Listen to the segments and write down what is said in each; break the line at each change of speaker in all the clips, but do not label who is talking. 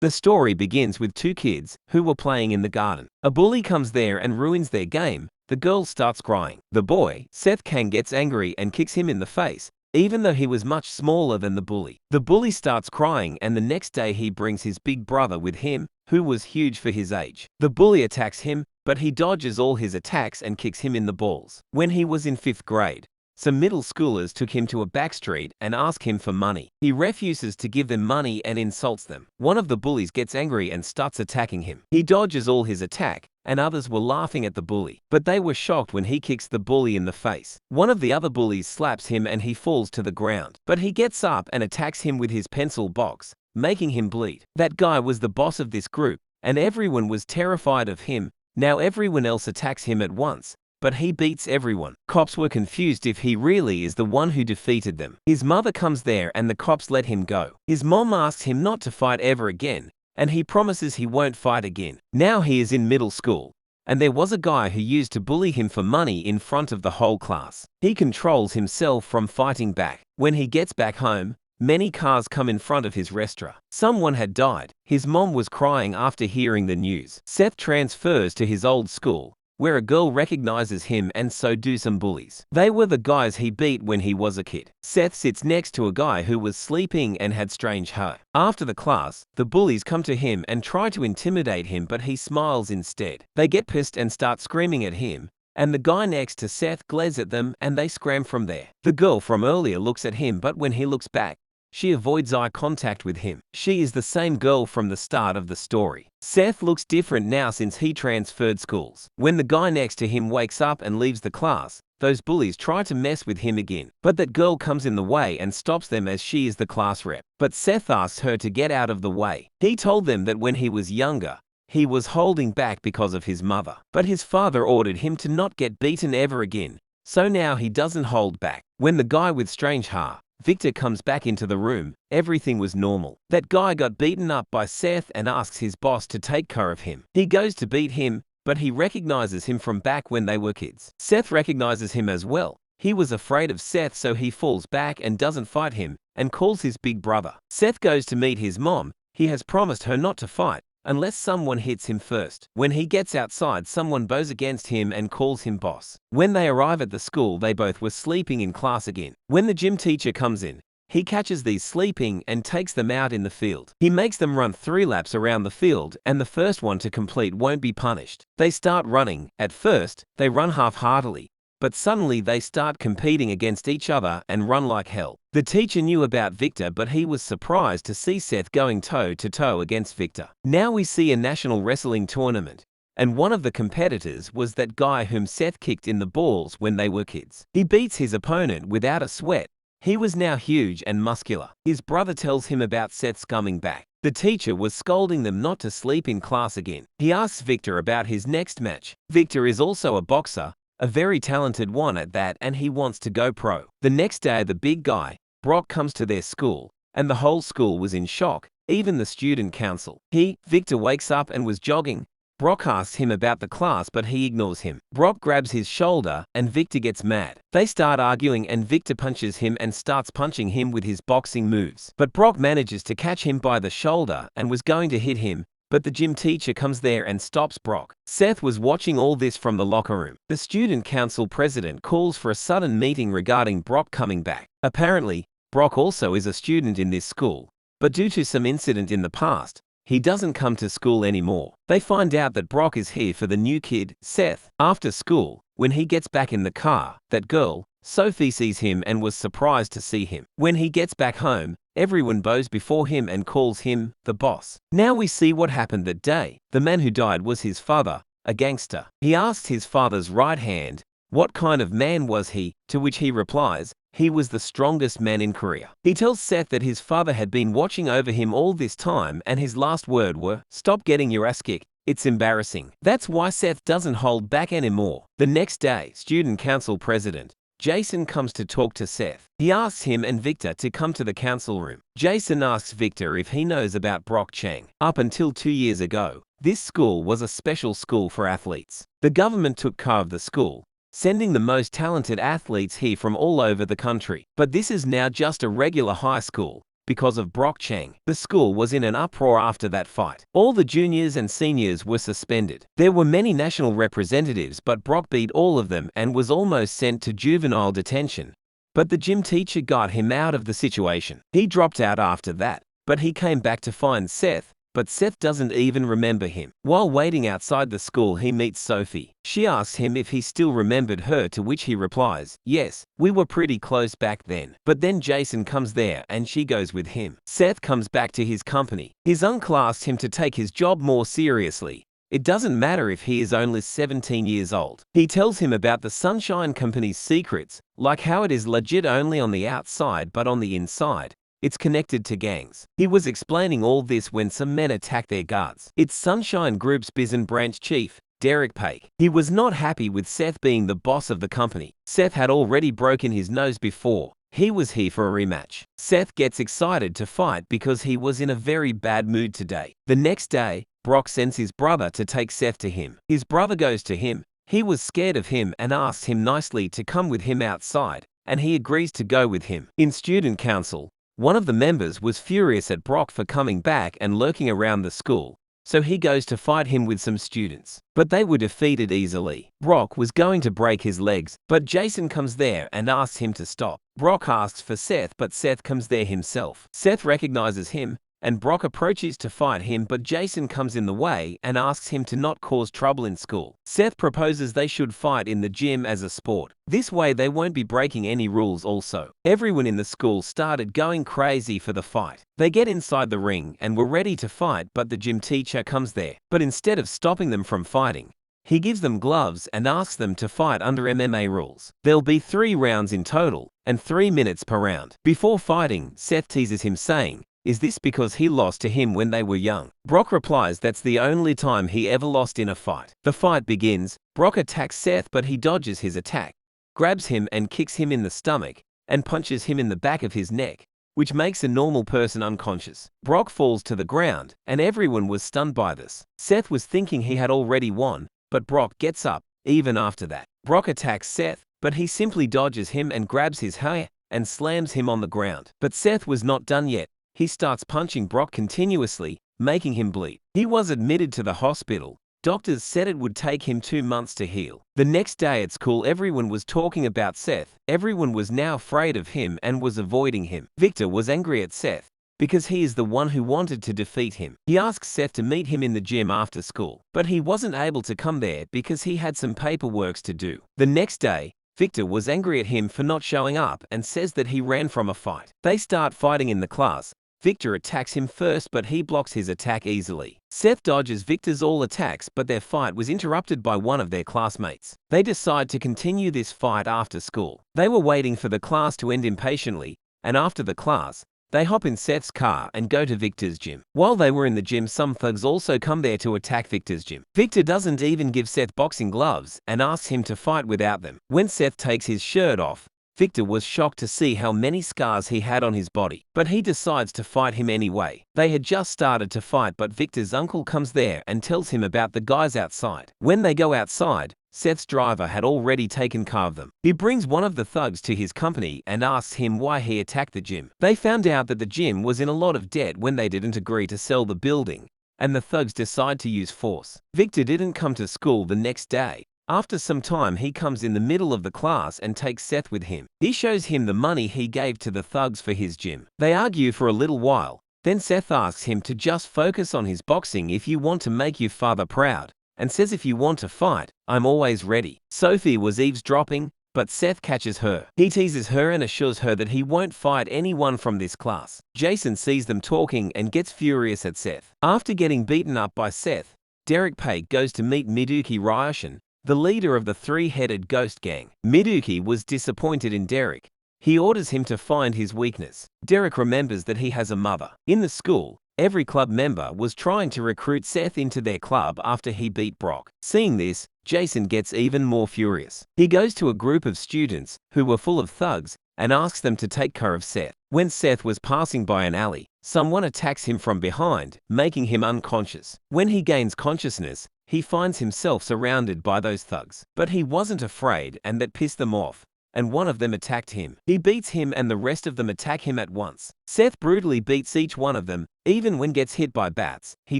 The story begins with two kids who were playing in the garden. A bully comes there and ruins their game. The girl starts crying. The boy, Seth Kang, gets angry and kicks him in the face, even though he was much smaller than the bully. The bully starts crying, and the next day he brings his big brother with him, who was huge for his age. The bully attacks him, but he dodges all his attacks and kicks him in the balls. When he was in 5th grade, some middle schoolers took him to a back street and ask him for money. He refuses to give them money and insults them. One of the bullies gets angry and starts attacking him. He dodges all his attack, and others were laughing at the bully, but they were shocked when he kicks the bully in the face. One of the other bullies slaps him and he falls to the ground, but he gets up and attacks him with his pencil box, making him bleed. That guy was the boss of this group, and everyone was terrified of him. Now everyone else attacks him at once, but he beats everyone. Cops were confused if he really is the one who defeated them. His mother comes there and the cops let him go. His mom asks him not to fight ever again, and he promises he won't fight again. Now he is in middle school, and there was a guy who used to bully him for money in front of the whole class. He controls himself from fighting back. When he gets back home, many cars come in front of his restaurant. Someone had died. His mom was crying after hearing the news. Seth transfers to his old school, where a girl recognizes him, and so do some bullies. They were the guys he beat when he was a kid. Seth sits next to a guy who was sleeping and had strange hair. After the class, the bullies come to him and try to intimidate him, but he smiles instead. They get pissed and start screaming at him, and the guy next to Seth glares at them and they scram from there. The girl from earlier looks at him, but when he looks back, she avoids eye contact with him. She is the same girl from the start of the story. Seth looks different now since he transferred schools. When the guy next to him wakes up and leaves the class, those bullies try to mess with him again, but that girl comes in the way and stops them as she is the class rep. But Seth asks her to get out of the way. He told them that when he was younger, he was holding back because of his mother, but his father ordered him to not get beaten ever again, so now he doesn't hold back. When the guy with strange hair, Victor, comes back into the room, everything was normal. That guy got beaten up by Seth and asks his boss to take care of him. He goes to beat him, but he recognizes him from back when they were kids. Seth recognizes him as well. He was afraid of Seth, so he falls back and doesn't fight him, and calls his big brother. Seth goes to meet his mom. He has promised her not to fight unless someone hits him first. When he gets outside, someone bows against him and calls him boss. When they arrive at the school, they both were sleeping in class again. When the gym teacher comes in, he catches these sleeping and takes them out in the field. He makes them run 3 laps around the field, and the first one to complete won't be punished. They start running. At first, they run half-heartedly, but suddenly they start competing against each other and run like hell. The teacher knew about Victor, but he was surprised to see Seth going toe-to-toe against Victor. Now we see a national wrestling tournament, and one of the competitors was that guy whom Seth kicked in the balls when they were kids. He beats his opponent without a sweat. He was now huge and muscular. His brother tells him about Seth's coming back. The teacher was scolding them not to sleep in class again. He asks Victor about his next match. Victor is also a boxer, a very talented one at that, and he wants to go pro. The next day, the big guy, Brock, comes to their school, and the whole school was in shock, even the student council. Victor wakes up and was jogging. Brock asks him about the class, but he ignores him. Brock grabs his shoulder and Victor gets mad. They start arguing and Victor punches him and starts punching him with his boxing moves. But Brock manages to catch him by the shoulder and was going to hit him, but the gym teacher comes there and stops Brock. Seth was watching all this from the locker room. The student council president calls for a sudden meeting regarding Brock coming back. Apparently, Brock also is a student in this school, but due to some incident in the past, he doesn't come to school anymore. They find out that Brock is here for the new kid, Seth. After school, when he gets back in the car, that girl, Sophie, sees him and was surprised to see him. When he gets back home, everyone bows before him and calls him the boss. Now we see what happened that day. The man who died was his father, a gangster. He asks his father's right hand, what kind of man was he, to which he replies, he was the strongest man in Korea. He tells Seth that his father had been watching over him all this time, and his last word were, stop getting your ass kicked. It's embarrassing. That's why Seth doesn't hold back anymore. The next day, student council president Jason comes to talk to Seth. He asks him and Victor to come to the council room. Jason asks Victor if he knows about Brock Chang. Up until 2 years ago, this school was a special school for athletes. The government took care of the school, sending the most talented athletes here from all over the country. But this is now just a regular high school, because of Brock Chang. The school was in an uproar after that fight. All the juniors and seniors were suspended. There were many national representatives, but Brock beat all of them and was almost sent to juvenile detention. But the gym teacher got him out of the situation. He dropped out after that, but he came back to find Seth, but Seth doesn't even remember him. While waiting outside the school, he meets Sophie. She asks him if he still remembered her, to which he replies, "Yes, we were pretty close back then." But then Jason comes there and she goes with him. Seth comes back to his company. His uncle asked him to take his job more seriously. It doesn't matter if he is only 17 years old. He tells him about the Sunshine Company's secrets, like how it is legit only on the outside, but on the inside, it's connected to gangs. He was explaining all this when some men attack their guards. It's Sunshine Group's business branch chief, Derek Pake. He was not happy with Seth being the boss of the company. Seth had already broken his nose before. He was here for a rematch. Seth gets excited to fight because he was in a very bad mood today. The next day, Brock sends his brother to take Seth to him. His brother goes to him. He was scared of him and asks him nicely to come with him outside, and he agrees to go with him. In student council, one of the members was furious at Brock for coming back and lurking around the school, so he goes to fight him with some students. But they were defeated easily. Brock was going to break his legs, but Jason comes there and asks him to stop. Brock asks for Seth, but Seth comes there himself. Seth recognizes him, and Brock approaches to fight him, but Jason comes in the way and asks him to not cause trouble in school. Seth proposes they should fight in the gym as a sport. This way they won't be breaking any rules also. Everyone in the school started going crazy for the fight. They get inside the ring and were ready to fight, but the gym teacher comes there. But instead of stopping them from fighting, he gives them gloves and asks them to fight under MMA rules. There'll be 3 rounds in total, and 3 minutes per round. Before fighting, Seth teases him saying, "Is this because he lost to him when they were young?" Brock replies that's the only time he ever lost in a fight. The fight begins. Brock attacks Seth, but he dodges his attack, grabs him and kicks him in the stomach, and punches him in the back of his neck, which makes a normal person unconscious. Brock falls to the ground, and everyone was stunned by this. Seth was thinking he had already won, but Brock gets up even after that. Brock attacks Seth, but he simply dodges him and grabs his hair and slams him on the ground. But Seth was not done yet. He starts punching Brock continuously, making him bleed. He was admitted to the hospital. Doctors said it would take him 2 months to heal. The next day at school, everyone was talking about Seth. Everyone was now afraid of him and was avoiding him. Victor was angry at Seth because he is the one who wanted to defeat him. He asks Seth to meet him in the gym after school, but he wasn't able to come there because he had some paperwork to do. The next day, Victor was angry at him for not showing up and says that he ran from a fight. They start fighting in the class. Victor attacks him first, but he blocks his attack easily. Seth dodges Victor's all attacks, but their fight was interrupted by one of their classmates. They decide to continue this fight after school. They were waiting for the class to end impatiently, and after the class, they hop in Seth's car and go to Victor's gym. While they were in the gym, some thugs also come there to attack Victor's gym. Victor doesn't even give Seth boxing gloves and asks him to fight without them. When Seth takes his shirt off, Victor was shocked to see how many scars he had on his body, but he decides to fight him anyway. They had just started to fight, but Victor's uncle comes there and tells him about the guys outside. When they go outside, Seth's driver had already taken care of them. He brings one of the thugs to his company and asks him why he attacked the gym. They found out that the gym was in a lot of debt when they didn't agree to sell the building, and the thugs decide to use force. Victor didn't come to school the next day. After some time, he comes in the middle of the class and takes Seth with him. He shows him the money he gave to the thugs for his gym. They argue for a little while. Then Seth asks him to just focus on his boxing if you want to make your father proud, and says if you want to fight, I'm always ready. Sophie was eavesdropping, but Seth catches her. He teases her and assures her that he won't fight anyone from this class. Jason sees them talking and gets furious at Seth. After getting beaten up by Seth, Derek Pake goes to meet Miduki Ryoshin, the leader of the 3-headed ghost gang. Miduki was disappointed in Derek. He orders him to find his weakness. Derek remembers that he has a mother. In the school, every club member was trying to recruit Seth into their club after he beat Brock. Seeing this, Jason gets even more furious. He goes to a group of students who were full of thugs and asks them to take care of Seth. When Seth was passing by an alley, someone attacks him from behind, making him unconscious. When he gains consciousness, he finds himself surrounded by those thugs. But he wasn't afraid, and that pissed them off. and one of them attacked him. He beats him and the rest of them attack him at once. Seth brutally beats each one of them, even when gets hit by bats. He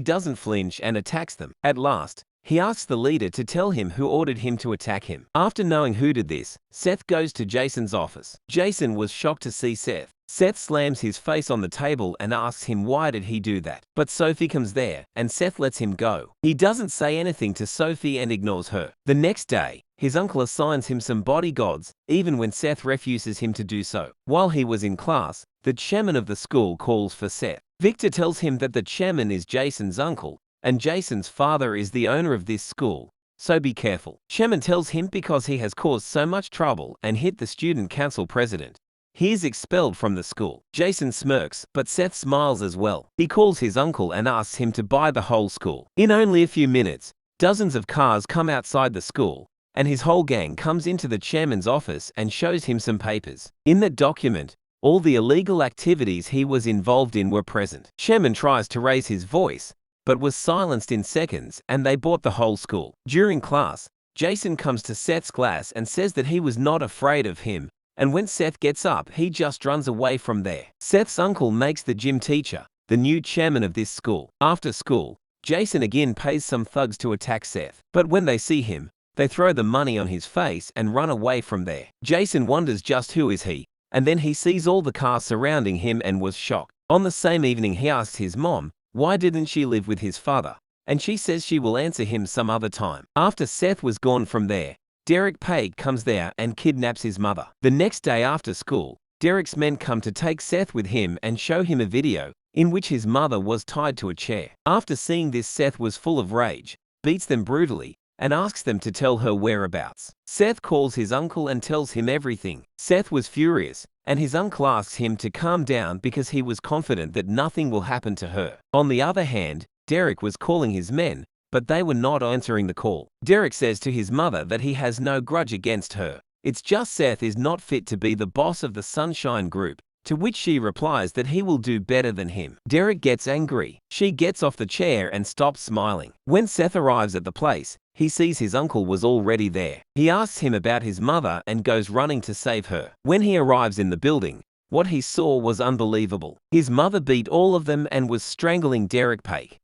doesn't flinch and attacks them. At last, he asks the leader to tell him who ordered him to attack him. After knowing who did this, Seth goes to Jason's office. Jason was shocked to see Seth. Seth slams his face on the table and asks him why did he do that. But Sophie comes there, and Seth lets him go. He doesn't say anything to Sophie and ignores her. The next day, his uncle assigns him some bodyguards, even when Seth refuses him to do so. While he was in class, the chairman of the school calls for Seth. Victor tells him that the chairman is Jason's uncle, and Jason's father is the owner of this school, so be careful. Chairman tells him because he has caused so much trouble and hit the student council president, he is expelled from the school. Jason smirks, but Seth smiles as well. He calls his uncle and asks him to buy the whole school. In only a few minutes, dozens of cars come outside the school, and his whole gang comes into the chairman's office and shows him some papers. In that document, all the illegal activities he was involved in were present. Chairman tries to raise his voice, but was silenced in seconds, and they bought the whole school. During class, Jason comes to Seth's class and says that he was not afraid of him, and when Seth gets up, he just runs away from there. Seth's uncle makes the gym teacher the new chairman of this school. After school, Jason again pays some thugs to attack Seth, but when they see him, they throw the money on his face and run away from there. Jason wonders just who is he, and then he sees all the cars surrounding him and was shocked. On the same evening, he asks his mom why didn't she live with his father, and she says she will answer him some other time. After Seth was gone from there, Derek Page comes there and kidnaps his mother. The next day after school, Derek's men come to take Seth with him and show him a video in which his mother was tied to a chair. After seeing this, Seth was full of rage, beats them brutally, and asks them to tell her whereabouts. Seth calls his uncle and tells him everything. Seth was furious, and his uncle asks him to calm down because he was confident that nothing will happen to her. On the other hand, Derek was calling his men, but they were not answering the call. Derek says to his mother that he has no grudge against her. It's just Seth is not fit to be the boss of the Sunshine Group, to which she replies that he will do better than him. Derek gets angry. She gets off the chair and stops smiling. When Seth arrives at the place, he sees his uncle was already there. He asks him about his mother and goes running to save her. When he arrives in the building, what he saw was unbelievable. His mother beat all of them and was strangling Derek Page.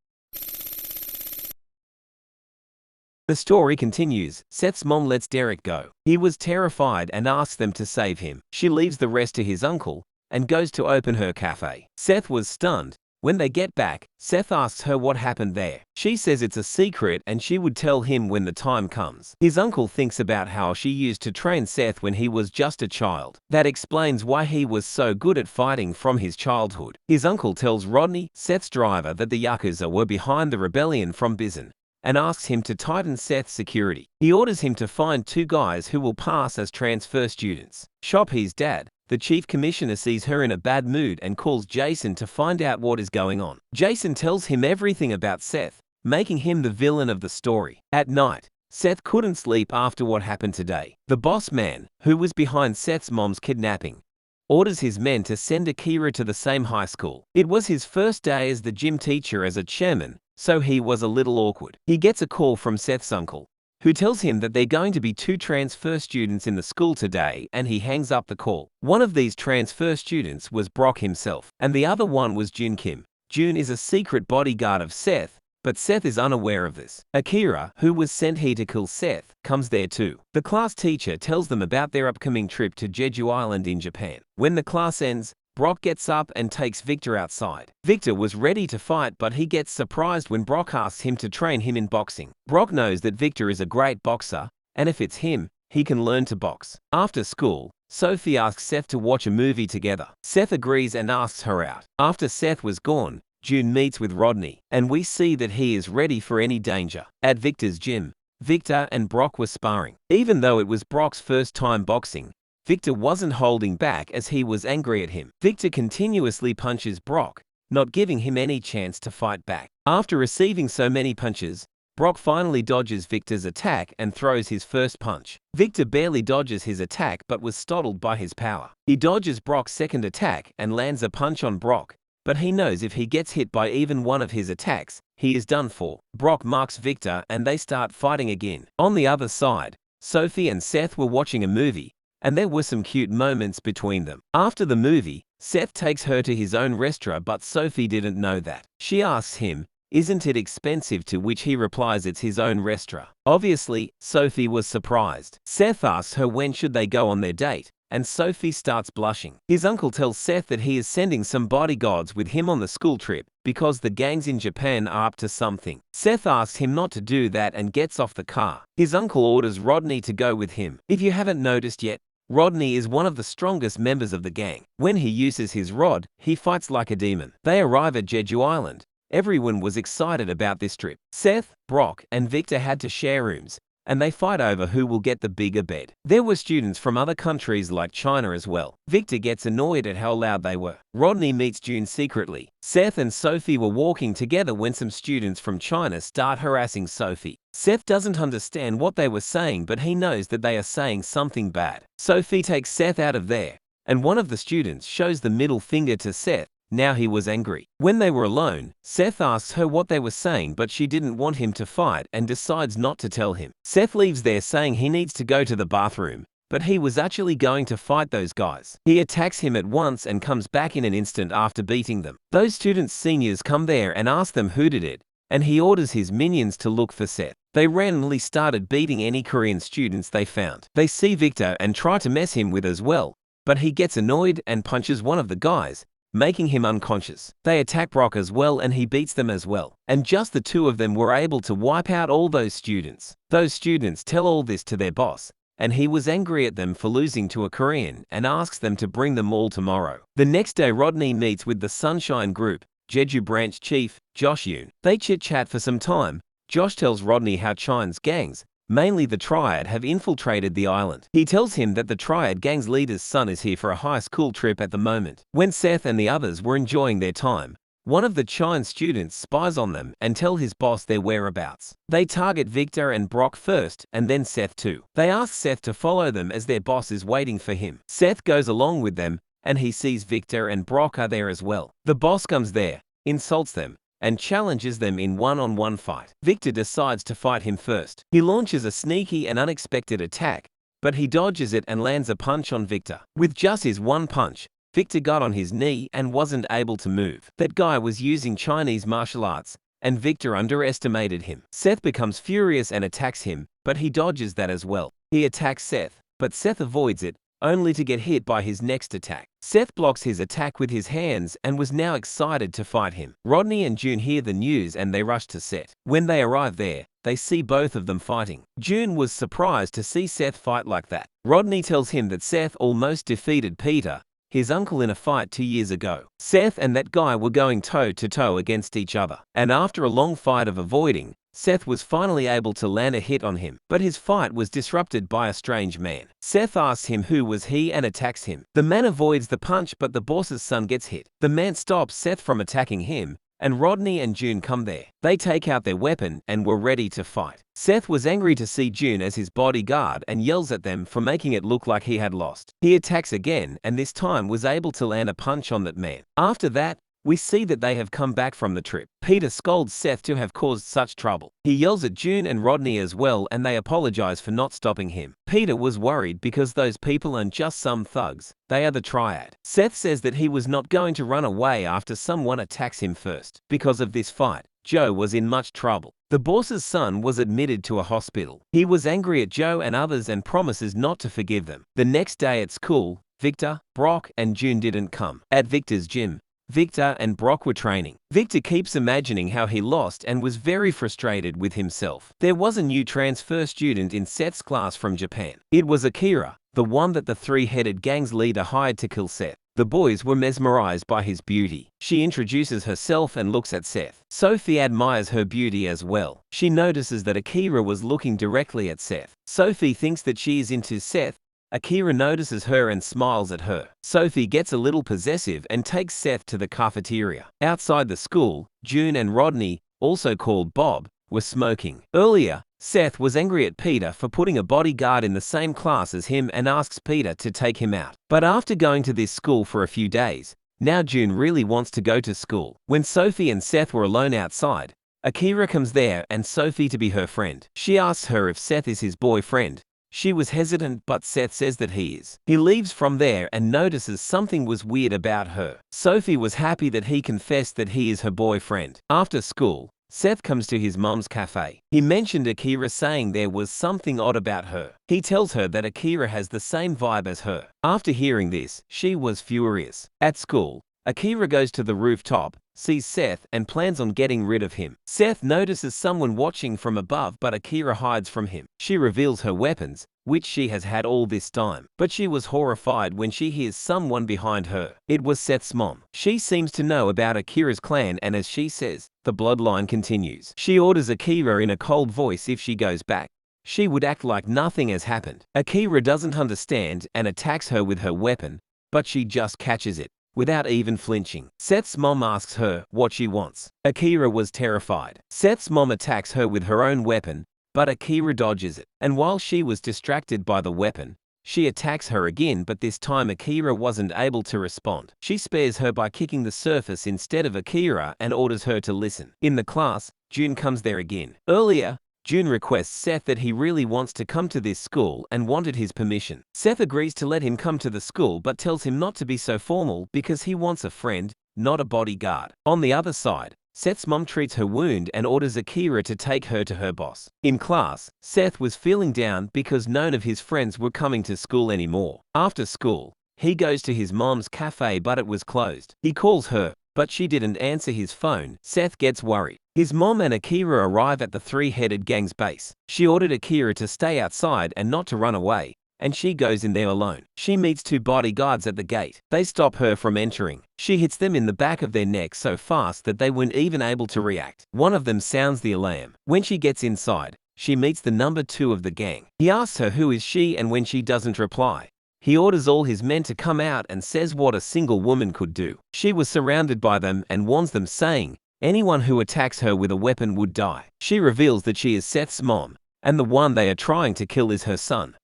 The story continues. Seth's mom lets Derek go. He was terrified and asks them to save him. She leaves the rest to his uncle and goes to open her cafe. Seth was stunned. When they get back, Seth asks her what happened there. She says it's a secret and she would tell him when the time comes. His uncle thinks about how she used to train Seth when he was just a child. That explains why he was so good at fighting from his childhood. His uncle tells Rodney, Seth's driver, that the Yakuza were behind the rebellion from Bison, and asks him to tighten Seth's security. He orders him to find 2 guys who will pass as transfer students. Shoppy's dad, the chief commissioner, sees her in a bad mood and calls Jason to find out what is going on. Jason tells him everything about Seth, making him the villain of the story. At night, Seth couldn't sleep after what happened today. The boss man, who was behind Seth's mom's kidnapping, orders his men to send Akira to the same high school. It was his first day as the gym teacher as a chairman, so he was a little awkward. He gets a call from Seth's uncle, who tells him that they're going to be 2 transfer students in the school today, and he hangs up the call. One of these transfer students was Brock himself, and the other one was Jun Kim. Jun is a secret bodyguard of Seth, but Seth is unaware of this. Akira, who was sent here to kill Seth, comes there too. The class teacher tells them about their upcoming trip to Jeju Island in Japan. When the class ends, Brock gets up and takes Victor outside. Victor was ready to fight, but he gets surprised when Brock asks him to train him in boxing. Brock knows that Victor is a great boxer, and if it's him, he can learn to box. After school, Sophie asks Seth to watch a movie together. Seth agrees and asks her out. After Seth was gone, June meets with Rodney, and we see that he is ready for any danger. At Victor's gym, Victor and Brock were sparring. Even though it was Brock's first time boxing, Victor wasn't holding back as he was angry at him. Victor continuously punches Brock, not giving him any chance to fight back. After receiving so many punches, Brock finally dodges Victor's attack and throws his first punch. Victor barely dodges his attack but was startled by his power. He dodges Brock's second attack and lands a punch on Brock, but he knows if he gets hit by even one of his attacks, he is done for. Brock marks Victor and they start fighting again. On the other side, Sophie and Seth were watching a movie, and there were some cute moments between them. After the movie, Seth takes her to his own restaurant, but Sophie didn't know that. She asks him, "Isn't it expensive?" to which he replies it's his own restaurant. Obviously, Sophie was surprised. Seth asks her when should they go on their date, and Sophie starts blushing. His uncle tells Seth that he is sending some bodyguards with him on the school trip because the gangs in Japan are up to something. Seth asks him not to do that and gets off the car. His uncle orders Rodney to go with him. If you haven't noticed yet, Rodney is one of the strongest members of the gang. When he uses his rod, he fights like a demon. They arrive at Jeju Island. Everyone was excited about this trip. Seth, Brock, and Victor had to share rooms, and they fight over who will get the bigger bed. There were students from other countries like China as well. Victor gets annoyed at how loud they were. Rodney meets June secretly. Seth and Sophie were walking together when some students from China start harassing Sophie. Seth doesn't understand what they were saying, but he knows that they are saying something bad. Sophie takes Seth out of there, and one of the students shows the middle finger to Seth. Now he was angry. When they were alone, Seth asks her what they were saying, but she didn't want him to fight and decides not to tell him. Seth leaves there saying he needs to go to the bathroom, but he was actually going to fight those guys. He attacks him at once and comes back in an instant after beating them. Those students' seniors come there and ask them who did it, and he orders his minions to look for Seth. They randomly started beating any Korean students they found. They see Victor and try to mess him with as well, but he gets annoyed and punches one of the guys, making him unconscious. They attack Brock as well and he beats them as well. And just the two of them were able to wipe out all those students. Those students tell all this to their boss, and he was angry at them for losing to a Korean and asks them to bring them all tomorrow. The next day Rodney meets with the Sunshine Group, Jeju Branch Chief, Josh Yoon. They chit-chat for some time. Josh tells Rodney how Chine's gangs, mainly the Triad, have infiltrated the island. He tells him that the Triad gang's leader's son is here for a high school trip at the moment. When Seth and the others were enjoying their time, one of the Chine students spies on them and tell his boss their whereabouts. They target Victor and Brock first, and then Seth too. They ask Seth to follow them as their boss is waiting for him. Seth goes along with them, and he sees Victor and Brock are there as well. The boss comes there, insults them, and challenges them in one-on-one fight. Victor decides to fight him first. He launches a sneaky and unexpected attack, but he dodges it and lands a punch on Victor. With just his one punch, Victor got on his knee and wasn't able to move. That guy was using Chinese martial arts, and Victor underestimated him. Seth becomes furious and attacks him, but he dodges that as well. He attacks Seth, but Seth avoids it, only to get hit by his next attack. Seth blocks his attack with his hands and was now excited to fight him. Rodney and June hear the news and they rush to Seth. When they arrive there, they see both of them fighting. June was surprised to see Seth fight like that. Rodney tells him that Seth almost defeated Peter, his uncle, in a fight 2 years ago. Seth and that guy were going toe-to-toe against each other, and after a long fight of avoiding, Seth was finally able to land a hit on him, but his fight was disrupted by a strange man. Seth asks him who was he and attacks him. The man avoids the punch, but the boss's son gets hit. The man stops Seth from attacking him, and Rodney and June come there. They take out their weapon and were ready to fight. Seth was angry to see June as his bodyguard and yells at them for making it look like he had lost. He attacks again and this time was able to land a punch on that man. After that, we see that they have come back from the trip. Peter scolds Seth to have caused such trouble. He yells at June and Rodney as well and they apologize for not stopping him. Peter was worried because those people aren't just some thugs, they are the Triad. Seth says that he was not going to run away after someone attacks him first. Because of this fight, Joe was in much trouble. The boss's son was admitted to a hospital. He was angry at Joe and others and promises not to forgive them. The next day at school, Victor, Brock and June didn't come. At Victor's gym, Victor and Brock were training. Victor keeps imagining how he lost and was very frustrated with himself. There was a new transfer student in Seth's class from Japan. It was Akira, the one that the three-headed gang's leader hired to kill Seth. The boys were mesmerized by his beauty. She introduces herself and looks at Seth. Sophie admires her beauty as well. She notices that Akira was looking directly at Seth. Sophie thinks that she is into Seth. Akira notices her and smiles at her. Sophie gets a little possessive and takes Seth to the cafeteria. Outside the school, June and Rodney, also called Bob, were smoking. Earlier, Seth was angry at Peter for putting a bodyguard in the same class as him and asks Peter to take him out. But after going to this school for a few days, now June really wants to go to school. When Sophie and Seth were alone outside, Akira comes there and Sophie to be her friend. She asks her if Seth is his boyfriend, She was hesitant, but Seth says that he is. He leaves from there and notices something was weird about her. Sophie was happy that he confessed that he is her boyfriend. After school, Seth comes to his mom's cafe. He mentioned Akira, saying there was something odd about her. He tells her that Akira has the same vibe as her. After hearing this, she was furious. At school, Akira goes to the rooftop, sees Seth, and plans on getting rid of him. Seth notices someone watching from above, but Akira hides from him. She reveals her weapons, which she has had all this time. But she was horrified when she hears someone behind her. It was Seth's mom. She seems to know about Akira's clan, and as she says, the bloodline continues. She orders Akira in a cold voice if she goes back. She would act like nothing has happened. Akira doesn't understand and attacks her with her weapon, but she just catches it without even flinching. Seth's mom asks her what she wants. Akira was terrified. Seth's mom attacks her with her own weapon, but Akira dodges it. And while she was distracted by the weapon, she attacks her again, but this time Akira wasn't able to respond. She spares her by kicking the surface instead of Akira and orders her to listen. In the class, Jun comes there again. Earlier, Jun requests Seth that he really wants to come to this school and wanted his permission. Seth agrees to let him come to the school, but tells him not to be so formal because he wants a friend, not a bodyguard. On the other side, Seth's mom treats her wound and orders Akira to take her to her boss. In class, Seth was feeling down because none of his friends were coming to school anymore. After school, he goes to his mom's cafe, but it was closed. He calls her, but she didn't answer his phone. Seth gets worried. His mom and Akira arrive at the three-headed gang's base. She ordered Akira to stay outside and not to run away, and she goes in there alone. She meets two bodyguards at the gate. They stop her from entering. She hits them in the back of their neck so fast that they weren't even able to react. One of them sounds the alarm. When she gets inside, she meets the number 2 of the gang. He asks her who is she, and when she doesn't reply, he orders all his men to come out and says what a single woman could do. She was surrounded by them and warns them, saying anyone who attacks her with a weapon would die. She reveals that she is Seth's mom, and the one they are trying to kill is her son.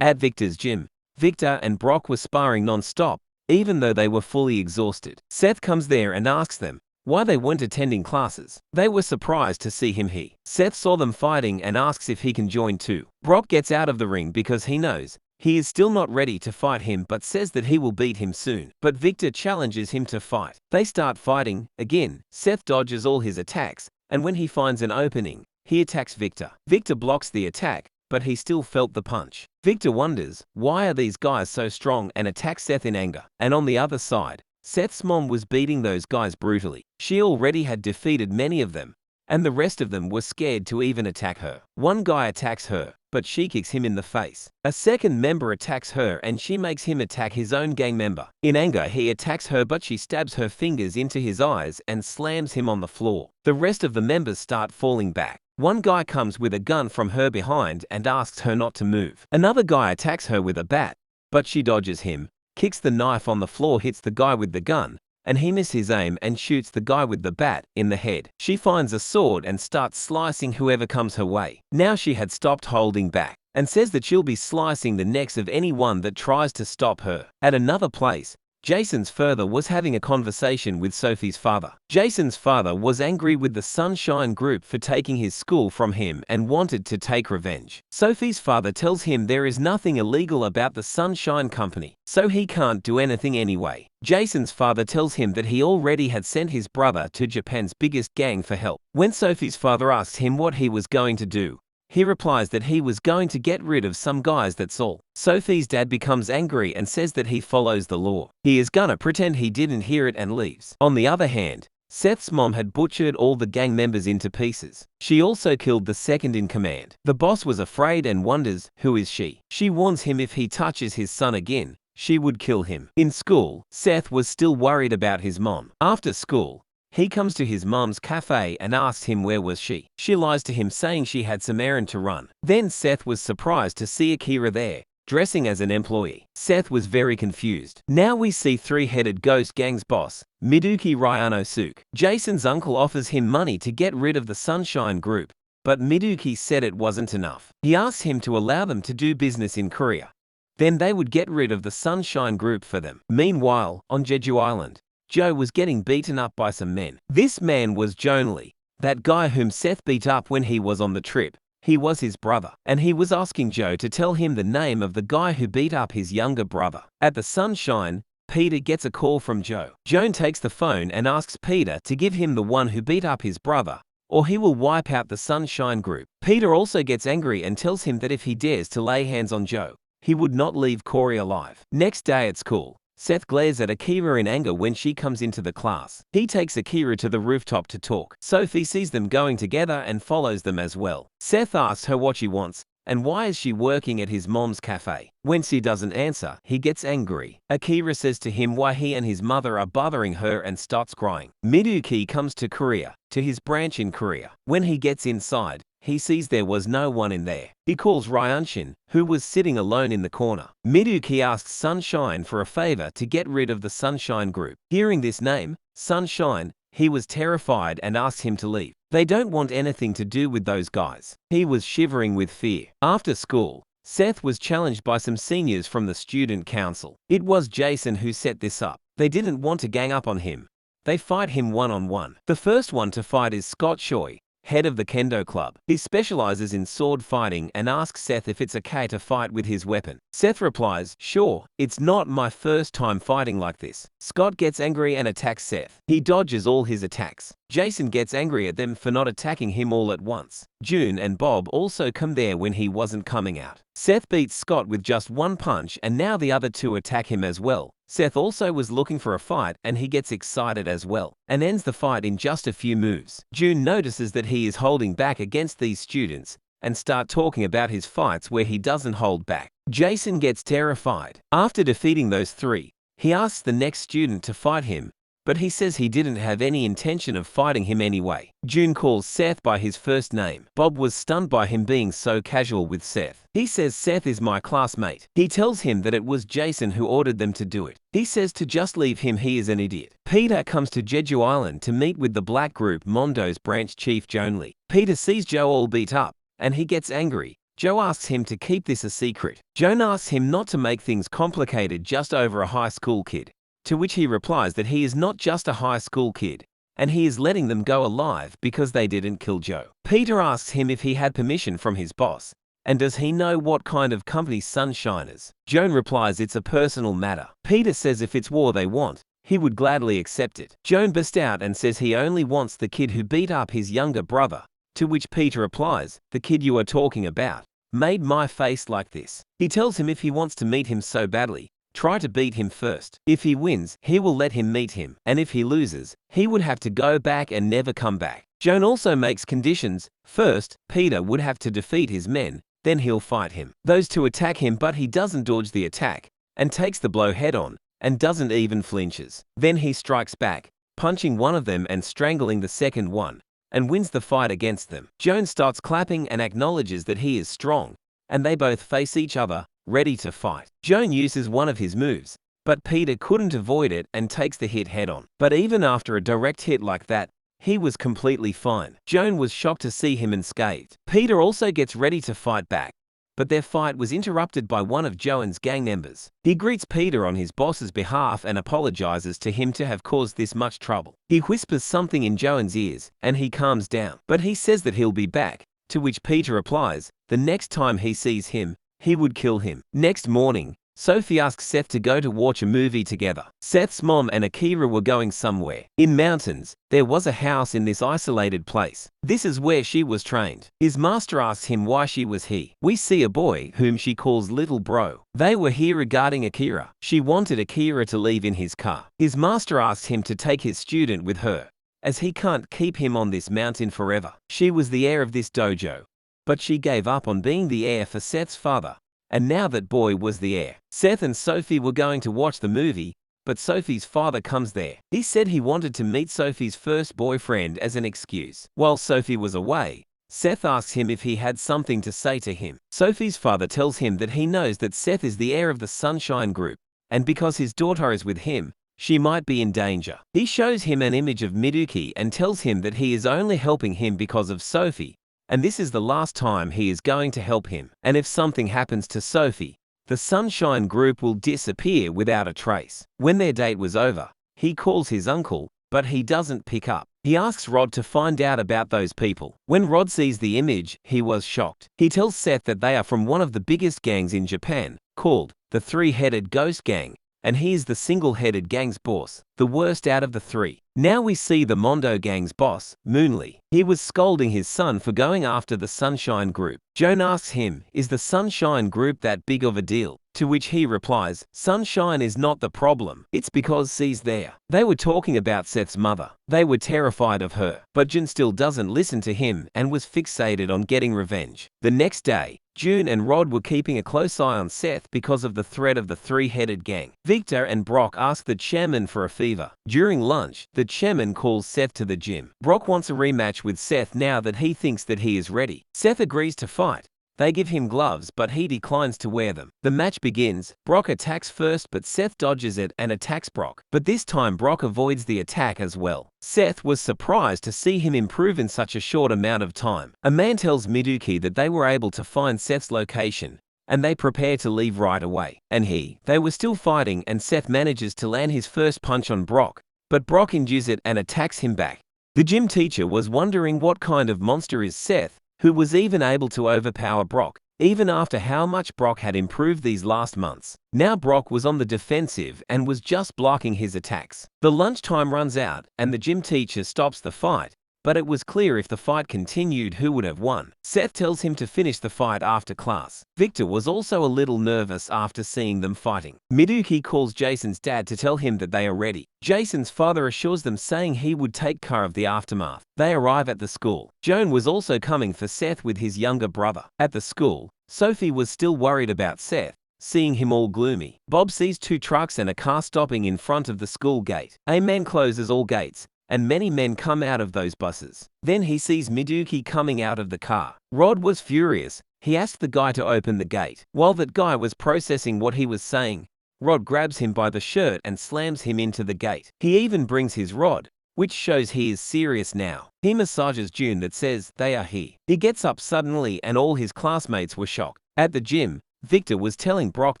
At Victor's gym, Victor and Brock were sparring non-stop, even though they were fully exhausted. Seth comes there and asks them why they weren't attending classes. They were surprised to see him. Seth saw them fighting and asks if he can join too. Brock gets out of the ring because he knows he is still not ready to fight him, but says that he will beat him soon. But Victor challenges him to fight. They start fighting. Again, Seth dodges all his attacks, and when he finds an opening, he attacks Victor. Victor blocks the attack, but he still felt the punch. Victor wonders, why are these guys so strong, and attacks Seth in anger. And on the other side, Seth's mom was beating those guys brutally. She already had defeated many of them, and the rest of them were scared to even attack her. One guy attacks her, but she kicks him in the face. A second member attacks her and she makes him attack his own gang member. In anger, he attacks her, but she stabs her fingers into his eyes and slams him on the floor. The rest of the members start falling back. One guy comes with a gun from her behind and asks her not to move. Another guy attacks her with a bat, but she dodges him, kicks the knife on the floor, hits the guy with the gun, and he misses his aim and shoots the guy with the bat in the head. She finds a sword and starts slicing whoever comes her way. Now she had stopped holding back, and says that she'll be slicing the necks of anyone that tries to stop her. At another place, Jason's father was having a conversation with Sophie's father. Jason's father was angry with the Sunshine Group for taking his school from him and wanted to take revenge. Sophie's father tells him there is nothing illegal about the Sunshine Company, so he can't do anything anyway. Jason's father tells him that he already had sent his brother to Japan's biggest gang for help. When Sophie's father asks him what he was going to do, he replies that he was going to get rid of some guys, that's all. Sophie's dad becomes angry and says that he follows the law. He is gonna pretend he didn't hear it and leaves. On the other hand, Seth's mom had butchered all the gang members into pieces. She also killed the second in command. The boss was afraid and wonders, who is she? She warns him if he touches his son again, she would kill him. In school, Seth was still worried about his mom. After school, he comes to his mom's cafe and asks him where was she. She lies to him, saying she had some errand to run. Then Seth was surprised to see Akira there, dressing as an employee. Seth was very confused. Now we see three-headed ghost gang's boss, Miduki Ryanosuke. Jason's uncle offers him money to get rid of the Sunshine Group, but Miduki said it wasn't enough. He asked him to allow them to do business in Korea. Then they would get rid of the Sunshine Group for them. Meanwhile, on Jeju Island, Joe was getting beaten up by some men. This man was Jonely, that guy whom Seth beat up when he was on the trip. he was his brother, and he was asking Joe to tell him the name of the guy who beat up his younger brother. At the Sunshine, Peter gets a call from Joe. Joan takes the phone and asks Peter to give him the one who beat up his brother, or he will wipe out the Sunshine Group. Peter also gets angry and tells him that if he dares to lay hands on Joe, he would not leave Corey alive. Next day at school, Seth glares at Akira in anger when she comes into the class. He takes Akira to the rooftop to talk. Sophie sees them going together and follows them as well. Seth asks her what she wants, and why is she working at his mom's cafe? When she doesn't answer, he gets angry. Akira says to him why he and his mother are bothering her and starts crying. Miduki comes to Korea, to his branch in Korea. When he gets inside, he sees there was no one in there. He calls Ryunshin, who was sitting alone in the corner. Miduki asks Sunshine for a favor to get rid of the Sunshine Group. Hearing this name, Sunshine, he was terrified and asked him to leave. They don't want anything to do with those guys. He was shivering with fear. After school, Seth was challenged by some seniors from the student council. It was Jason who set this up. They didn't want to gang up on him. They fight him one-on-one. The first one to fight is Scott Choi, head of the Kendo Club. He specializes in sword fighting and asks Seth if it's okay to fight with his weapon. Seth replies, "Sure, it's not my first time fighting like this." Scott gets angry and attacks Seth. He dodges all his attacks. Jason gets angry at them for not attacking him all at once. June and Bob also come there when he wasn't coming out. Seth beats Scott with just one punch and now the other two attack him as well. Seth also was looking for a fight and he gets excited as well, and ends the fight in just a few moves. June notices that he is holding back against these students and start talking about his fights where he doesn't hold back. Jason gets terrified. After defeating those three, he asks the next student to fight him, but he says he didn't have any intention of fighting him anyway. June calls Seth by his first name. Bob was stunned by him being so casual with Seth. He says Seth is my classmate. He tells him that it was Jason who ordered them to do it. He says to just leave him, he is an idiot. Peter comes to Jeju Island to meet with the black group Mondo's branch chief Jonely. Peter sees Joe all beat up, and he gets angry. Joe asks him to keep this a secret. Joan asks him not to make things complicated just over a high school kid, to which he replies that he is not just a high school kid, and he is letting them go alive because they didn't kill Joe. Peter asks him if he had permission from his boss, and does he know what kind of company Sunshine is. Joan replies it's a personal matter. Peter says if it's war they want, he would gladly accept it. Joan bursts out and says he only wants the kid who beat up his younger brother, to which Peter replies, the kid you are talking about made my face like this. He tells him if he wants to meet him so badly, try to beat him first. If he wins, he will let him meet him, and if he loses, he would have to go back and never come back. Joan also makes conditions. First, Peter would have to defeat his men, then he'll fight him. Those two attack him but he doesn't dodge the attack, and takes the blow head on, and doesn't even flinches. Then he strikes back, punching one of them and strangling the second one, and wins the fight against them. Joan starts clapping and acknowledges that he is strong, and they both face each other, ready to fight. Joan uses one of his moves, but Peter couldn't avoid it and takes the hit head on. But even after a direct hit like that, he was completely fine. Joan was shocked to see him unscathed. Peter also gets ready to fight back, but their fight was interrupted by one of Joan's gang members. He greets Peter on his boss's behalf and apologizes to him to have caused this much trouble. He whispers something in Joan's ears, and he calms down, but he says that he'll be back, to which Peter replies, the next time he sees him, he would kill him. Next morning, Sophie asks Seth to go to watch a movie together. Seth's mom and Akira were going somewhere. In mountains, there was a house in this isolated place. This is where she was trained. His master asks him why she was here. We see a boy whom she calls Little Bro. They were here regarding Akira. She wanted Akira to leave in his car. His master asks him to take his student with her, as he can't keep him on this mountain forever. She was the heir of this dojo, but she gave up on being the heir for Seth's father, and now that boy was the heir. Seth and Sophie were going to watch the movie, but Sophie's father comes there. He said he wanted to meet Sophie's first boyfriend as an excuse. While Sophie was away, Seth asks him if he had something to say to him. Sophie's father tells him that he knows that Seth is the heir of the Sunshine Group, and because his daughter is with him, she might be in danger. He shows him an image of Miduki and tells him that he is only helping him because of Sophie, and this is the last time he is going to help him. And if something happens to Sophie, the Sunshine Group will disappear without a trace. When their date was over, he calls his uncle, but he doesn't pick up. He asks Rod to find out about those people. When Rod sees the image, he was shocked. He tells Seth that they are from one of the biggest gangs in Japan, called the Three-Headed Ghost Gang, and he is the single-headed gang's boss, the worst out of the three. Now we see the Mondo gang's boss, Moonlee. He was scolding his son for going after the Sunshine Group. Joan asks him, is the Sunshine Group that big of a deal? To which he replies, Sunshine is not the problem, it's because she's there. They were talking about Seth's mother. They were terrified of her, but Jun still doesn't listen to him and was fixated on getting revenge. The next day, June and Rod were keeping a close eye on Seth because of the threat of the three-headed gang. Victor and Brock ask the chairman for a fever. During lunch, the chairman calls Seth to the gym. Brock wants a rematch with Seth now that he thinks that he is ready. Seth agrees to fight. They give him gloves, but he declines to wear them. The match begins. Brock attacks first, but Seth dodges it and attacks Brock. But this time Brock avoids the attack as well. Seth was surprised to see him improve in such a short amount of time. A man tells Miduki that they were able to find Seth's location, and they prepare to leave right away. And they were still fighting, and Seth manages to land his first punch on Brock, but Brock endures it and attacks him back. The gym teacher was wondering what kind of monster is Seth, who was even able to overpower Brock, even after how much Brock had improved these last months. Now Brock was on the defensive and was just blocking his attacks. The lunchtime runs out, and the gym teacher stops the fight, but it was clear if the fight continued who would have won. Seth tells him to finish the fight after class. Victor was also a little nervous after seeing them fighting. Miduki calls Jason's dad to tell him that they are ready. Jason's father assures them, saying he would take care of the aftermath. They arrive at the school. Joan was also coming for Seth with his younger brother. At the school, Sophie was still worried about Seth, seeing him all gloomy. Bob sees two trucks and a car stopping in front of the school gate. A man closes all gates, and many men come out of those buses. Then he sees Miduki coming out of the car. Rod was furious. He asked the guy to open the gate. While that guy was processing what he was saying, Rod grabs him by the shirt and slams him into the gate. He even brings his rod, which shows he is serious now. He massages June that says they are he. He gets up suddenly and all his classmates were shocked. At the gym, Victor was telling Brock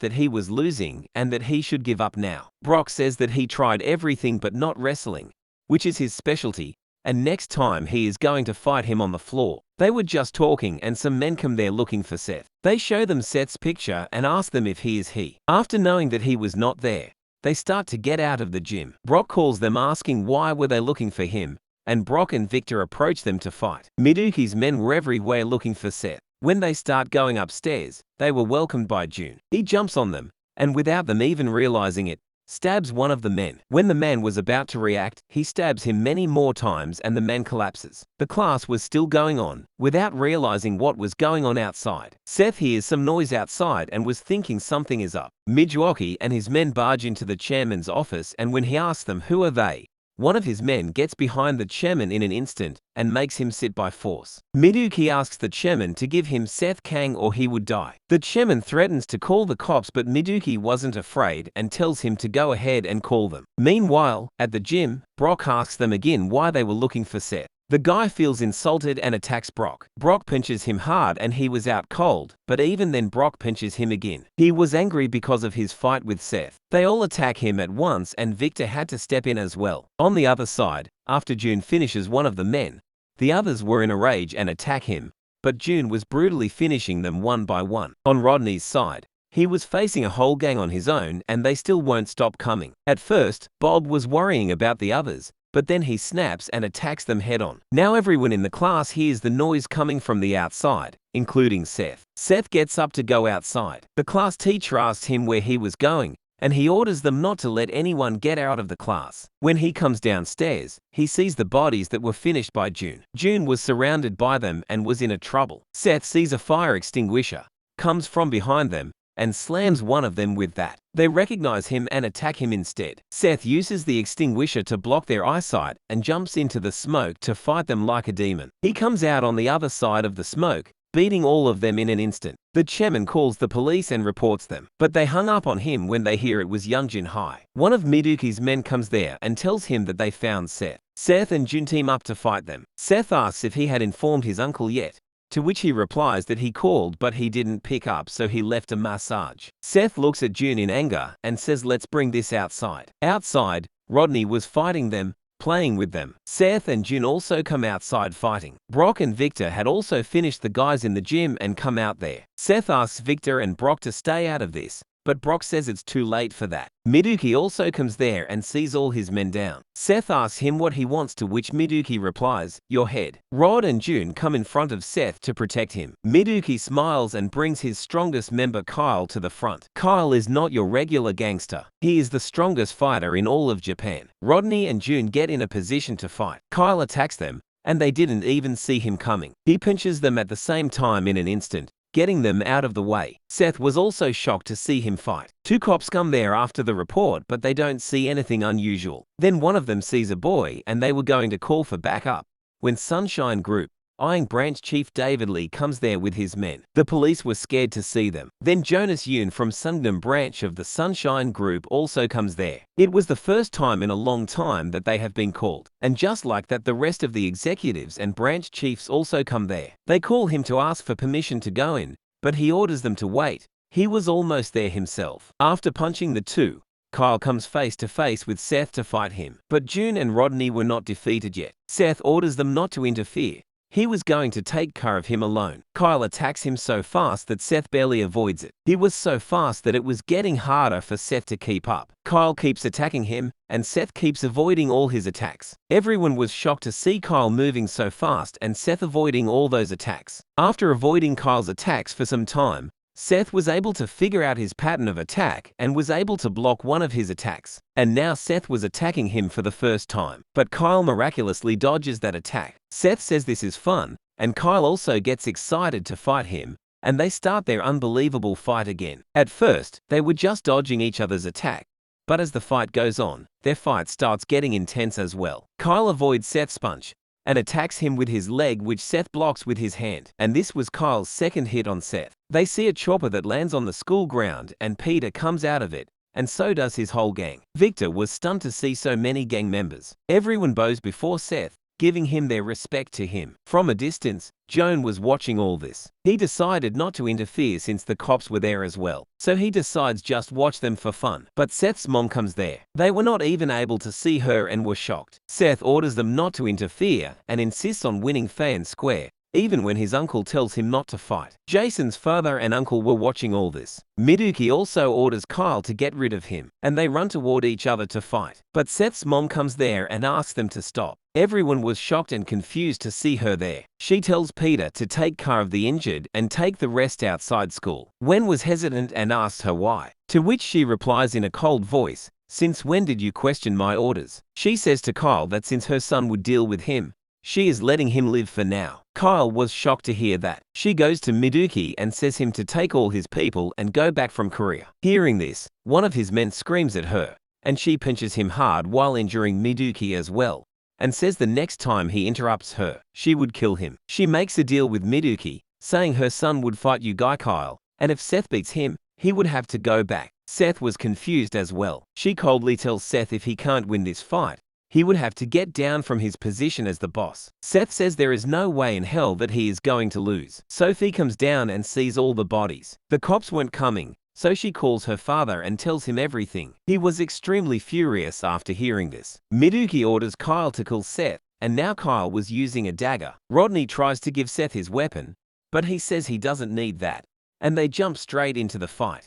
that he was losing and that he should give up now. Brock says that he tried everything but not wrestling, which is his specialty, and next time he is going to fight him on the floor. They were just talking and some men come there looking for Seth. They show them Seth's picture and ask them if he is he. After knowing that he was not there, they start to get out of the gym. Brock calls them asking why were they looking for him, and Brock and Victor approach them to fight. Miduki's men were everywhere looking for Seth. When they start going upstairs, they were welcomed by June. He jumps on them, and without them even realizing it, stabs one of the men. When the man was about to react, he stabs him many more times and the man collapses. The class was still going on, without realizing what was going on outside. Seth hears some noise outside and was thinking something is up. Midgewoki and his men barge into the chairman's office, and when he asks them who are they, one of his men gets behind the chairman in an instant and makes him sit by force. Miduki asks the chairman to give him Seth Kang or he would die. The chairman threatens to call the cops, but Miduki wasn't afraid and tells him to go ahead and call them. Meanwhile, at the gym, Brock asks them again why they were looking for Seth. The guy feels insulted and attacks Brock. Brock pinches him hard and he was out cold, but even then Brock pinches him again. He was angry because of his fight with Seth. They all attack him at once and Victor had to step in as well. On the other side, after June finishes one of the men, the others were in a rage and attack him, but June was brutally finishing them one by one. On Rodney's side, he was facing a whole gang on his own and they still won't stop coming. At first, Bob was worrying about the others, but then he snaps and attacks them head-on. Now everyone in the class hears the noise coming from the outside, including Seth. Seth gets up to go outside. The class teacher asks him where he was going, and he orders them not to let anyone get out of the class. When he comes downstairs, he sees the bodies that were finished by June. June was surrounded by them and was in a trouble. Seth sees a fire extinguisher, comes from behind them, and slams one of them with that. They recognize him and attack him instead. Seth uses the extinguisher to block their eyesight and jumps into the smoke to fight them like a demon. He comes out on the other side of the smoke, beating all of them in an instant. The chairman calls the police and reports them, but they hung up on him when they hear it was Youngjin High. One of Miduki's men comes there and tells him that they found Seth. Seth and June team up to fight them. Seth asks if he had informed his uncle yet, to which he replies that he called but he didn't pick up, so he left a massage. Seth looks at June in anger and says let's bring this outside. Outside, Rodney was fighting them, playing with them. Seth and Jun also come outside fighting. Brock and Victor had also finished the guys in the gym and come out there. Seth asks Victor and Brock to stay out of this, but Brock says it's too late for that. Miduki also comes there and sees all his men down. Seth asks him what he wants, to which Miduki replies, "Your head." Rod and Jun come in front of Seth to protect him. Miduki smiles and brings his strongest member Kyle to the front. Kyle is not your regular gangster. He is the strongest fighter in all of Japan. Rodney and Jun get in a position to fight. Kyle attacks them, and they didn't even see him coming. He punches them at the same time in an instant, getting them out of the way. Seth was also shocked to see him fight. Two cops come there after the report, but they don't see anything unusual. Then one of them sees a boy and they were going to call for backup when Sunshine Group, eyeing Branch Chief David Lee, comes there with his men. The police were scared to see them. Then Jonas Yoon from Sungdam branch of the Sunshine Group also comes there. It was the first time in a long time that they have been called. And just like that, the rest of the executives and branch chiefs also come there. They call him to ask for permission to go in, but he orders them to wait. He was almost there himself. After punching the two, Kyle comes face to face with Seth to fight him. But Jun and Rodney were not defeated yet. Seth orders them not to interfere. He was going to take care of him alone. Kyle attacks him so fast that Seth barely avoids it. He was so fast that it was getting harder for Seth to keep up. Kyle keeps attacking him, and Seth keeps avoiding all his attacks. Everyone was shocked to see Kyle moving so fast and Seth avoiding all those attacks. After avoiding Kyle's attacks for some time, Seth was able to figure out his pattern of attack and was able to block one of his attacks. And now Seth was attacking him for the first time. But Kyle miraculously dodges that attack. Seth says this is fun, and Kyle also gets excited to fight him, and they start their unbelievable fight again. At first, they were just dodging each other's attack, but as the fight goes on, their fight starts getting intense as well. Kyle avoids Seth's punch and attacks him with his leg, which Seth blocks with his hand. And this was Kyle's second hit on Seth. They see a chopper that lands on the school ground and Peter comes out of it, and so does his whole gang. Victor was stunned to see so many gang members. Everyone bows before Seth, giving him their respect to him. From a distance, Joan was watching all this. He decided not to interfere since the cops were there as well, so he decides just watch them for fun. But Seth's mom comes there. They were not even able to see her and were shocked. Seth orders them not to interfere and insists on winning fair and square, even when his uncle tells him not to fight. Jason's father and uncle were watching all this. Miduki also orders Kyle to get rid of him, and they run toward each other to fight. But Seth's mom comes there and asks them to stop. Everyone was shocked and confused to see her there. She tells Peter to take care of the injured and take the rest outside school. Wen was hesitant and asks her why, to which she replies in a cold voice, "Since when did you question my orders?" She says to Kyle that since her son would deal with him, she is letting him live for now. Kyle was shocked to hear that. She goes to Miduki and says him to take all his people and go back from Korea. Hearing this, one of his men screams at her, and she pinches him hard while injuring Miduki as well, and says the next time he interrupts her, she would kill him. She makes a deal with Miduki, saying her son would fight you guy Kyle, and if Seth beats him, he would have to go back. Seth was confused as well. She coldly tells Seth if he can't win this fight, he would have to get down from his position as the boss. Seth says there is no way in hell that he is going to lose. Sophie comes down and sees all the bodies. The cops weren't coming, so she calls her father and tells him everything. He was extremely furious after hearing this. Miduki orders Kyle to kill Seth, and now Kyle was using a dagger. Rodney tries to give Seth his weapon, but he says he doesn't need that, and they jump straight into the fight.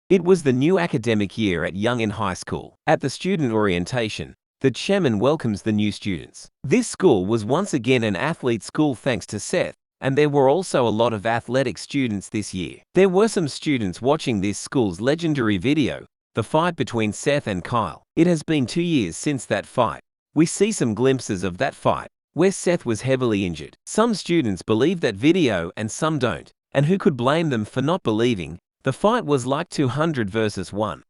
It was the new academic year at Yongin High School. At the student orientation, the chairman welcomes the new students. This school was once again an athlete school thanks to Seth, and there were also a lot of athletic students this year. There were some students watching this school's legendary video, the fight between Seth and Kyle. It has been 2 years since that fight. We see some glimpses of that fight, where Seth was heavily injured. Some students believe that video and some don't, and who could blame them for not believing? The fight was like 200 versus 1.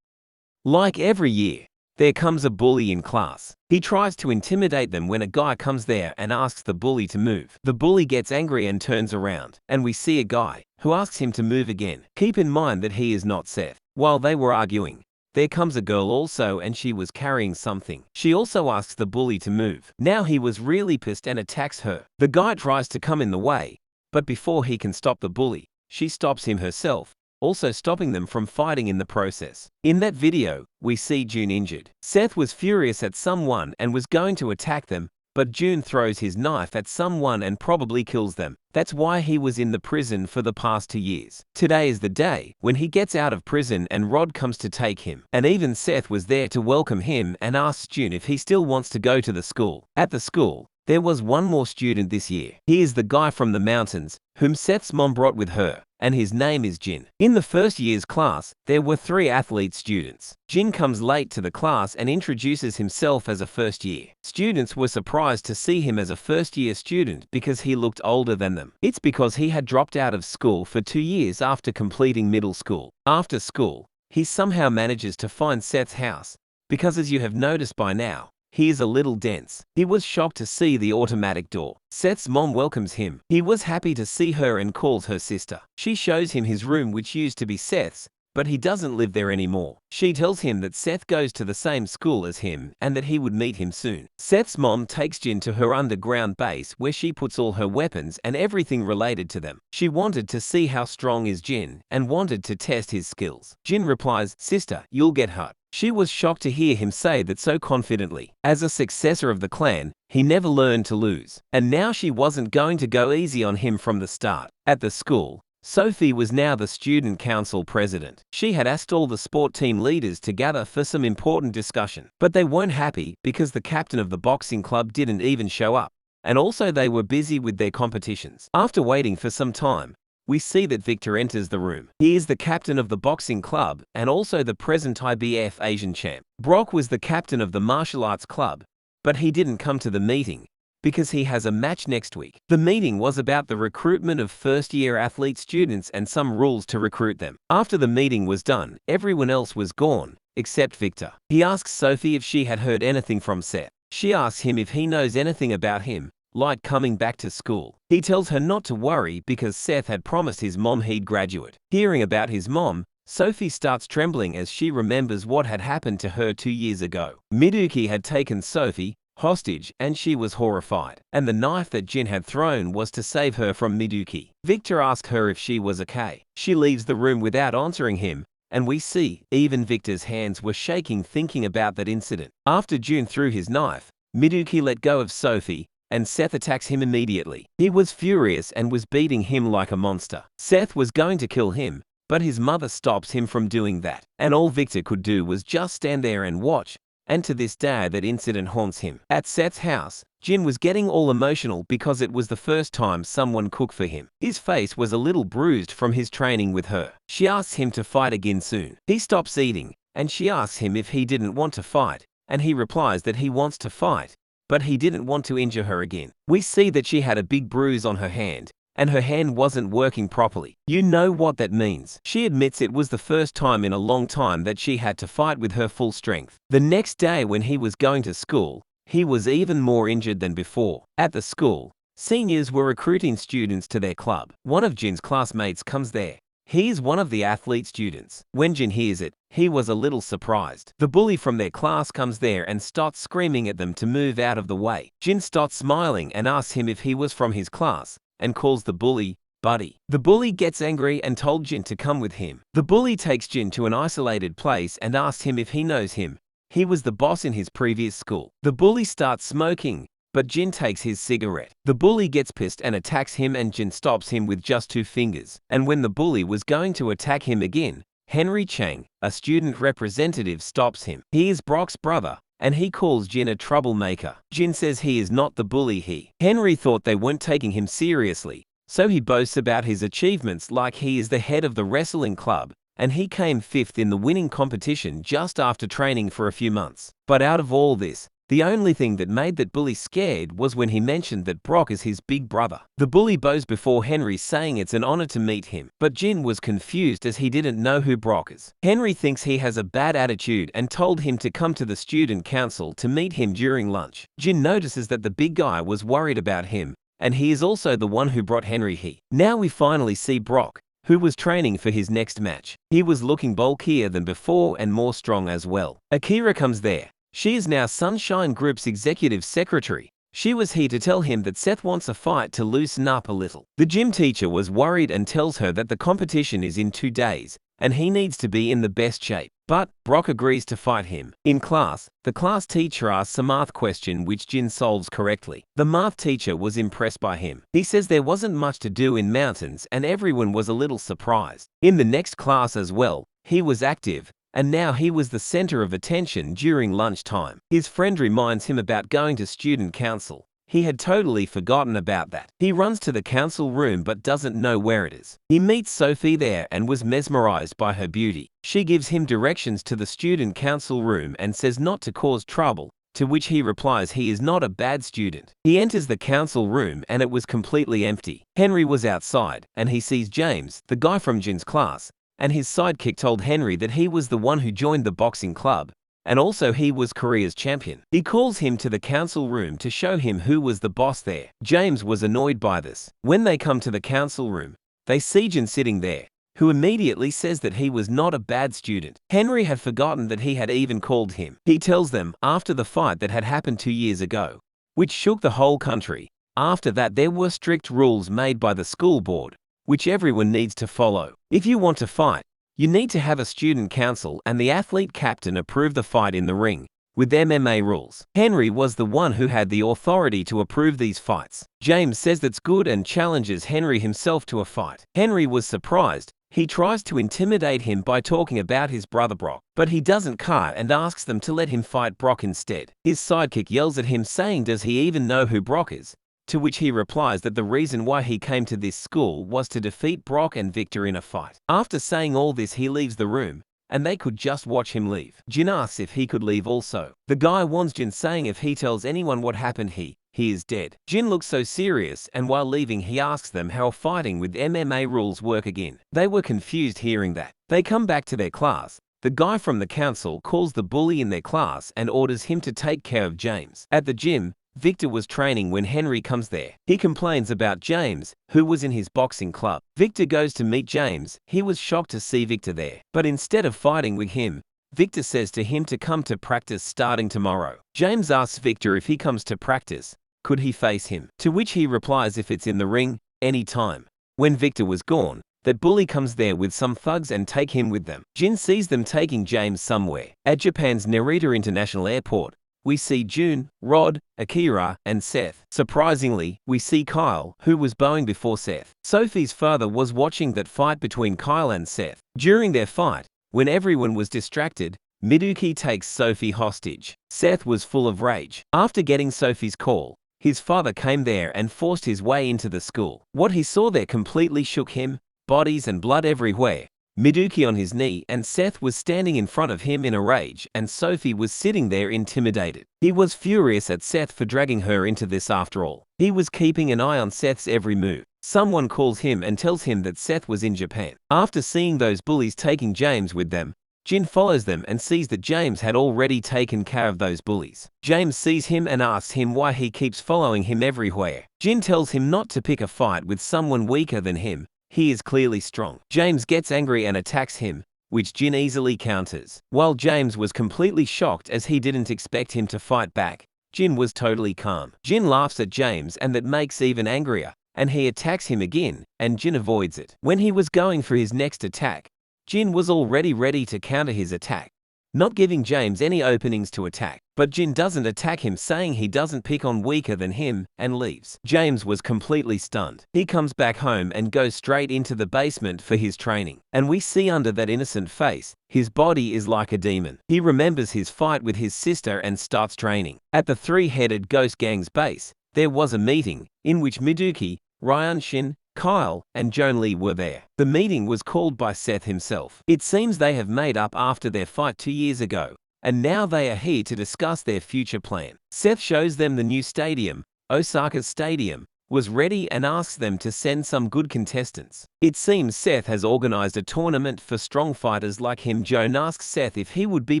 Like every year, there comes a bully in class. He tries to intimidate them when a guy comes there and asks the bully to move. The bully gets angry and turns around, and we see a guy who asks him to move again. Keep in mind that he is not Seth. While they were arguing, there comes a girl also and she was carrying something. She also asks the bully to move. Now he was really pissed and attacks her. The guy tries to come in the way, but before he can stop the bully, she stops him herself, also stopping them from fighting in the process. In that video, we see Jun injured. Seth was furious at someone and was going to attack them, but Jun throws his knife at someone and probably kills them. That's why he was in the prison for the past 2 years. Today is the day when he gets out of prison and Rod comes to take him. And even Seth was there to welcome him and asks Jun if he still wants to go to the school. At the school, there was one more student this year. He is the guy from the mountains, whom Seth's mom brought with her, and his name is Jin. In the first year's class, there were 3 athlete students. Jin comes late to the class and introduces himself as a first year. Students were surprised to see him as a first year student because he looked older than them. It's because he had dropped out of school for 2 years after completing middle school. After school, he somehow manages to find Seth's house, because as you have noticed by now, he is a little dense. He was shocked to see the automatic door. Seth's mom welcomes him. He was happy to see her and calls her sister. She shows him his room, which used to be Seth's, but he doesn't live there anymore. She tells him that Seth goes to the same school as him and that he would meet him soon. Seth's mom takes Jin to her underground base where she puts all her weapons and everything related to them. She wanted to see how strong is Jin and wanted to test his skills. Jin replies, "Sister, you'll get hurt." She was shocked to hear him say that so confidently. As a successor of the clan, he never learned to lose. And now she wasn't going to go easy on him from the start. At the school, Sophie was now the student council president. She had asked all the sport team leaders to gather for some important discussion. But they weren't happy because the captain of the boxing club didn't even show up. And also they were busy with their competitions. After waiting for some time, we see that Victor enters the room. He is the captain of the boxing club and also the present IBF Asian champ. Brock was the captain of the martial arts club, but he didn't come to the meeting because he has a match next week. The meeting was about the recruitment of first-year athlete students and some rules to recruit them. After the meeting was done, everyone else was gone, except Victor. He asks Sophie if she had heard anything from Seth. She asks him if he knows anything about him, like coming back to school. He tells her not to worry because Seth had promised his mom he'd graduate. Hearing about his mom, Sophie starts trembling as she remembers what had happened to her 2 years ago. Miduki had taken Sophie hostage and she was horrified. And the knife that Jin had thrown was to save her from Miduki. Victor asked her if she was okay. She leaves the room without answering him, and we see even Victor's hands were shaking thinking about that incident. After Jun threw his knife, Miduki let go of Sophie, and Seth attacks him immediately. He was furious and was beating him like a monster. Seth was going to kill him, but his mother stops him from doing that. And all Victor could do was just stand there and watch, and to this day that incident haunts him. At Seth's house, Jin was getting all emotional because it was the first time someone cooked for him. His face was a little bruised from his training with her. She asks him to fight again soon. He stops eating, and she asks him if he didn't want to fight, and he replies that he wants to fight, but he didn't want to injure her again. We see that she had a big bruise on her hand, and her hand wasn't working properly. You know what that means. She admits it was the first time in a long time that she had to fight with her full strength. The next day when he was going to school, he was even more injured than before. At the school, seniors were recruiting students to their club. One of Jin's classmates comes there. He is one of the athlete students. When Jin hears it, he was a little surprised. The bully from their class comes there and starts screaming at them to move out of the way. Jin starts smiling and asks him if he was from his class, and calls the bully buddy. The bully gets angry and told Jin to come with him. The bully takes Jin to an isolated place and asks him if he knows him. He was the boss in his previous school. The bully starts smoking, but Jin takes his cigarette. The bully gets pissed and attacks him, and Jin stops him with just 2 fingers. And when the bully was going to attack him again, Henry Chang, a student representative, stops him. He is Brock's brother, and he calls Jin a troublemaker. Jin says he is not the bully. Henry thought they weren't taking him seriously, so he boasts about his achievements like he is the head of the wrestling club, and he came 5th in the winning competition just after training for a few months. But out of all this, the only thing that made that bully scared was when he mentioned that Brock is his big brother. The bully bows before Henry, saying it's an honor to meet him, but Jin was confused as he didn't know who Brock is. Henry thinks he has a bad attitude and told him to come to the student council to meet him during lunch. Jin notices that the big guy was worried about him, and he is also the one who brought Henry here. Now we finally see Brock, who was training for his next match. He was looking bulkier than before and more strong as well. Akira comes there. She is now Sunshine Group's executive secretary. She was here to tell him that Seth wants a fight to loosen up a little. The gym teacher was worried and tells her that the competition is in 2 days, and he needs to be in the best shape. But Brock agrees to fight him. In class, the class teacher asks a math question which Jin solves correctly. The math teacher was impressed by him. He says there wasn't much to do in mountains and everyone was a little surprised. In the next class as well, he was active, and now he was the center of attention during lunchtime. His friend reminds him about going to student council. He had totally forgotten about that. He runs to the council room but doesn't know where it is. He meets Sophie there and was mesmerized by her beauty. She gives him directions to the student council room and says not to cause trouble, to which he replies he is not a bad student. He enters the council room and it was completely empty. Henry was outside and he sees James, the guy from Jin's class, and his sidekick told Henry that he was the one who joined the boxing club, and also he was Korea's champion. He calls him to the council room to show him who was the boss there. James was annoyed by this. When they come to the council room, they see Jin sitting there, who immediately says that he was not a bad student. Henry had forgotten that he had even called him. He tells them after the fight that had happened 2 years ago, which shook the whole country. After that there were strict rules made by the school board, which everyone needs to follow. If you want to fight, you need to have a student council and the athlete captain approve the fight in the ring, with MMA rules. Henry was the one who had the authority to approve these fights. James says that's good and challenges Henry himself to a fight. Henry was surprised. He tries to intimidate him by talking about his brother Brock, but he doesn't care and asks them to let him fight Brock instead. His sidekick yells at him saying does he even know who Brock is? To which he replies that the reason why he came to this school was to defeat Brock and Victor in a fight. After saying all this he leaves the room, and they could just watch him leave. Jin asks if he could leave also. The guy warns Jin saying if he tells anyone what happened he is dead. Jin looks so serious and while leaving he asks them how fighting with MMA rules work again. They were confused hearing that. They come back to their class. The guy from the council calls the bully in their class and orders him to take care of James. At the gym, Victor was training when Henry comes there. He complains about James, who was in his boxing club. Victor goes to meet James. He was shocked to see Victor there. But instead of fighting with him, Victor says to him to come to practice starting tomorrow. James asks Victor if he comes to practice, could he face him? To which he replies if it's in the ring, anytime. When Victor was gone, that bully comes there with some thugs and take him with them. Jin sees them taking James somewhere. At Japan's Narita International Airport, we see Jun, Rod, Akira, and Seth. Surprisingly, we see Kyle, who was bowing before Seth. Sophie's father was watching that fight between Kyle and Seth. During their fight, when everyone was distracted, Miduki takes Sophie hostage. Seth was full of rage. After getting Sophie's call, his father came there and forced his way into the school. What he saw there completely shook him, bodies and blood everywhere. Miduki on his knee and Seth was standing in front of him in a rage and Sophie was sitting there intimidated. He was furious at Seth for dragging her into this after all. He was keeping an eye on Seth's every move. Someone calls him and tells him that Seth was in Japan. After seeing those bullies taking James with them, Jin follows them and sees that James had already taken care of those bullies. James sees him and asks him why he keeps following him everywhere. Jin tells him not to pick a fight with someone weaker than him. He is clearly strong. James gets angry and attacks him, which Jin easily counters. While James was completely shocked as he didn't expect him to fight back, Jin was totally calm. Jin laughs at James and that makes even angrier, and he attacks him again, and Jin avoids it. When he was going for his next attack, Jin was already ready to counter his attack, not giving James any openings to attack. But Jin doesn't attack him saying he doesn't pick on weaker than him and leaves. James was completely stunned. He comes back home and goes straight into the basement for his training. And we see under that innocent face, his body is like a demon. He remembers his fight with his sister and starts training. At the three-headed ghost gang's base, there was a meeting in which Miduki, Ryan Shin, Kyle, and Joan Lee were there. The meeting was called by Seth himself. It seems they have made up after their fight 2 years ago, and now they are here to discuss their future plan. Seth shows them the new stadium, Osaka's stadium, was ready and asks them to send some good contestants. It seems Seth has organized a tournament for strong fighters like him. Joan asks Seth if he would be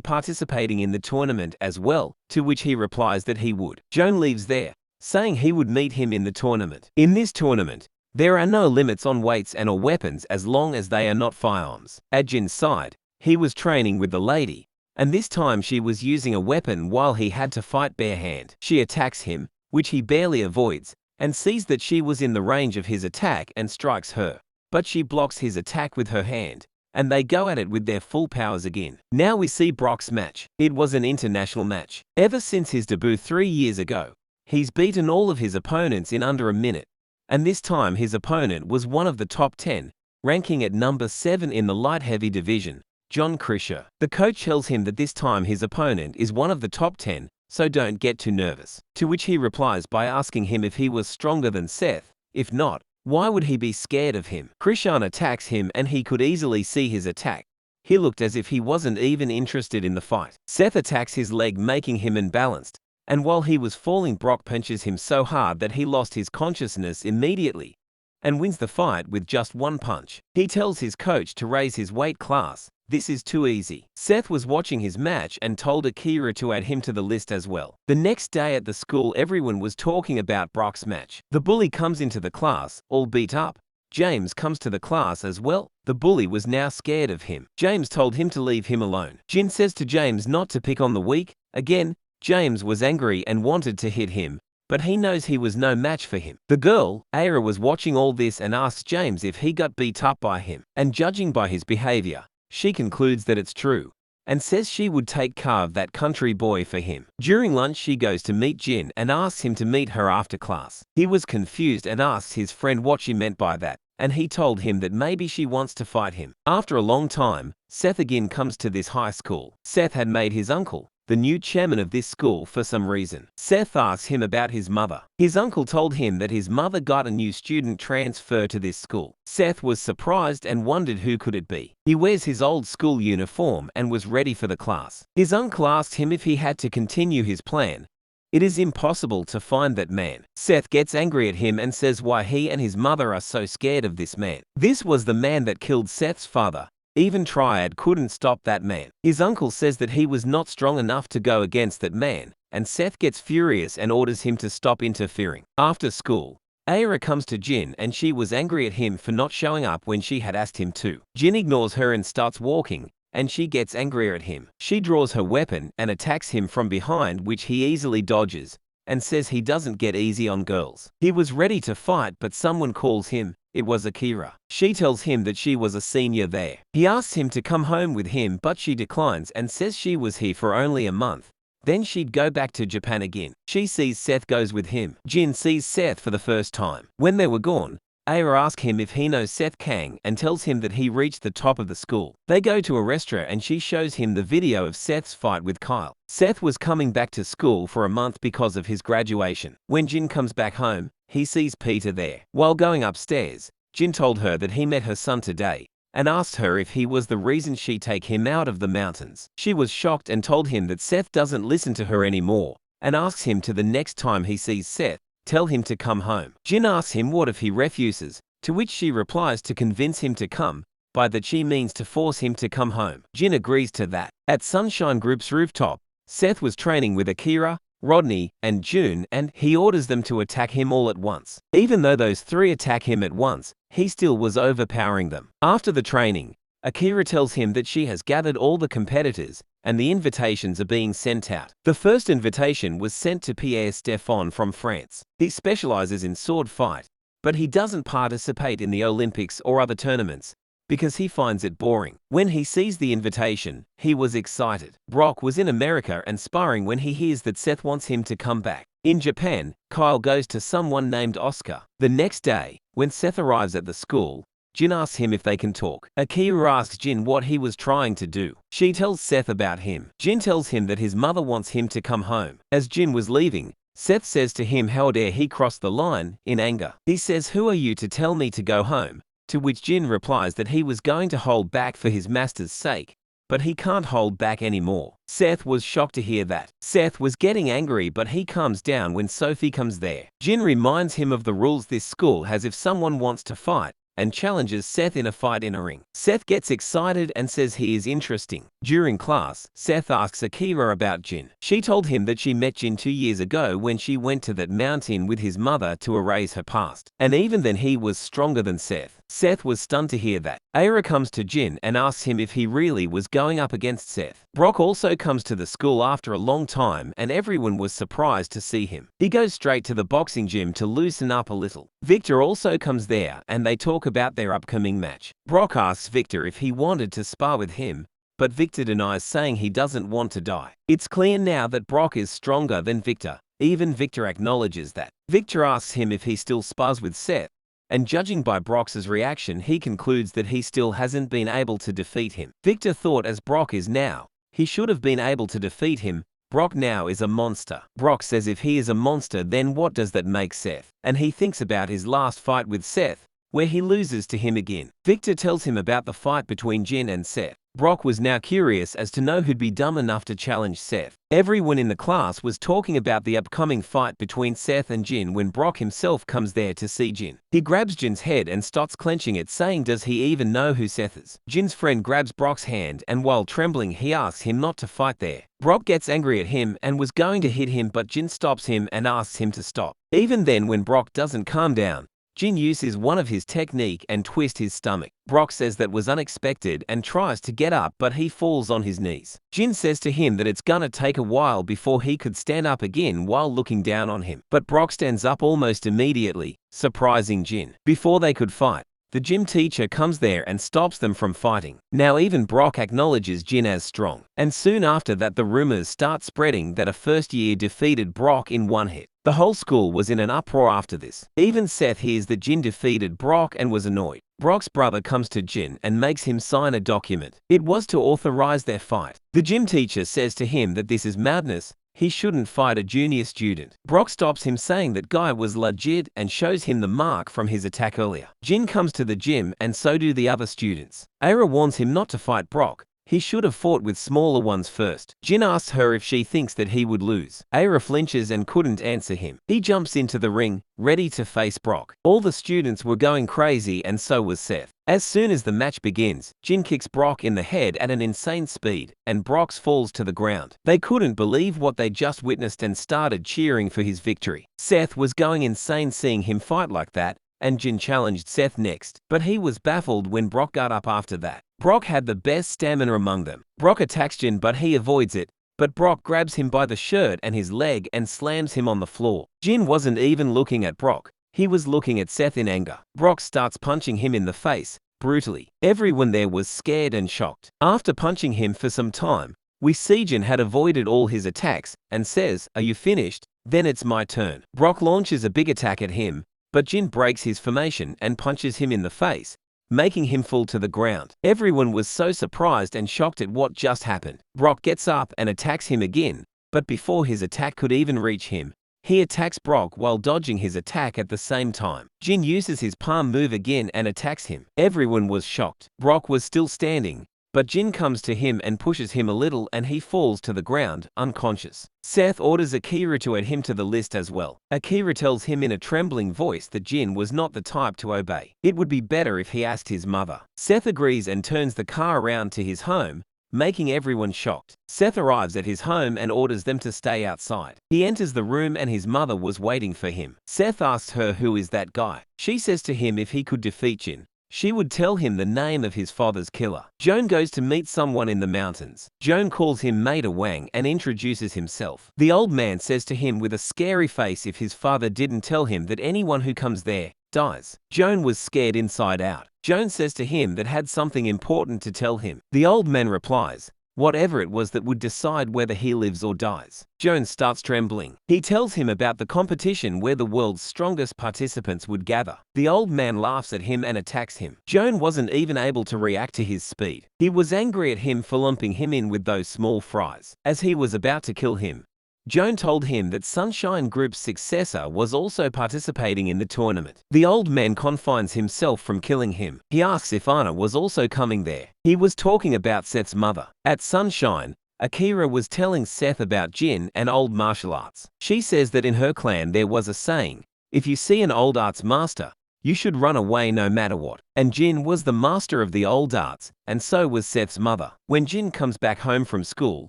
participating in the tournament as well, to which he replies that he would. Joan leaves there, saying he would meet him in the tournament. In this tournament, there are no limits on weights and or weapons as long as they are not firearms. At Jin's side, he was training with the lady, and this time she was using a weapon while he had to fight bare hand. She attacks him, which he barely avoids, and sees that she was in the range of his attack and strikes her. But she blocks his attack with her hand, and they go at it with their full powers again. Now we see Brock's match. It was an international match. Ever since his debut 3 years ago, he's beaten all of his opponents in under a minute. And this time his opponent was one of the top 10, ranking at number 7 in the light-heavy division, John Krischer. The coach tells him that this time his opponent is one of the top 10, so don't get too nervous. To which he replies by asking him if he was stronger than Seth. If not, why would he be scared of him? Krishan attacks him and he could easily see his attack. He looked as if he wasn't even interested in the fight. Seth attacks his leg, making him unbalanced, and while he was falling, Brock punches him so hard that he lost his consciousness immediately and wins the fight with just one punch. He tells his coach to raise his weight class. This is too easy. Seth was watching his match and told Akira to add him to the list as well. The next day at the school, everyone was talking about Brock's match. The bully comes into the class, all beat up. James comes to the class as well. The bully was now scared of him. James told him to leave him alone. Jin says to James not to pick on the weak. Again, James was angry and wanted to hit him, but he knows he was no match for him. The girl, Aira, was watching all this and asks James if he got beat up by him. And judging by his behavior, she concludes that it's true, and says she would take care of that country boy for him. During lunch, she goes to meet Jin and asks him to meet her after class. He was confused and asks his friend what she meant by that, and he told him that maybe she wants to fight him. After a long time, Seth again comes to this high school. Seth had made his uncle the new chairman of this school for some reason. Seth asks him about his mother. His uncle told him that his mother got a new student transfer to this school. Seth was surprised and wondered who could it be. He wears his old school uniform and was ready for the class. His uncle asked him if he had to continue his plan. It is impossible to find that man. Seth gets angry at him and says why he and his mother are so scared of this man. This was the man that killed Seth's father. Even Triad couldn't stop that man. His uncle says that he was not strong enough to go against that man, and Seth gets furious and orders him to stop interfering. After school, Aira comes to Jin and she was angry at him for not showing up when she had asked him to. Jin ignores her and starts walking, and she gets angrier at him. She draws her weapon and attacks him from behind, which he easily dodges, and says he doesn't get easy on girls. He was ready to fight, but someone calls him. It was Akira. She tells him that she was a senior there. He asks him to come home with him, but she declines and says she was here for only a month. Then she'd go back to Japan again. She sees Seth goes with him. Jin sees Seth for the first time. When they were gone, Aira asks him if he knows Seth Kang and tells him that he reached the top of the school. They go to a restaurant and she shows him the video of Seth's fight with Kyle. Seth was coming back to school for a month because of his graduation. When Jin comes back home, he sees Peter there. While going upstairs, Jin told her that he met her son today and asked her if he was the reason she take him out of the mountains. She was shocked and told him that Seth doesn't listen to her anymore and asks him to the next time he sees Seth, tell him to come home. Jin asks him what if he refuses, to which she replies to convince him to come. By that she means to force him to come home. Jin agrees to that. At Sunshine Group's rooftop, Seth was training with Akira, Rodney, and June, and he orders them to attack him all at once. Even though those three attack him at once, he still was overpowering them. After the training, Akira tells him that she has gathered all the competitors and the invitations are being sent out. The first invitation was sent to Pierre Stéphane from France. He specializes in sword fight, but he doesn't participate in the Olympics or other tournaments because he finds it boring. When he sees the invitation, he was excited. Brock was in America and sparring when he hears that Seth wants him to come back. In Japan, Kyle goes to someone named Oscar. The next day, when Seth arrives at the school, Jin asks him if they can talk. Akira asks Jin what he was trying to do. She tells Seth about him. Jin tells him that his mother wants him to come home. As Jin was leaving, Seth says to him how dare he cross the line, in anger. He says, "Who are you to tell me to go home?" To which Jin replies that he was going to hold back for his master's sake, but he can't hold back anymore. Seth was shocked to hear that. Seth was getting angry, but he calms down when Sophie comes there. Jin reminds him of the rules this school has if someone wants to fight. and challenges Seth in a fight in a ring. Seth gets excited and says he is interesting. During class, Seth asks Akira about Jin. She told him that she met Jin 2 years ago when she went to that mountain with his mother to erase her past. And even then he was stronger than Seth. Seth was stunned to hear that. Aira comes to Jin and asks him if he really was going up against Seth. Brock also comes to the school after a long time and everyone was surprised to see him. He goes straight to the boxing gym to loosen up a little. Victor also comes there and they talk about their upcoming match. Brock asks Victor if he wanted to spar with him, but Victor denies, saying he doesn't want to die. It's clear now that Brock is stronger than Victor. Even Victor acknowledges that. Victor asks him if he still spars with Seth, and judging by Brock's reaction, he concludes that he still hasn't been able to defeat him. Victor thought as Brock is now, he should have been able to defeat him. Brock now is a monster. Brock says if he is a monster, then what does that make Seth? And he thinks about his last fight with Seth, where he loses to him again. Victor tells him about the fight between Jin and Seth. Brock was now curious as to know who'd be dumb enough to challenge Seth. Everyone in the class was talking about the upcoming fight between Seth and Jin when Brock himself comes there to see Jin. He grabs Jin's head and starts clenching it, saying does he even know who Seth is? Jin's friend grabs Brock's hand and while trembling he asks him not to fight there. Brock gets angry at him and was going to hit him, but Jin stops him and asks him to stop. Even then, when Brock doesn't calm down, Jin uses one of his technique and twists his stomach. Brock says that was unexpected and tries to get up, but he falls on his knees. Jin says to him that it's gonna take a while before he could stand up again while looking down on him. But Brock stands up almost immediately, surprising Jin. Before they could fight, the gym teacher comes there and stops them from fighting. Now even Brock acknowledges Jin as strong. And soon after that the rumors start spreading that a first year defeated Brock in one hit. The whole school was in an uproar after this. Even Seth hears that Jin defeated Brock and was annoyed. Brock's brother comes to Jin and makes him sign a document. It was to authorize their fight. The gym teacher says to him that this is madness. He shouldn't fight a junior student. Brock stops him, saying that guy was legit and shows him the mark from his attack earlier. Jin comes to the gym and so do the other students. Aira warns him not to fight Brock. He should have fought with smaller ones first. Jin asks her if she thinks that he would lose. Aira flinches and couldn't answer him. He jumps into the ring, ready to face Brock. All the students were going crazy and so was Seth. As soon as the match begins, Jin kicks Brock in the head at an insane speed, and Brock falls to the ground. They couldn't believe what they just witnessed and started cheering for his victory. Seth was going insane seeing him fight like that, and Jin challenged Seth next, but he was baffled when Brock got up after that. Brock had the best stamina among them. Brock attacks Jin, but he avoids it, but Brock grabs him by the shirt and his leg and slams him on the floor. Jin wasn't even looking at Brock. He was looking at Seth in anger. Brock starts punching him in the face, brutally. Everyone there was scared and shocked. After punching him for some time, we see Jin had avoided all his attacks and says, "Are you finished? Then it's my turn." Brock launches a big attack at him, but Jin breaks his formation and punches him in the face, making him fall to the ground. Everyone was so surprised and shocked at what just happened. Brock gets up and attacks him again, but before his attack could even reach him, he attacks Brock while dodging his attack at the same time. Jin uses his palm move again and attacks him. Everyone was shocked. Brock was still standing, but Jin comes to him and pushes him a little and he falls to the ground, unconscious. Seth orders Akira to add him to the list as well. Akira tells him in a trembling voice that Jin was not the type to obey. It would be better if he asked his mother. Seth agrees and turns the car around to his home, making everyone shocked. Seth arrives at his home and orders them to stay outside. He enters the room and his mother was waiting for him. Seth asks her who is that guy. She says to him if he could defeat Jin, she would tell him the name of his father's killer. Joan goes to meet someone in the mountains. Joan calls him Maida Wang and introduces himself. The old man says to him with a scary face if his father didn't tell him that anyone who comes there dies. Joan was scared inside out. Joan says to him that had something important to tell him. The old man replies, whatever it was that would decide whether he lives or dies. Joan starts trembling. He tells him about the competition where the world's strongest participants would gather. The old man laughs at him and attacks him. Joan wasn't even able to react to his speed. He was angry at him for lumping him in with those small fries. As he was about to kill him, Joan told him that Sunshine Group's successor was also participating in the tournament. The old man confines himself from killing him. He asks if Anna was also coming there. He was talking about Seth's mother. At Sunshine, Akira was telling Seth about Jin and old martial arts. She says that in her clan there was a saying, if you see an old arts master, You should run away no matter what. And Jin was the master of the old arts, and so was Seth's mother. When Jin comes back home from school,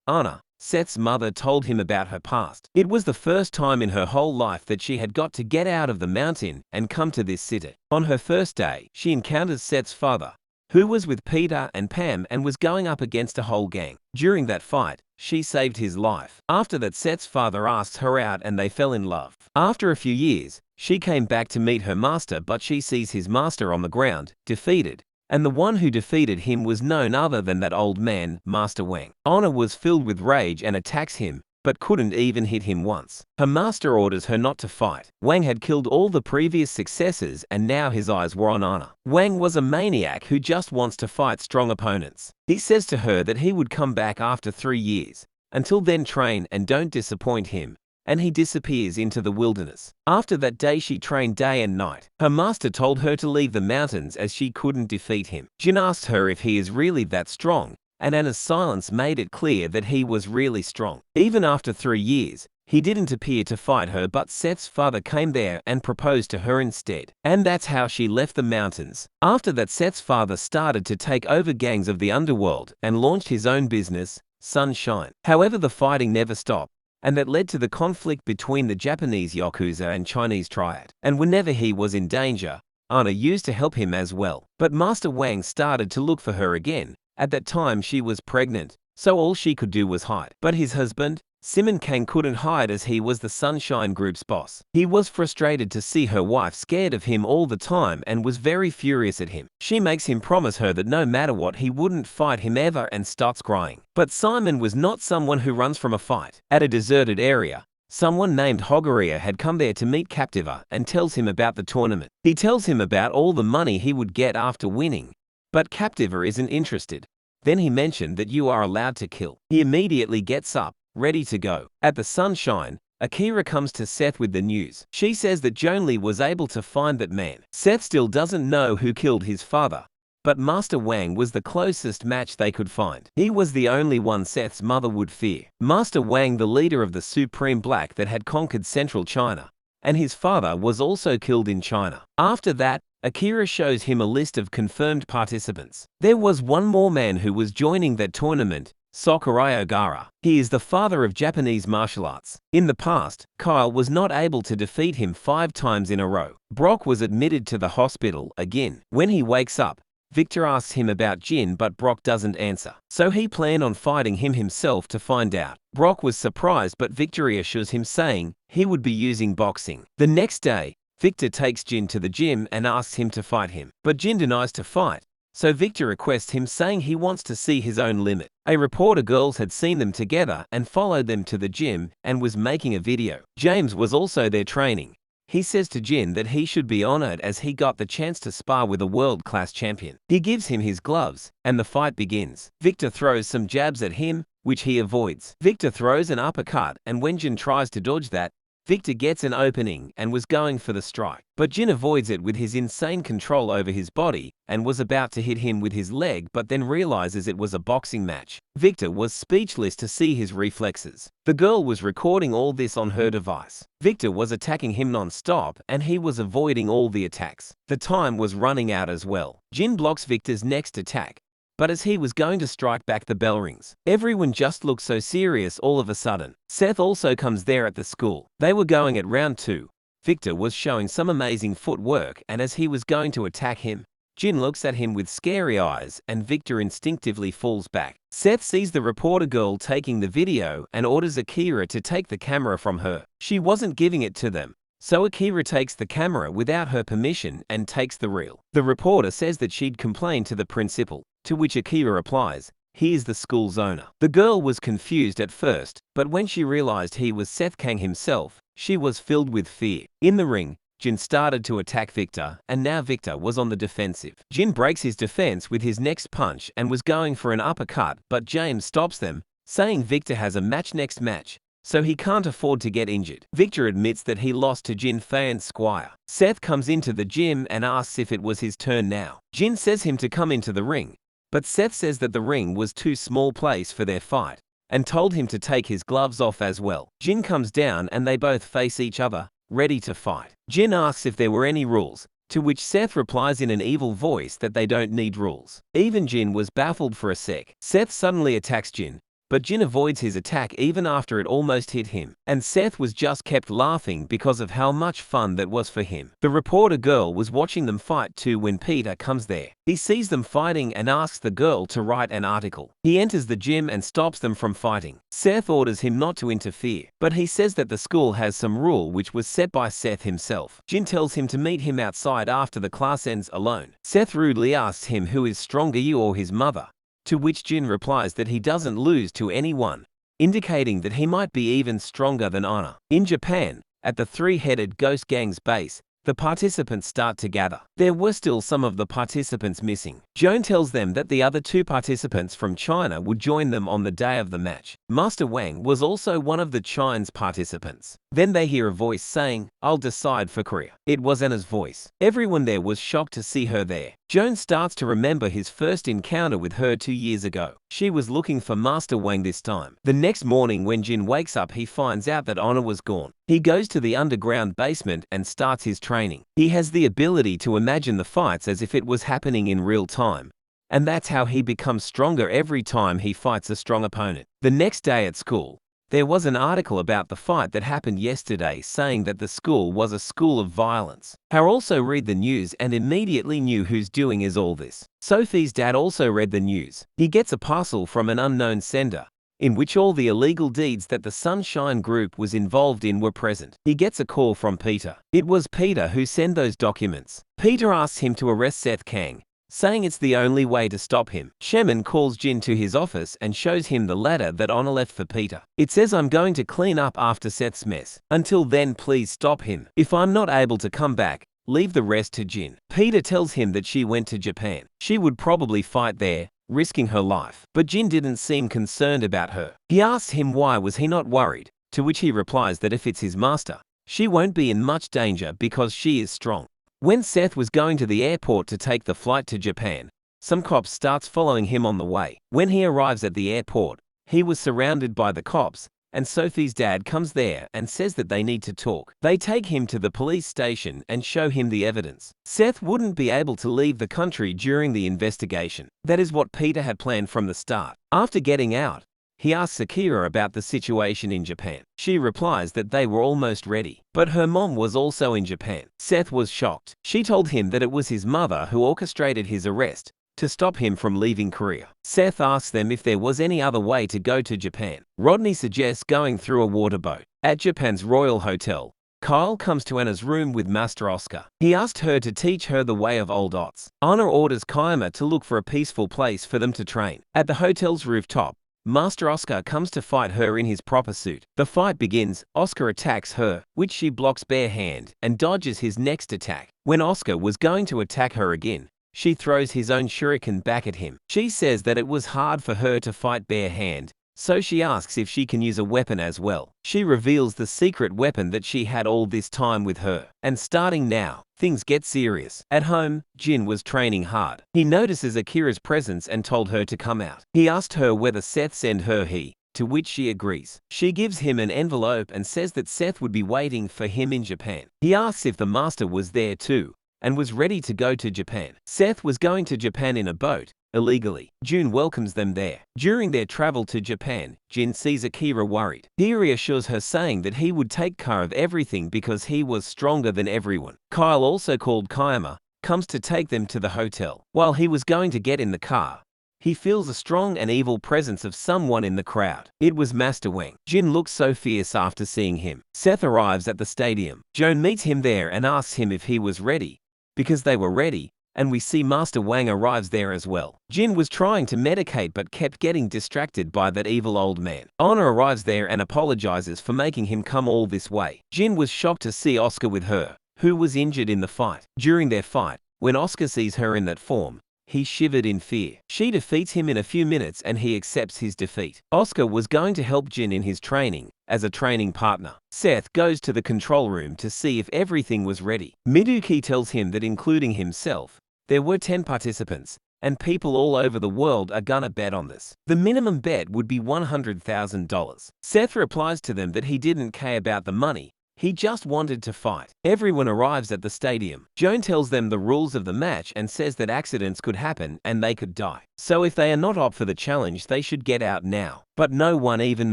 Anna, Seth's mother, told him about her past. It was the first time in her whole life that she had got to get out of the mountain and come to this city. On her first day, she encounters Seth's father, who was with Peter and Pam and was going up against a whole gang. During that fight, she saved his life. After that, Seth's father asked her out and they fell in love. After a few years, she came back to meet her master, but she sees his master on the ground, defeated. And the one who defeated him was none other than that old man, Master Wang. Anna was filled with rage and attacks him, but couldn't even hit him once. Her master orders her not to fight. Wang had killed all the previous successors and now his eyes were on Anna. Wang was a maniac who just wants to fight strong opponents. He says to her that he would come back after 3 years. Until then, train and don't disappoint him. And he disappears into the wilderness. After that day, she trained day and night. Her master told her to leave the mountains as she couldn't defeat him. Jin asked her if he is really that strong, and Anna's silence made it clear that he was really strong. Even after 3 years, he didn't appear to fight her, but Seth's father came there and proposed to her instead. And that's how she left the mountains. After that, Seth's father started to take over gangs of the underworld and launched his own business, Sunshine. However, the fighting never stopped, and that led to the conflict between the Japanese Yakuza and Chinese Triad. And whenever he was in danger, Anna used to help him as well. But Master Wang started to look for her again. At that time, she was pregnant, so all she could do was hide. But his husband, Simon Kang, couldn't hide as he was the Sunshine Group's boss. He was frustrated to see her wife scared of him all the time and was very furious at him. She makes him promise her that no matter what, he wouldn't fight him ever and starts crying. But Simon was not someone who runs from a fight. At a deserted area, someone named Hogaria had come there to meet Captiva and tells him about the tournament. He tells him about all the money he would get after winning. But Captiva isn't interested. Then he mentioned that you are allowed to kill. He immediately gets up, ready to go. At the Sunshine, Akira comes to Seth with the news. She says that Jonli was able to find that man. Seth still doesn't know who killed his father, but Master Wang was the closest match they could find. He was the only one Seth's mother would fear. Master Wang, the leader of the Supreme Black that had conquered central China, and his father was also killed in China. After that, Akira shows him a list of confirmed participants. There was one more man who was joining that tournament, Sakurai Ogara. He is the father of Japanese martial arts. In the past, Kyle was not able to defeat him 5 times in a row. Brock was admitted to the hospital again. When he wakes up, Victor asks him about Jin, but Brock doesn't answer. So he planned on fighting him himself to find out. Brock was surprised, but Victor reassures him, saying he would be using boxing. The next day, Victor takes Jin to the gym and asks him to fight him. But Jin denies to fight, so Victor requests him, saying he wants to see his own limit. A reporter girls had seen them together and followed them to the gym and was making a video. James was also there training. He says to Jin that he should be honored as he got the chance to spar with a world-class champion. He gives him his gloves, and the fight begins. Victor throws some jabs at him, which he avoids. Victor throws an uppercut, and when Jin tries to dodge that, Victor gets an opening and was going for the strike. But Jin avoids it with his insane control over his body and was about to hit him with his leg, but then realizes it was a boxing match. Victor was speechless to see his reflexes. The girl was recording all this on her device. Victor was attacking him non-stop and he was avoiding all the attacks. The time was running out as well. Jin blocks Victor's next attack, but as he was going to strike back, the bell rings. Everyone just looked so serious all of a sudden. Seth also comes there at the school. They were going at round 2. Victor was showing some amazing footwork, and as he was going to attack him, Jin looks at him with scary eyes and Victor instinctively falls back. Seth sees the reporter girl taking the video and orders Akira to take the camera from her. She wasn't giving it to them, so Akira takes the camera without her permission and takes the reel. The reporter says that she'd complain to the principal, to which Akira replies, he is the school's owner. The girl was confused at first, but when she realized he was Seth Kang himself, she was filled with fear. In the ring, Jin started to attack Victor, and now Victor was on the defensive. Jin breaks his defense with his next punch and was going for an uppercut, but James stops them, saying Victor has a match next match, so he can't afford to get injured. Victor admits that he lost to Jin Fan Squire. Seth comes into the gym and asks if it was his turn now. Jin says him to come into the ring, but Seth says that the ring was too small place for their fight, and told him to take his gloves off as well. Jin comes down and they both face each other, ready to fight. Jin asks if there were any rules, To which Seth replies in an evil voice that they don't need rules. Even Jin was baffled for a sec. Seth suddenly attacks Jin, but Jin avoids his attack even after it almost hit him, and Seth was just kept laughing because of how much fun that was for him. The reporter girl was watching them fight too when Peter comes there. He sees them fighting and asks the girl to write an article. He enters the gym and stops them from fighting. Seth orders him not to interfere, but he says that the school has some rule which was set by Seth himself. Jin tells him to meet him outside after the class ends alone. Seth rudely asks him who is stronger, you or his mother, to which Jin replies that he doesn't lose to anyone, indicating that he might be even stronger than Honor. In Japan, at the three-headed Ghost Gang's base, the participants start to gather. There were still some of the participants missing. Joan tells them that the other two participants from China would join them on the day of the match. Master Wang was also one of the Chinese participants. Then they hear a voice saying, "I'll decide for Korea." It was Anna's voice. Everyone there was shocked to see her there. Joan starts to remember his first encounter with her 2 years ago. She was looking for Master Wang this time. The next morning when Jin wakes up, he finds out that Honor was gone. He goes to the underground basement and starts his training. He has the ability to imagine the fights as if it was happening in real time, and that's how he becomes stronger every time he fights a strong opponent. The next day at school, there was an article about the fight that happened yesterday saying that the school was a school of violence. Har also read the news and immediately knew who's doing is all this. Sophie's dad also read the news. He gets a parcel from an unknown sender, in which all the illegal deeds that the Sunshine Group was involved in were present. He gets a call from Peter. It was Peter who sent those documents. Peter asks him to arrest Seth Kang, saying it's the only way to stop him. Shemin calls Jin to his office and shows him the letter that Honor left for Peter. It says, "I'm going to clean up after Seth's mess. Until then, please stop him. If I'm not able to come back, leave the rest to Jin." Peter tells him that she went to Japan. She would probably fight there, risking her life. But Jin didn't seem concerned about her. He asks him why was he not worried, to which he replies that if it's his master, she won't be in much danger because she is strong. When Seth was going to the airport to take the flight to Japan, some cops starts following him on the way. When he arrives at the airport, he was surrounded by the cops, and Sophie's dad comes there and says that they need to talk. They take him to the police station and show him the evidence. Seth wouldn't be able to leave the country during the investigation. That is what Peter had planned from the start. After getting out, he asks Akira about the situation in Japan. She replies that they were almost ready, but her mom was also in Japan. Seth was shocked. She told him that it was his mother who orchestrated his arrest to stop him from leaving Korea. Seth asks them if there was any other way to go to Japan. Rodney suggests going through a water boat. At Japan's Royal Hotel, Kyle comes to Anna's room with Master Oscar. He asked her to teach her the way of old Ots. Anna orders Kaima to look for a peaceful place for them to train. At the hotel's rooftop, Master Oscar comes to fight her in his proper suit. The fight begins. Oscar attacks her, which she blocks bare hand, and dodges his next attack. When Oscar was going to attack her again, she throws his own shuriken back at him. She says that it was hard for her to fight bare hand, so she asks if she can use a weapon as well. She reveals the secret weapon that she had all this time with her. And starting now, things get serious. At home, Jin was training hard. He notices Akira's presence and told her to come out. He asked her whether Seth sent her he, to which she agrees. She gives him an envelope and says that Seth would be waiting for him in Japan. He asks if the master was there too, and was ready to go to Japan. Seth was going to Japan in a boat, illegally. Jun welcomes them there. During their travel to Japan, Jin sees Akira worried. He reassures her saying that he would take care of everything because he was stronger than everyone. Kyle, also called Kaima, comes to take them to the hotel. While he was going to get in the car, he feels a strong and evil presence of someone in the crowd. It was Master Wang. Jin looks so fierce after seeing him. Seth arrives at the stadium. Joan meets him there and asks him if he was ready, because they were ready, and we see Master Wang arrives there as well. Jin was trying to medicate but kept getting distracted by that evil old man. Honor arrives there and apologizes for making him come all this way. Jin was shocked to see Oscar with her, who was injured in the fight. During their fight, when Oscar sees her in that form, he shivered in fear. She defeats him in a few minutes and he accepts his defeat. Oscar was going to help Jin in his training, as a training partner. Seth goes to the control room to see if everything was ready. Miduki tells him that including himself, there were 10 participants, and people all over the world are gonna bet on this. The minimum bet would be $100,000. Seth replies to them that he didn't care about the money, He just wanted to fight. Everyone arrives at the stadium. Joan tells them the rules of the match and says that accidents could happen and they could die. So if they are not up for the challenge, they should get out now. But no one even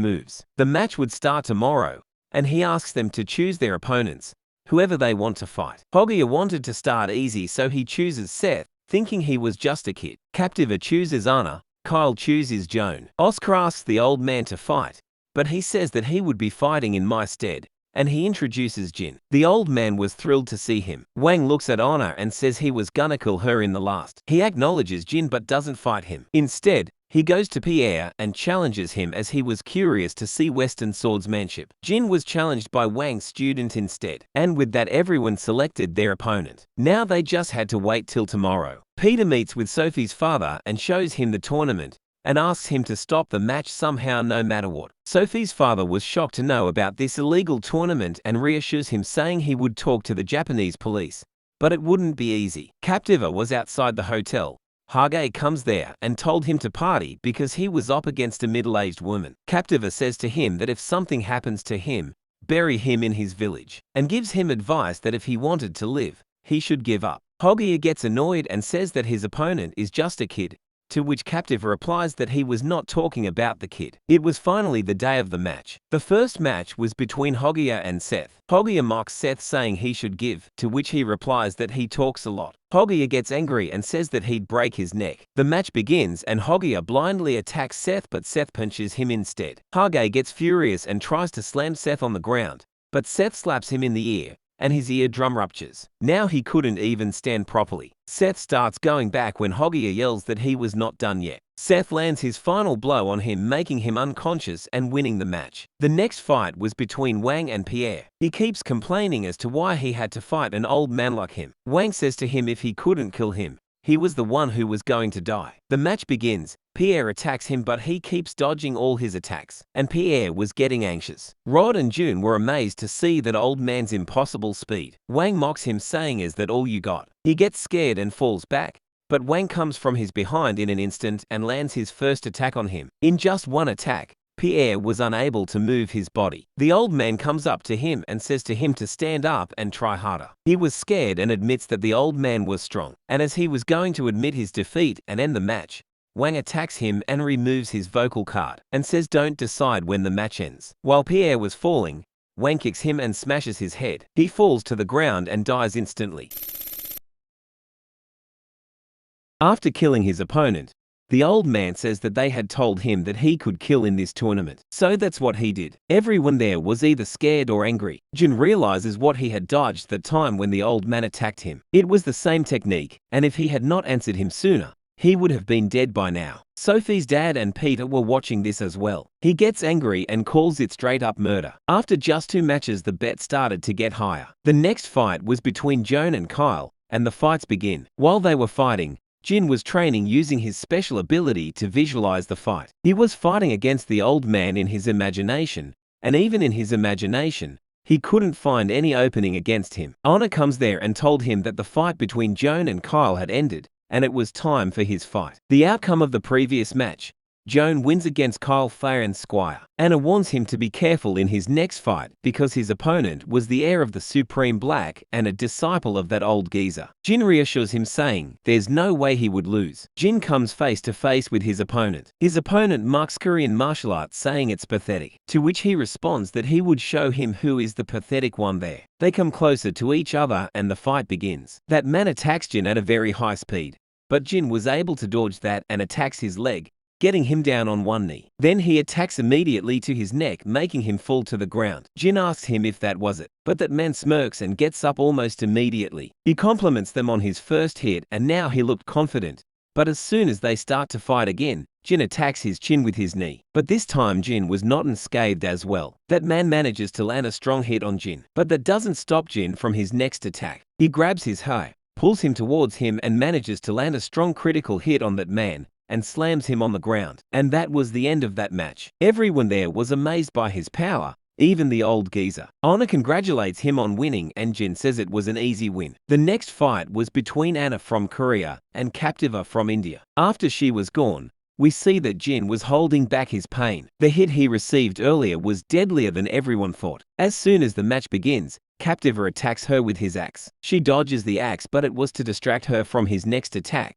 moves. The match would start tomorrow, and he asks them to choose their opponents, whoever they want to fight. Hoggia wanted to start easy, so he chooses Seth, thinking he was just a kid. Captiva chooses Anna. Kyle chooses Joan. Oscar asks the old man to fight, but he says that he would be fighting in my stead, and he introduces Jin. The old man was thrilled to see him. Wang looks at Anna and says he was gonna kill her in the last. He acknowledges Jin but doesn't fight him. Instead, he goes to Pierre and challenges him as he was curious to see Western swordsmanship. Jin was challenged by Wang's student instead, and with that everyone selected their opponent. Now they just had to wait till tomorrow. Peter meets with Sophie's father and shows him the tournament, and asks him to stop the match somehow no matter what. Sophie's father was shocked to know about this illegal tournament and reassures him, saying he would talk to the Japanese police, but it wouldn't be easy. Captiva was outside the hotel. Hage comes there and told him to party because he was up against a middle-aged woman. Captiva says to him that if something happens to him, bury him in his village, and gives him advice that if he wanted to live, he should give up. Hoggia gets annoyed and says that his opponent is just a kid, to which Captiva replies that he was not talking about the kid. It was finally the day of the match. The first match was between Hoggia and Seth. Hoggia mocks Seth, saying he should give, to which he replies that he talks a lot. Hoggia gets angry and says that he'd break his neck. The match begins and Hoggia blindly attacks Seth, but Seth punches him instead. Hage gets furious and tries to slam Seth on the ground, but Seth slaps him in the ear, and his eardrum ruptures. Now he couldn't even stand properly. Seth starts going back when Hoggia yells that he was not done yet. Seth lands his final blow on him, making him unconscious and winning the match. The next fight was between Wang and Pierre. He keeps complaining as to why he had to fight an old man like him. Wang says to him if he couldn't kill him, he was the one who was going to die. The match begins. Pierre attacks him, but he keeps dodging all his attacks, and Pierre was getting anxious. Rod and June were amazed to see that old man's impossible speed. Wang mocks him, saying is that all you got. He gets scared and falls back, but Wang comes from his behind in an instant and lands his first attack on him. In just one attack, Pierre was unable to move his body. The old man comes up to him and says to him to stand up and try harder. He was scared and admits that the old man was strong, and as he was going to admit his defeat and end the match, Wang attacks him and removes his vocal card, and says don't decide when the match ends. While Pierre was falling, Wang kicks him and smashes his head. He falls to the ground and dies instantly. After killing his opponent, the old man says that they had told him that he could kill in this tournament, so that's what he did. Everyone there was either scared or angry. Jin realizes what he had dodged the time when the old man attacked him. It was the same technique, and if he had not answered him sooner, he would have been dead by now. Sophie's dad and Peter were watching this as well. He gets angry and calls it straight up murder. After just 2 matches, the bet started to get higher. The next fight was between Joan and Kyle, and the fights begin. While they were fighting, Jin was training using his special ability to visualize the fight. He was fighting against the old man in his imagination, and even in his imagination, he couldn't find any opening against him. Anna comes there and told him that the fight between Joan and Kyle had ended, and it was time for his fight. The outcome of the previous match, Joan wins against Kyle fair and square. Anna warns him to be careful in his next fight because his opponent was the heir of the Supreme Black and a disciple of that old geezer. Jin reassures him, saying there's no way he would lose. Jin comes face to face with his opponent. His opponent mocks Korean martial arts, saying it's pathetic, to which he responds that he would show him who is the pathetic one there. They come closer to each other and the fight begins. That man attacks Jin at a very high speed, but Jin was able to dodge that and attacks his leg, getting him down on one knee. Then he attacks immediately to his neck, making him fall to the ground. Jin asks him if that was it, but that man smirks and gets up almost immediately. He compliments them on his first hit and now he looked confident. But as soon as they start to fight again, Jin attacks his chin with his knee. But this time Jin was not unscathed as well. That man manages to land a strong hit on Jin, but that doesn't stop Jin from his next attack. He grabs his hair, pulls him towards him and manages to land a strong critical hit on that man, and slams him on the ground. And that was the end of that match. Everyone there was amazed by his power, even the old geezer. Anna congratulates him on winning and Jin says it was an easy win. The next fight was between Anna from Korea and Captiva from India. After she was gone, we see that Jin was holding back his pain. The hit he received earlier was deadlier than everyone thought. As soon as the match begins, Captiva attacks her with his axe. She dodges the axe, but it was to distract her from his next attack.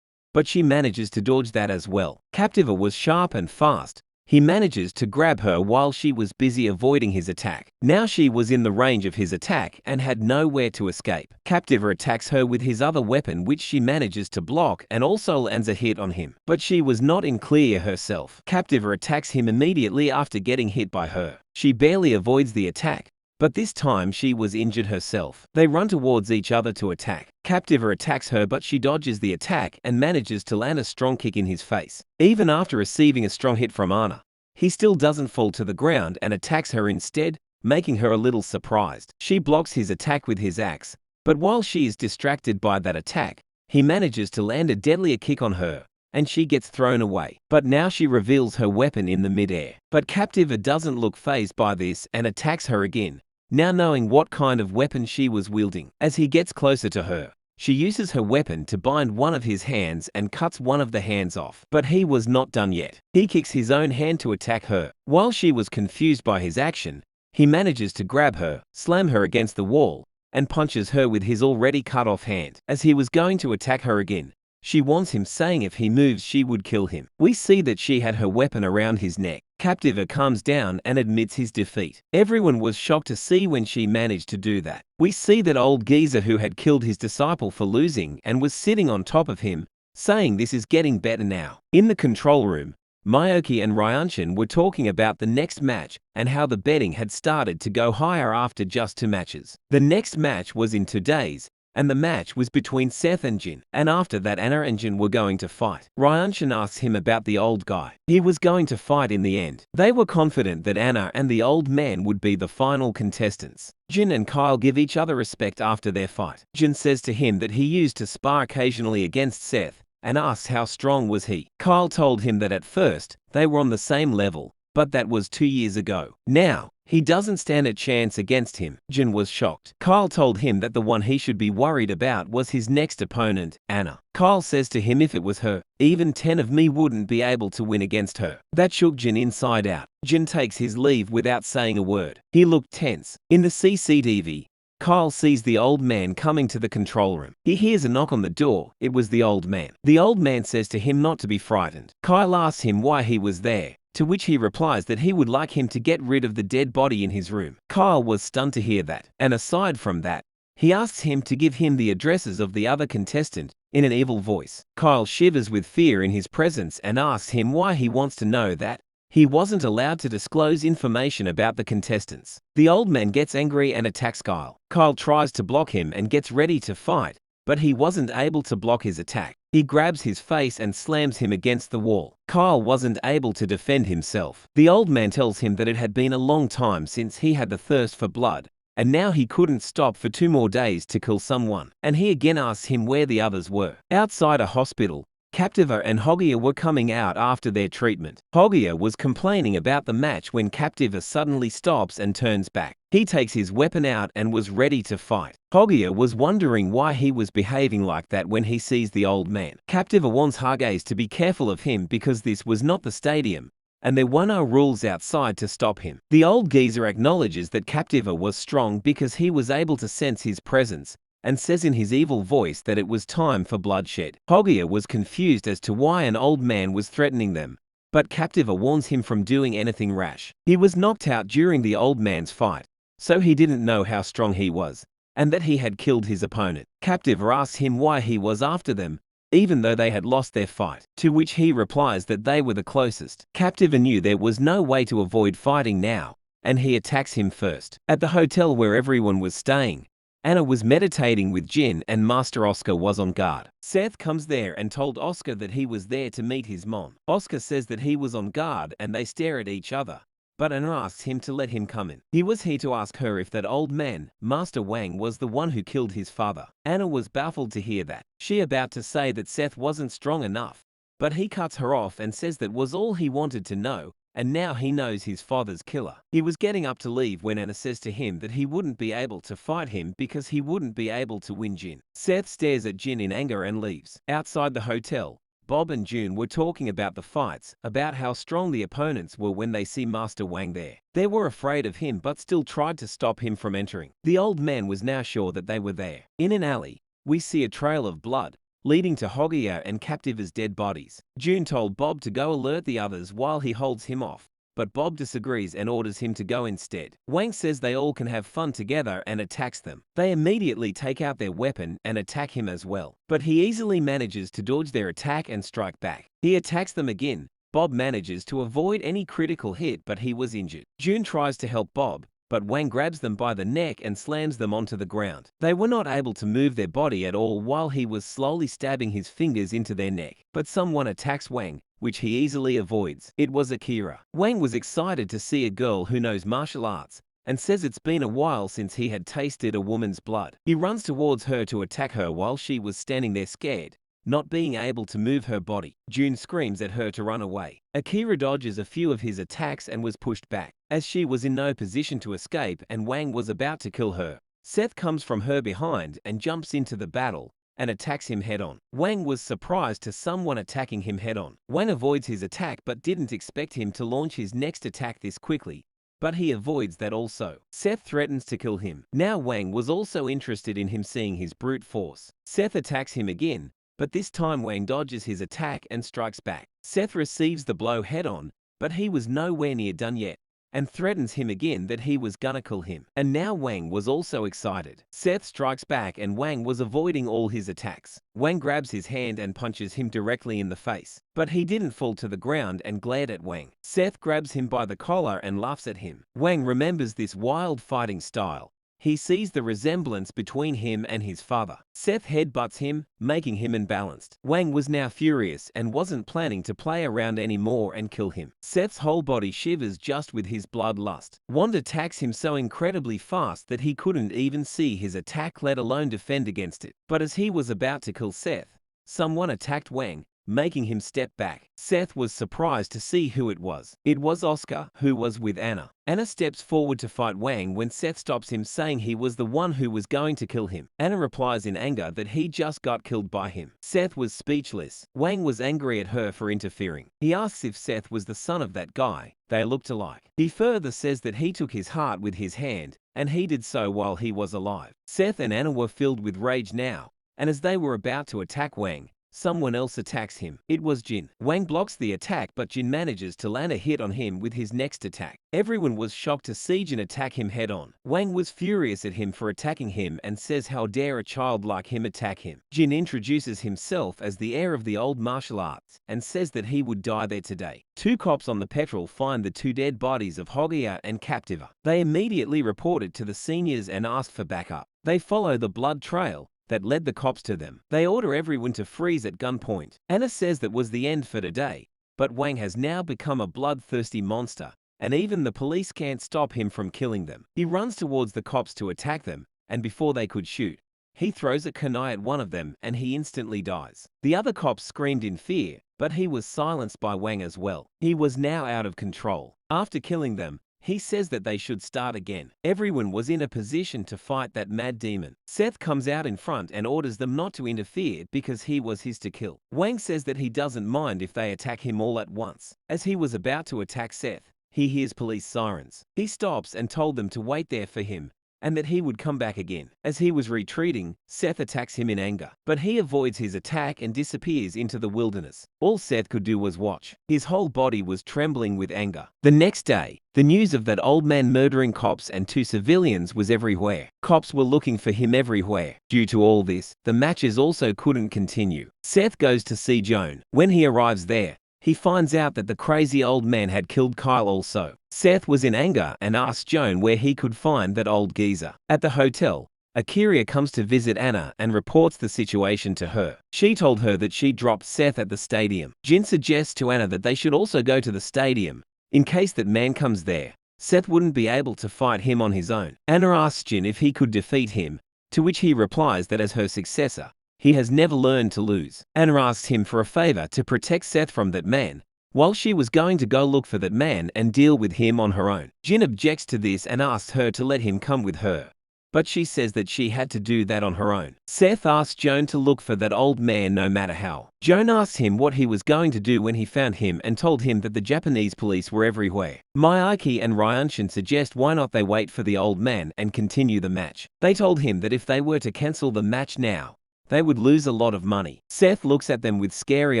But she manages to dodge that as well. Captiva was sharp and fast. He manages to grab her while she was busy avoiding his attack. Now she was in the range of his attack and had nowhere to escape. Captiva attacks her with his other weapon, which she manages to block and also lands a hit on him. But she was not in clear herself. Captiva attacks him immediately after getting hit by her. She barely avoids the attack, but this time she was injured herself. They run towards each other to attack. Captiva attacks her, but she dodges the attack and manages to land a strong kick in his face. Even after receiving a strong hit from Anna, he still doesn't fall to the ground and attacks her instead, making her a little surprised. She blocks his attack with his axe, but while she is distracted by that attack, he manages to land a deadlier kick on her, and she gets thrown away. But now she reveals her weapon in the midair. But Captiva doesn't look fazed by this and attacks her again, now knowing what kind of weapon she was wielding. As he gets closer to her, she uses her weapon to bind one of his hands and cuts one of the hands off. But he was not done yet. He kicks his own hand to attack her. While she was confused by his action, he manages to grab her, slam her against the wall, and punches her with his already cut off hand. As he was going to attack her again, she warns him, saying if he moves she would kill him. We see that she had her weapon around his neck. Captiva calms down and admits his defeat. Everyone was shocked to see when she managed to do that. We see that old geezer who had killed his disciple for losing and was sitting on top of him, saying this is getting better now. In the control room, Myoki and Ryanshin were talking about the next match and how the betting had started to go higher after just 2 matches. The next match was in 2 days, and the match was between Seth and Jin. And after that, Anna and Jin were going to fight. Ryanshin asks him about the old guy. He was going to fight in the end. They were confident that Anna and the old man would be the final contestants. Jin and Kyle give each other respect after their fight. Jin says to him that he used to spar occasionally against Seth and asks how strong was he. Kyle told him that at first they were on the same level, but that was 2 years ago. Now, he doesn't stand a chance against him. Jin was shocked. Kyle told him that the one he should be worried about was his next opponent, Anna. Kyle says to him if it was her, even 10 of me wouldn't be able to win against her. That shook Jin inside out. Jin takes his leave without saying a word. He looked tense. In the CCTV, Kyle sees the old man coming to the control room. He hears a knock on the door. It was the old man. The old man says to him not to be frightened. Kyle asks him why he was there, to which he replies that he would like him to get rid of the dead body in his room. Kyle was stunned to hear that, and aside from that, he asks him to give him the addresses of the other contestant in an evil voice. Kyle shivers with fear in his presence and asks him why he wants to know that. He wasn't allowed to disclose information about the contestants. The old man gets angry and attacks Kyle. Kyle tries to block him and gets ready to fight, but he wasn't able to block his attack. He grabs his face and slams him against the wall. Kyle wasn't able to defend himself. The old man tells him that it had been a long time since he had the thirst for blood, and now he couldn't stop for 2 more days to kill someone. And he again asks him where the others were. Outside a hospital, Captiva and Hogia were coming out after their treatment. Hogia was complaining about the match when Captiva suddenly stops and turns back. He takes his weapon out and was ready to fight. Hogia was wondering why he was behaving like that when he sees the old man. Captiva warns Hages to be careful of him because this was not the stadium, and there were no rules outside to stop him. The old geezer acknowledges that Captiva was strong because he was able to sense his presence, and says in his evil voice that it was time for bloodshed. Hogia was confused as to why an old man was threatening them, but Captiva warns him from doing anything rash. He was knocked out during the old man's fight, so he didn't know how strong he was, and that he had killed his opponent. Captiva asks him why he was after them, even though they had lost their fight, to which he replies that they were the closest. Captiva knew there was no way to avoid fighting now, and he attacks him first. At the hotel where everyone was staying, Anna was meditating with Jin and Master Oscar was on guard. Seth comes there and told Oscar that he was there to meet his mom. Oscar says that he was on guard and they stare at each other, but Anna asks him to let him come in. He was here to ask her if that old man, Master Wang, was the one who killed his father. Anna was baffled to hear that. She about to say that Seth wasn't strong enough, but he cuts her off and says that was all he wanted to know, and now he knows his father's killer. He was getting up to leave when Anna says to him that he wouldn't be able to fight him because he wouldn't be able to win Jin. Seth stares at Jin in anger and leaves. Outside the hotel, Bob and June were talking about the fights, about how strong the opponents were when they see Master Wang there. They were afraid of him but still tried to stop him from entering. The old man was now sure that they were there. In an alley, we see a trail of blood, leading to Hogia and Captiva's dead bodies. June told Bob to go alert the others while he holds him off, but Bob disagrees and orders him to go instead. Wang says they all can have fun together and attacks them. They immediately take out their weapon and attack him as well, but he easily manages to dodge their attack and strike back. He attacks them again. Bob manages to avoid any critical hit, but he was injured. June tries to help Bob, but Wang grabs them by the neck and slams them onto the ground. They were not able to move their body at all while he was slowly stabbing his fingers into their neck. But someone attacks Wang, which he easily avoids. It was Akira. Wang was excited to see a girl who knows martial arts, and says it's been a while since he had tasted a woman's blood. He runs towards her to attack her while she was standing there scared, not being able to move her body. June screams at her to run away. Akira dodges a few of his attacks and was pushed back, as she was in no position to escape and Wang was about to kill her. Seth comes from her behind and jumps into the battle and attacks him head-on. Wang was surprised to someone attacking him head-on. Wang avoids his attack but didn't expect him to launch his next attack this quickly, but he avoids that also. Seth threatens to kill him. Now Wang was also interested in him seeing his brute force. Seth attacks him again, but this time Wang dodges his attack and strikes back. Seth receives the blow head-on, but he was nowhere near done yet, and threatens him again that he was gonna kill him. And now Wang was also excited. Seth strikes back and Wang was avoiding all his attacks. Wang grabs his hand and punches him directly in the face, but he didn't fall to the ground and glared at Wang. Seth grabs him by the collar and laughs at him. Wang remembers this wild fighting style. He sees the resemblance between him and his father. Seth headbutts him, making him unbalanced. Wang was now furious and wasn't planning to play around anymore and kill him. Seth's whole body shivers just with his bloodlust. Wand attacks him so incredibly fast that he couldn't even see his attack, let alone defend against it. But as he was about to kill Seth, someone attacked Wang, making him step back. Seth was surprised to see who it was. It was Oscar, who was with Anna. Anna steps forward to fight Wang when Seth stops him, saying he was the one who was going to kill him. Anna replies in anger that he just got killed by him. Seth was speechless. Wang was angry at her for interfering. He asks if Seth was the son of that guy. They looked alike. He further says that he took his heart with his hand, and he did so while he was alive. Seth and Anna were filled with rage now, and as they were about to attack Wang, someone else attacks him. It was Jin. Wang blocks the attack, but Jin manages to land a hit on him with his next attack. Everyone was shocked to see Jin attack him head-on. Wang was furious at him for attacking him and says how dare a child like him attack him. Jin introduces himself as the heir of the old martial arts and says that he would die there today. Two cops on the patrol find the two dead bodies of Hogia and Captiva. They immediately report it to the seniors and ask for backup. They follow the blood trail that led the cops to them. They order everyone to freeze at gunpoint. Anna says that was the end for today, but Wang has now become a bloodthirsty monster, and even the police can't stop him from killing them. He runs towards the cops to attack them, and before they could shoot, he throws a kunai at one of them and he instantly dies. The other cops screamed in fear, but he was silenced by Wang as well. He was now out of control. After killing them, he says that they should start again. Everyone was in a position to fight that mad demon. Seth comes out in front and orders them not to interfere because he was his to kill. Wang says that he doesn't mind if they attack him all at once. As he was about to attack Seth, he hears police sirens. He stops and told them to wait there for him, and that he would come back again. As he was retreating, Seth attacks him in anger, but he avoids his attack and disappears into the wilderness. All Seth could do was watch. His whole body was trembling with anger. The next day, the news of that old man murdering cops and two civilians was everywhere. Cops were looking for him everywhere. Due to all this, the matches also couldn't continue. Seth goes to see Joan. When he arrives there, he finds out that the crazy old man had killed Kyle also. Seth was in anger and asked Joan where he could find that old geezer. At the hotel, Akira comes to visit Anna and reports the situation to her. She told her that she dropped Seth at the stadium. Jin suggests to Anna that they should also go to the stadium, in case that man comes there. Seth wouldn't be able to fight him on his own. Anna asks Jin if he could defeat him, to which he replies that as her successor, he has never learned to lose. Anna asks him for a favor to protect Seth from that man, while she was going to go look for that man and deal with him on her own. Jin objects to this and asks her to let him come with her, but she says that she had to do that on her own. Seth asks Joan to look for that old man no matter how. Joan asks him what he was going to do when he found him and told him that the Japanese police were everywhere. Miyake and Ryunshin suggest why not they wait for the old man and continue the match. They told him that if they were to cancel the match now, they would lose a lot of money. Seth looks at them with scary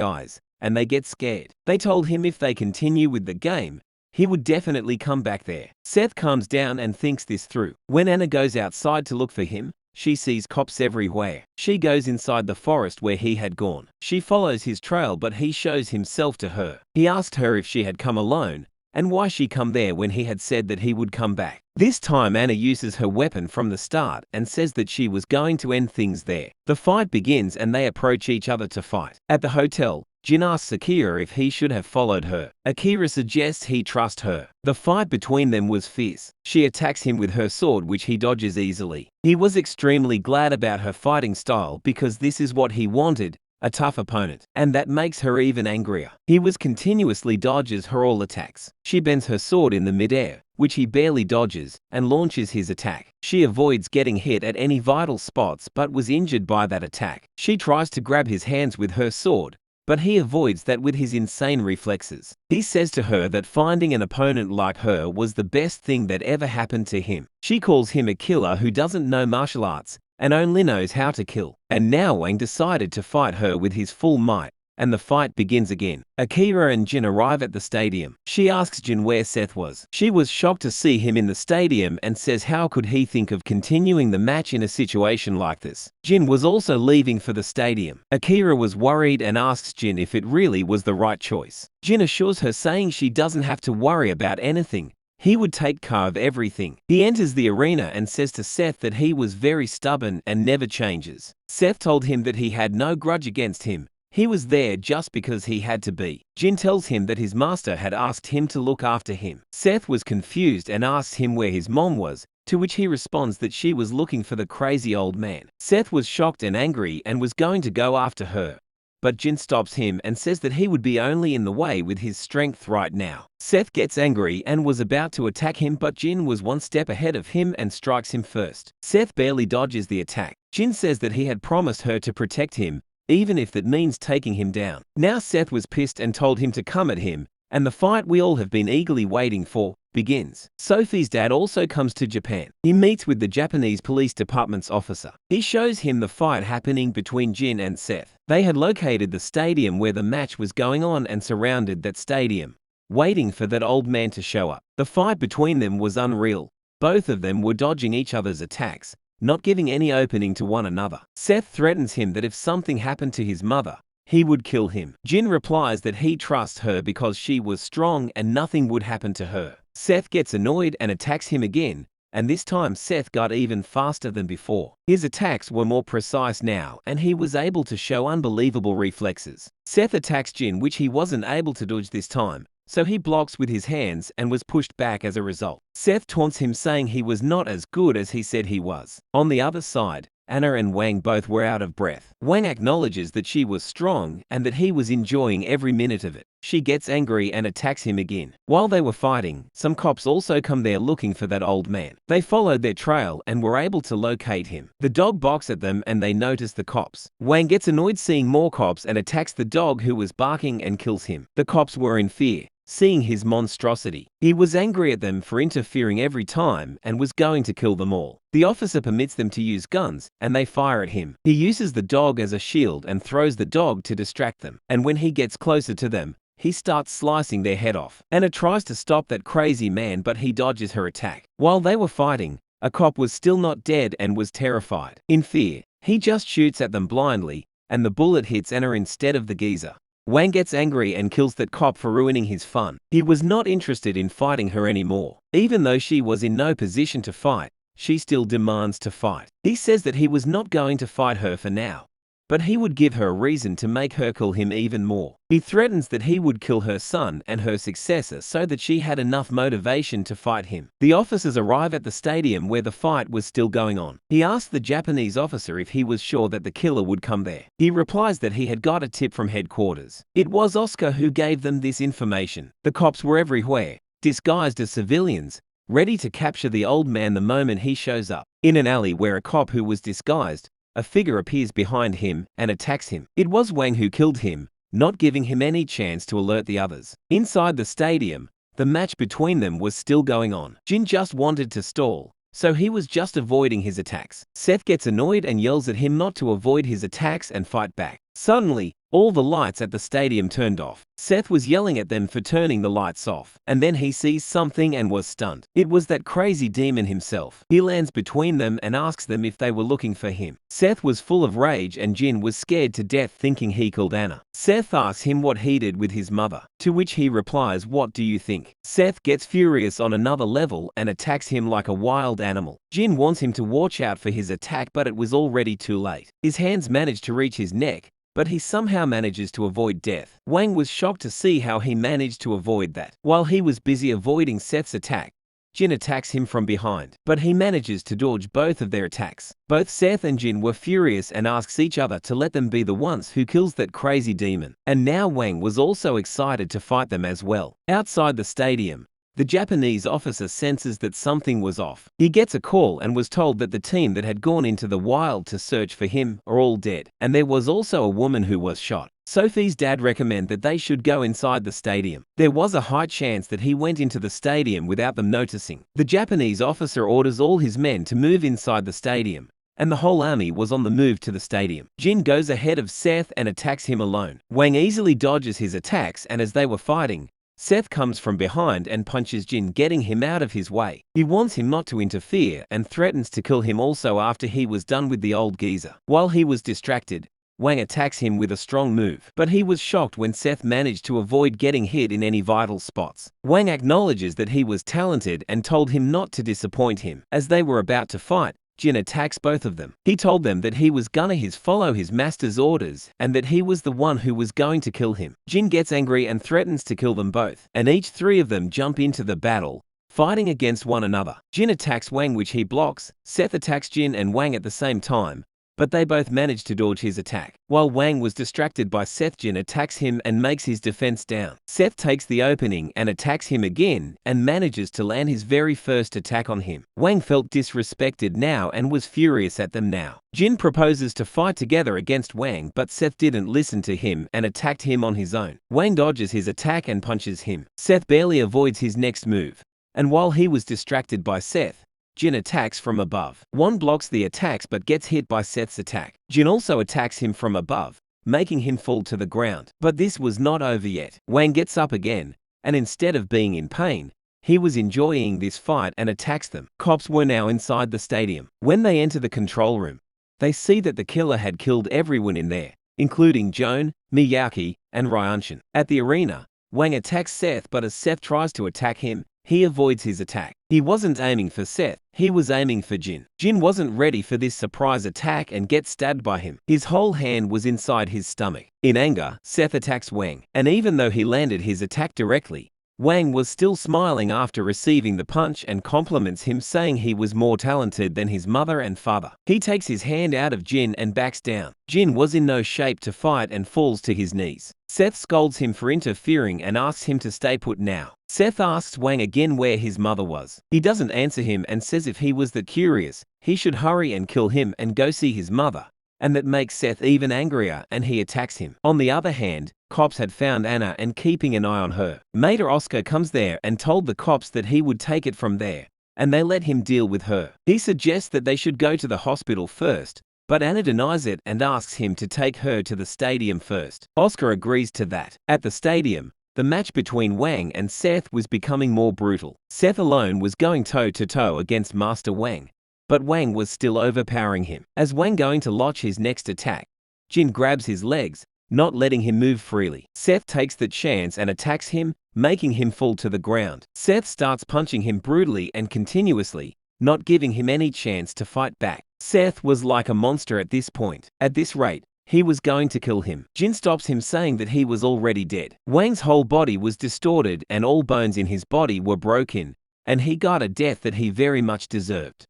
eyes, and they get scared. They told him if they continue with the game, he would definitely come back there. Seth calms down and thinks this through. When Anna goes outside to look for him, she sees cops everywhere. She goes inside the forest where he had gone. She follows his trail, but he shows himself to her. He asked her if she had come alone, and why she come there when he had said that he would come back. This time Anna uses her weapon from the start and says that she was going to end things there. The fight begins and they approach each other to fight. At the hotel, Jin asks Akira if he should have followed her. Akira suggests he trust her. The fight between them was fierce. She attacks him with her sword, which he dodges easily. He was extremely glad about her fighting style because this is what he wanted, a tough opponent, and that makes her even angrier. He was continuously dodges her all attacks. She bends her sword in the midair, which he barely dodges, and launches his attack. She avoids getting hit at any vital spots but was injured by that attack. She tries to grab his hands with her sword, but he avoids that with his insane reflexes. He says to her that finding an opponent like her was the best thing that ever happened to him. She calls him a killer who doesn't know martial arts and only knows how to kill. And now Wang decided to fight her with his full might, and the fight begins again. Akira and Jin arrive at the stadium. She asks Jin where Seth was. She was shocked to see him in the stadium and says how could he think of continuing the match in a situation like this. Jin was also leaving for the stadium. Akira was worried and asks Jin if it really was the right choice. Jin assures her saying she doesn't have to worry about anything. He would take care of everything. He enters the arena and says to Seth that he was very stubborn and never changes. Seth told him that he had no grudge against him. He was there just because he had to be. Jin tells him that his master had asked him to look after him. Seth was confused and asks him where his mom was, to which he responds that she was looking for the crazy old man. Seth was shocked and angry and was going to go after her, but Jin stops him and says that he would be only in the way with his strength right now. Seth gets angry and was about to attack him, but Jin was one step ahead of him and strikes him first. Seth barely dodges the attack. Jin says that he had promised her to protect him, even if that means taking him down. Now Seth was pissed and told him to come at him, and the fight we all have been eagerly waiting for begins. Sophie's dad also comes to Japan. He meets with the Japanese police department's officer. He shows him the fight happening between Jin and Seth. They had located the stadium where the match was going on and surrounded that stadium, waiting for that old man to show up. The fight between them was unreal. Both of them were dodging each other's attacks, not giving any opening to one another. Seth threatens him that if something happened to his mother, he would kill him. Jin replies that he trusts her because she was strong and nothing would happen to her. Seth gets annoyed and attacks him again, and this time Seth got even faster than before. His attacks were more precise now, and he was able to show unbelievable reflexes. Seth attacks Jin, which he wasn't able to dodge this time, so he blocks with his hands and was pushed back as a result. Seth taunts him saying he was not as good as he said he was. On the other side, Anna and Wang both were out of breath. Wang acknowledges that she was strong and that he was enjoying every minute of it. She gets angry and attacks him again. While they were fighting, some cops also come there looking for that old man. They followed their trail and were able to locate him. The dog barks at them and they notice the cops. Wang gets annoyed seeing more cops and attacks the dog who was barking and kills him. The cops were in fear, seeing his monstrosity. He was angry at them for interfering every time and was going to kill them all. The officer permits them to use guns, and they fire at him. He uses the dog as a shield and throws the dog to distract them. And when he gets closer to them, he starts slicing their head off. Anna tries to stop that crazy man, but he dodges her attack. While they were fighting, a cop was still not dead and was terrified. In fear, he just shoots at them blindly, and the bullet hits Anna instead of the geezer. Wang gets angry and kills that cop for ruining his fun. He was not interested in fighting her anymore. Even though she was in no position to fight, she still demands to fight. He says that he was not going to fight her for now, but he would give her a reason to make her kill him even more. He threatens that he would kill her son and her successor so that she had enough motivation to fight him. The officers arrive at the stadium where the fight was still going on. He asks the Japanese officer if he was sure that the killer would come there. He replies that he had got a tip from headquarters. It was Oscar who gave them this information. The cops were everywhere, disguised as civilians, ready to capture the old man the moment he shows up. In an alley where a cop who was disguised, a figure appears behind him and attacks him. It was Wang who killed him, not giving him any chance to alert the others. Inside the stadium, the match between them was still going on. Jin just wanted to stall, so he was just avoiding his attacks. Seth gets annoyed and yells at him not to avoid his attacks and fight back. Suddenly, all the lights at the stadium turned off. Seth was yelling at them for turning the lights off, and then he sees something and was stunned. It was that crazy demon himself. He lands between them and asks them if they were looking for him. Seth was full of rage and Jin was scared to death thinking he killed Anna. Seth asks him what he did with his mother, to which he replies, "What do you think?" Seth gets furious on another level and attacks him like a wild animal. Jin wants him to watch out for his attack, but it was already too late. His hands manage to reach his neck, but he somehow manages to avoid death. Wang was shocked to see how he managed to avoid that. While he was busy avoiding Seth's attack, Jin attacks him from behind, but he manages to dodge both of their attacks. Both Seth and Jin were furious and asks each other to let them be the ones who kills that crazy demon. And now Wang was also excited to fight them as well. Outside the stadium, the Japanese officer senses that something was off. He gets a call and was told that the team that had gone into the wild to search for him are all dead, and there was also a woman who was shot. Sophie's dad recommended that they should go inside the stadium. There was a high chance that he went into the stadium without them noticing. The Japanese officer orders all his men to move inside the stadium, and the whole army was on the move to the stadium. Jin goes ahead of Seth and attacks him alone. Wang easily dodges his attacks, and as they were fighting, Seth comes from behind and punches Jin, getting him out of his way. He wants him not to interfere and threatens to kill him also after he was done with the old geezer. While he was distracted, Wang attacks him with a strong move, but he was shocked when Seth managed to avoid getting hit in any vital spots. Wang acknowledges that he was talented and told him not to disappoint him. As they were about to fight, Jin attacks both of them. He told them that he was gonna follow his master's orders and that he was the one who was going to kill him. Jin gets angry and threatens to kill them both, and each three of them jump into the battle, fighting against one another. Jin attacks Wang, which he blocks. Seth attacks Jin and Wang at the same time, but they both manage to dodge his attack. While Wang was distracted by Seth, Jin attacks him and makes his defense down. Seth takes the opening and attacks him again and manages to land his very first attack on him. Wang felt disrespected now and was furious at them now. Jin proposes to fight together against Wang, but Seth didn't listen to him and attacked him on his own. Wang dodges his attack and punches him. Seth barely avoids his next move, and while he was distracted by Seth, Jin attacks from above. Wang blocks the attacks but gets hit by Seth's attack. Jin also attacks him from above, making him fall to the ground. But this was not over yet. Wang gets up again, and instead of being in pain, he was enjoying this fight and attacks them. Cops were now inside the stadium. When they enter the control room, they see that the killer had killed everyone in there, including Joan, Miyake, and Ryanshin. At the arena, Wang attacks Seth, but as Seth tries to attack him, he avoids his attack. He wasn't aiming for Seth, he was aiming for Jin. Jin wasn't ready for this surprise attack and gets stabbed by him. His whole hand was inside his stomach. In anger, Seth attacks Wang, and even though he landed his attack directly, Wang was still smiling after receiving the punch and compliments him, saying he was more talented than his mother and father. He takes his hand out of Jin and backs down. Jin was in no shape to fight and falls to his knees. Seth scolds him for interfering and asks him to stay put now. Seth asks Wang again where his mother was. He doesn't answer him and says if he was that curious, he should hurry and kill him and go see his mother, and that makes Seth even angrier and he attacks him. On the other hand, cops had found Anna and keeping an eye on her. Mater Oscar comes there and told the cops that he would take it from there, and they let him deal with her. He suggests that they should go to the hospital first, but Anna denies it and asks him to take her to the stadium first. Oscar agrees to that. At the stadium, the match between Wang and Seth was becoming more brutal. Seth alone was going toe-to-toe against Master Wang, but Wang was still overpowering him. As Wang going to launch his next attack, Jin grabs his legs, not letting him move freely. Seth takes the chance and attacks him, making him fall to the ground. Seth starts punching him brutally and continuously, not giving him any chance to fight back. Seth was like a monster at this point. At this rate, he was going to kill him. Jin stops him, saying that he was already dead. Wang's whole body was distorted and all bones in his body were broken, and he got a death that he very much deserved.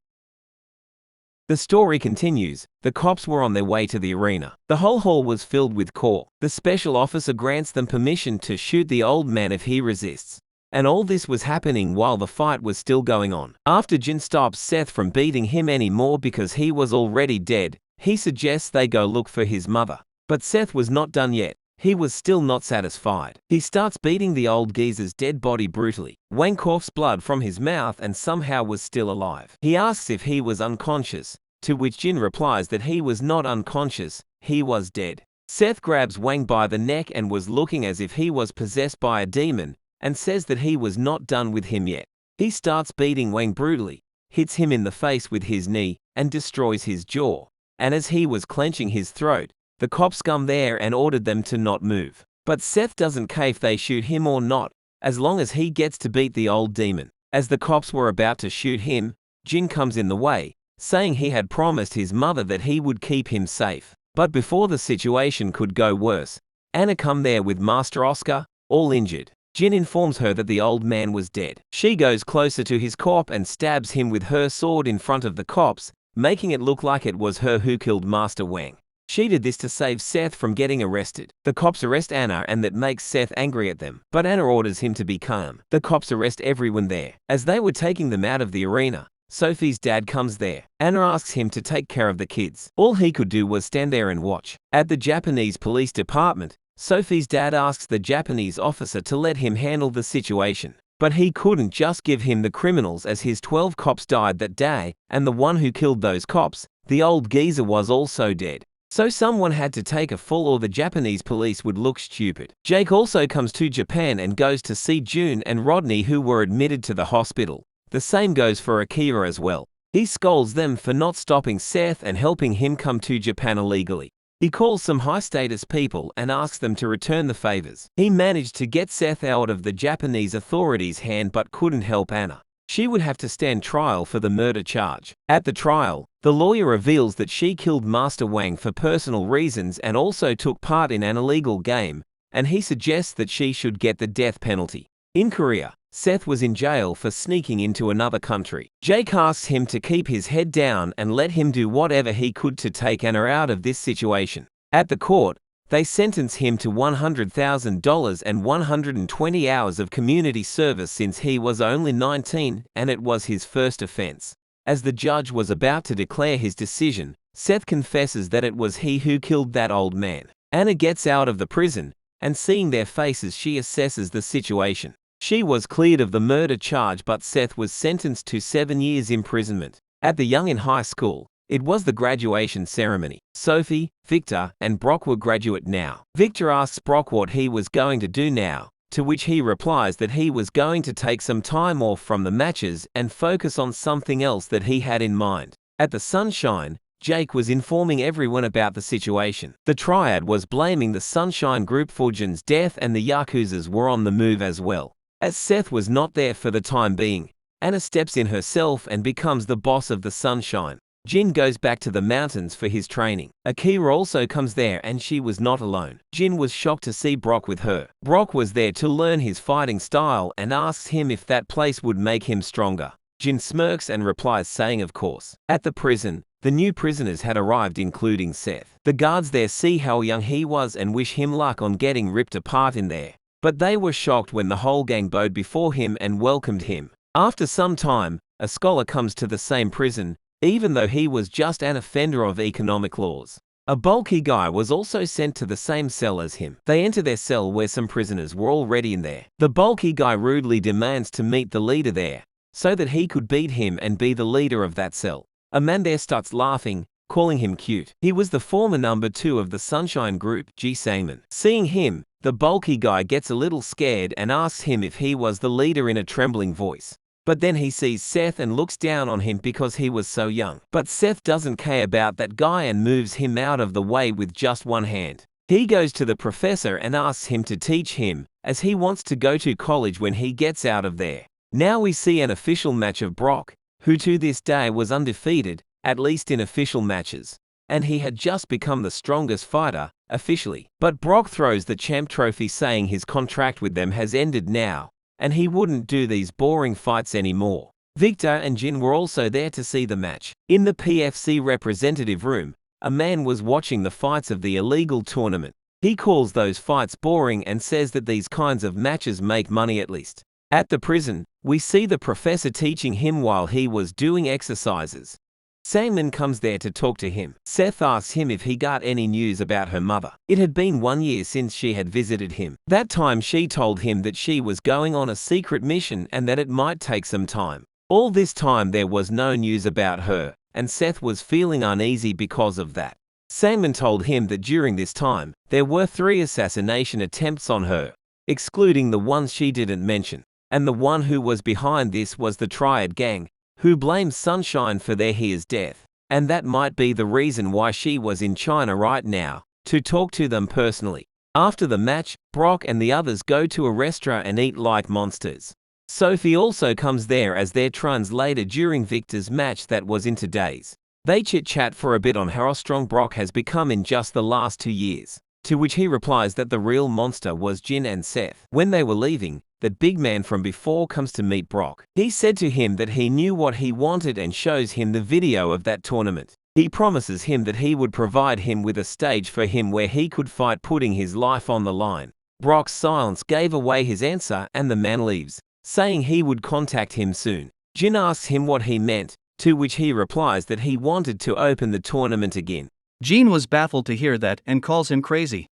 The story continues. The cops were on their way to the arena. The whole hall was filled with core. The special officer grants them permission to shoot the old man if he resists, And all this was happening while the fight was still going on. After Jin stops Seth from beating him anymore because he was already dead, he suggests they go look for his mother. But Seth was not done yet. He was still not satisfied. He starts beating the old geezer's dead body brutally. Wang coughs blood from his mouth and somehow was still alive. He asks if he was unconscious, to which Jin replies that he was not unconscious, he was dead. Seth grabs Wang by the neck and was looking as if he was possessed by a demon, and says that he was not done with him yet. He starts beating Wang brutally, hits him in the face with his knee, and destroys his jaw. And as he was clenching his throat, the cops come there and ordered them to not move. But Seth doesn't care if they shoot him or not, as long as he gets to beat the old demon. As the cops were about to shoot him, Jin comes in the way, saying he had promised his mother that he would keep him safe. But before the situation could go worse, Anna come there with Master Oscar, all injured. Jin informs her that the old man was dead. She goes closer to his corpse and stabs him with her sword in front of the cops, making it look like it was her who killed Master Wang. She did this to save Seth from getting arrested. The cops arrest Anna and that makes Seth angry at them, but Anna orders him to be calm. The cops arrest everyone there. As they were taking them out of the arena, Sophie's dad comes there. Anna asks him to take care of the kids. All he could do was stand there and watch. At the Japanese police department, Sophie's dad asks the Japanese officer to let him handle the situation. But he couldn't just give him the criminals as his 12 cops died that day, and the one who killed those cops, the old geezer, was also dead. So someone had to take a fall or the Japanese police would look stupid. Jake also comes to Japan and goes to see June and Rodney, who were admitted to the hospital. The same goes for Akira as well. He scolds them for not stopping Seth and helping him come to Japan illegally. He calls some high-status people and asks them to return the favors. He managed to get Seth out of the Japanese authorities' hand but couldn't help Anna. She would have to stand trial for the murder charge. At the trial, the lawyer reveals that she killed Master Wang for personal reasons and also took part in an illegal game, and he suggests that she should get the death penalty. In Korea, Seth was in jail for sneaking into another country. Jake asks him to keep his head down and let him do whatever he could to take Anna out of this situation. At the court, they sentence him to $100,000 and 120 hours of community service since he was only 19 and it was his first offense. As the judge was about to declare his decision, Seth confesses that it was he who killed that old man. Anna gets out of the prison, and seeing their faces, she assesses the situation. She was cleared of the murder charge, but Seth was sentenced to 7 years imprisonment. At the young in high school, it was the graduation ceremony. Sophie, Victor, and Brock were graduate now. Victor asks Brock what he was going to do now, to which he replies that he was going to take some time off from the matches and focus on something else that he had in mind. At the Sunshine, Jake was informing everyone about the situation. The Triad was blaming the Sunshine Group for Jin's death, and the Yakuzas were on the move as well. As Seth was not there for the time being, Anna steps in herself and becomes the boss of the Sunshine. Jin goes back to the mountains for his training. Akira also comes there and she was not alone. Jin was shocked to see Brock with her. Brock was there to learn his fighting style and asks him if that place would make him stronger. Jin smirks and replies saying of course. At the prison, the new prisoners had arrived, including Seth. The guards there see how young he was and wish him luck on getting ripped apart in there. But they were shocked when the whole gang bowed before him and welcomed him. After some time, a scholar comes to the same prison, even though he was just an offender of economic laws. A bulky guy was also sent to the same cell as him. They enter their cell where some prisoners were already in there. The bulky guy rudely demands to meet the leader there, so that he could beat him and be the leader of that cell. A man there starts laughing, calling him cute. He was the former number 2 of the Sunshine Group, G. Saman. Seeing him, the bulky guy gets a little scared and asks him if he was the leader in a trembling voice. But then he sees Seth and looks down on him because he was so young. But Seth doesn't care about that guy and moves him out of the way with just one hand. He goes to the professor and asks him to teach him, as he wants to go to college when he gets out of there. Now we see an official match of Brock, who to this day was undefeated, at least in official matches. And he had just become the strongest fighter, officially. But Brock throws the champ trophy saying his contract with them has ended now, and he wouldn't do these boring fights anymore. Victor and Jin were also there to see the match. In the PFC representative room, a man was watching the fights of the illegal tournament. He calls those fights boring and says that these kinds of matches make money at least. At the prison, we see the professor teaching him while he was doing exercises. Sangman comes there to talk to him. Seth asks him if he got any news about her mother. It had been 1 year since she had visited him. That time she told him that she was going on a secret mission and that it might take some time. All this time there was no news about her, and Seth was feeling uneasy because of that. Sangman told him that during this time, there were 3 assassination attempts on her, excluding the ones she didn't mention. And the one who was behind this was the Triad gang, who blames Sunshine for his death. And that might be the reason why she was in China right now, to talk to them personally. After the match, Brock and the others go to a restaurant and eat like monsters. Sophie also comes there as their translator during Victor's match that was in today's. They chit-chat for a bit on how strong Brock has become in just the last 2 years. To which he replies that the real monster was Jin and Seth. When they were leaving, that big man from before comes to meet Brock. He said to him that he knew what he wanted and shows him the video of that tournament. He promises him that he would provide him with a stage for him where he could fight, putting his life on the line. Brock's silence gave away his answer and the man leaves, saying he would contact him soon. Jin asks him what he meant, to which he replies that he wanted to open the tournament again.
Jin was baffled to hear that and calls him crazy.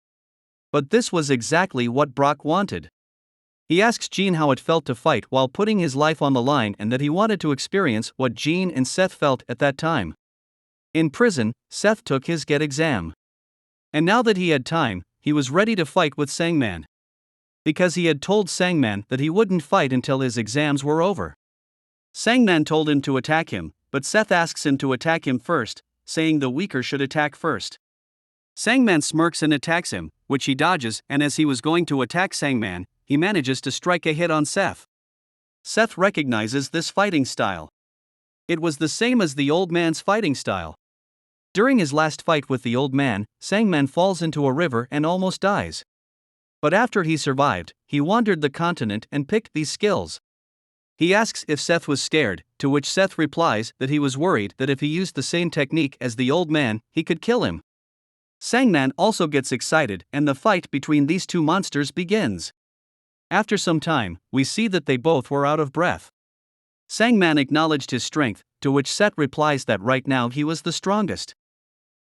But this was exactly what Brock wanted. He asks Jin how it felt to fight while putting his life on the line and that he wanted to experience what Jin and Seth felt at that time. In prison, Seth took his GET exam. And now that he had time, he was ready to fight with Sangman. Because he had told Sangman that he wouldn't fight until his exams were over. Sangman told him to attack him, but Seth asks him to attack him first, saying the weaker should attack first. Sangman smirks and attacks him, which he dodges, and as he was going to attack Sangman, he manages to strike a hit on Seth. Seth recognizes this fighting style. It was the same as the old man's fighting style. During his last fight with the old man, Sangman falls into a river and almost dies. But after he survived, he wandered the continent and picked these skills. He asks if Seth was scared, to which Seth replies that he was worried that if he used the same technique as the old man, he could kill him. Sangman also gets excited and the fight between these two monsters begins. After some time, we see that they both were out of breath. Sangman acknowledged his strength, to which Seth replies that right now he was the strongest.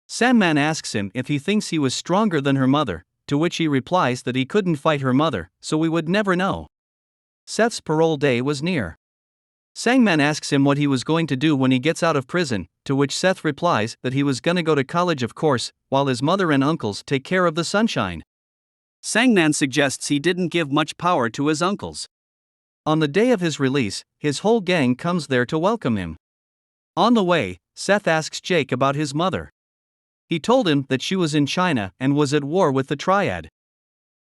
Sangman asks him if he thinks he was stronger than her mother, to which he replies that he couldn't fight her mother, so we would never know. Seth's parole day was near. Sangman asks him what he was going to do when he gets out of prison, to which Seth replies that he was gonna go to college, of course, while his mother and uncles take care of the Sunshine. Sangman suggests he didn't give much power to his uncles. On the day of his release, his whole gang comes there to welcome him. On the way, Seth asks Jake about his mother. He told him that she was in China and was at war with the Triad.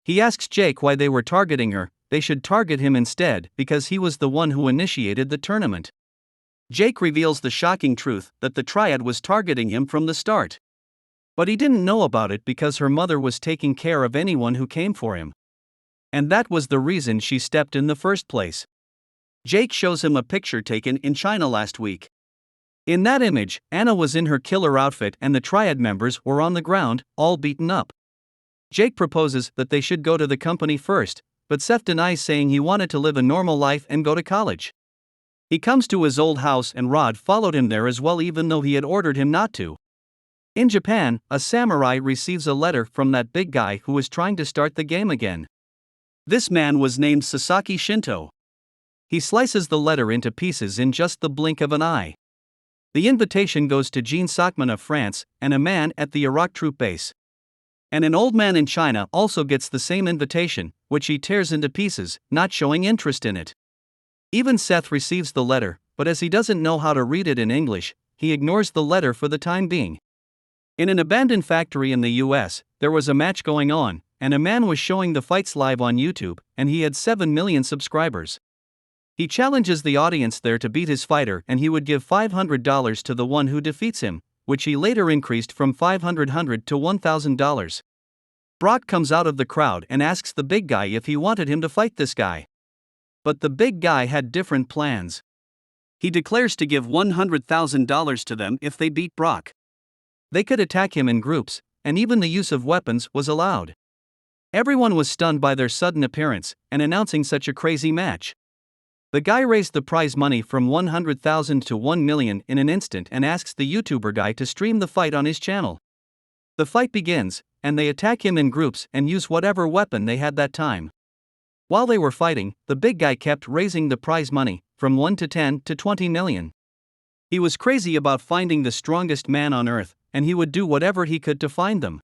He asks Jake why they were targeting her. They should target him instead because he was the one who initiated the tournament. Jake reveals the shocking truth that the Triad was targeting him from the start. But he didn't know about it because her mother was taking care of anyone who came for him. And that was the reason she stepped in the first place. Jake shows him a picture taken in China last week. In that image, Anna was in her killer outfit and the Triad members were on the ground, all beaten up. Jake proposes that they should go to the company first, but Seth denies, saying he wanted to live a normal life and go to college. He comes to his old house and Rod followed him there as well, even though he had ordered him not to. In Japan, a samurai receives a letter from that big guy who was trying to start the game again. This man was named Sasaki Shinto. He slices the letter into pieces in just the blink of an eye. The invitation goes to Jean Sakman of France and a man at the Iraq troop base. And an old man in China also gets the same invitation, which he tears into pieces, not showing interest in it. Even Seth receives the letter, but as he doesn't know how to read it in English, he ignores the letter for the time being. In an abandoned factory in the US, there was a match going on, and a man was showing the fights live on YouTube, and he had 7 million subscribers. He challenges the audience there to beat his fighter and he would give $500 to the one who defeats him, which he later increased from $500 to $1,000. Brock comes out of the crowd and asks the big guy if he wanted him to fight this guy. But the big guy had different plans. He declares to give $100,000 to them if they beat Brock. They could attack him in groups, and even the use of weapons was allowed. Everyone was stunned by their sudden appearance and announcing such a crazy match. The guy raised the prize money from 100,000 to 1 million in an instant and asks the YouTuber guy to stream the fight on his channel. The fight begins, and they attack him in groups and use whatever weapon they had that time. While they were fighting, the big guy kept raising the prize money from 1 to 10 to 20 million. He was crazy about finding the strongest man on earth, and he would do whatever he could to find them.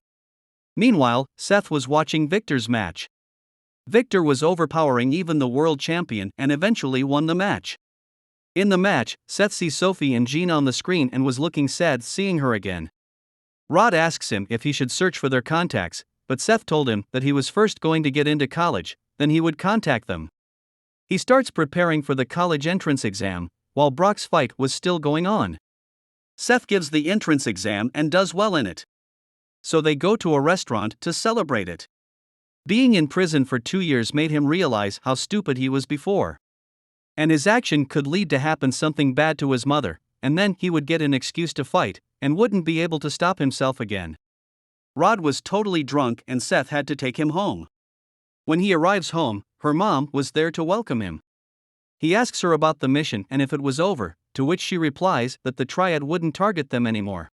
Meanwhile, Seth was watching Victor's match. Victor was overpowering even the world champion and eventually won the match. In the match, Seth sees Sophie and Jean on the screen and was looking sad seeing her again. Rod asks him if he should search for their contacts, but Seth told him that he was first going to get into college, then he would contact them. He starts preparing for the college entrance exam, while Brock's fight was still going on. Seth gives the entrance exam and does well in it. So they go to a restaurant to celebrate it. Being in prison for 2 years made him realize how stupid he was before. And his action could lead to happen something bad to his mother, and then he would get an excuse to fight, and wouldn't be able to stop himself again. Rod was totally drunk and Seth had to take him home. When he arrives home, her mom was there to welcome him. He asks her about the mission and if it was over, to which she replies that the triad wouldn't target them anymore.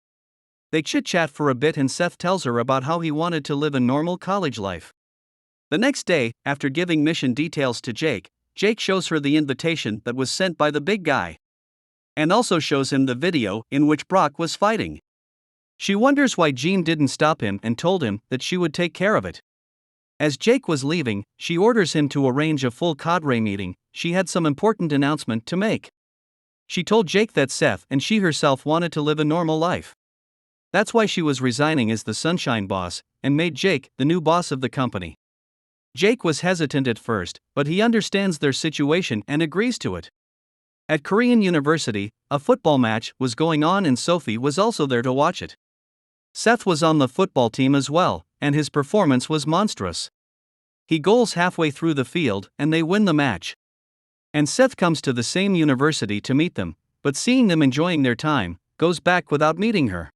They chit-chat for a bit and Seth tells her about how he wanted to live a normal college life. The next day, after giving mission details to Jake, Jake shows her the invitation that was sent by the big guy. And also shows him the video in which Brock was fighting. She wonders why Jean didn't stop him and told him that she would take care of it. As Jake was leaving, she orders him to arrange a full cadre meeting. She had some important announcement to make. She told Jake that Seth and she herself wanted to live a normal life. That's why she was resigning as the Sunshine Boss, and made Jake the new boss of the company. Jake was hesitant at first, but he understands their situation and agrees to it. At Korean University, a football match was going on and Sophie was also there to watch it. Seth was on the football team as well, and his performance was monstrous. He goals halfway through the field and they win the match. And Seth comes to the same university to meet them, but seeing them enjoying their time, goes back without meeting her.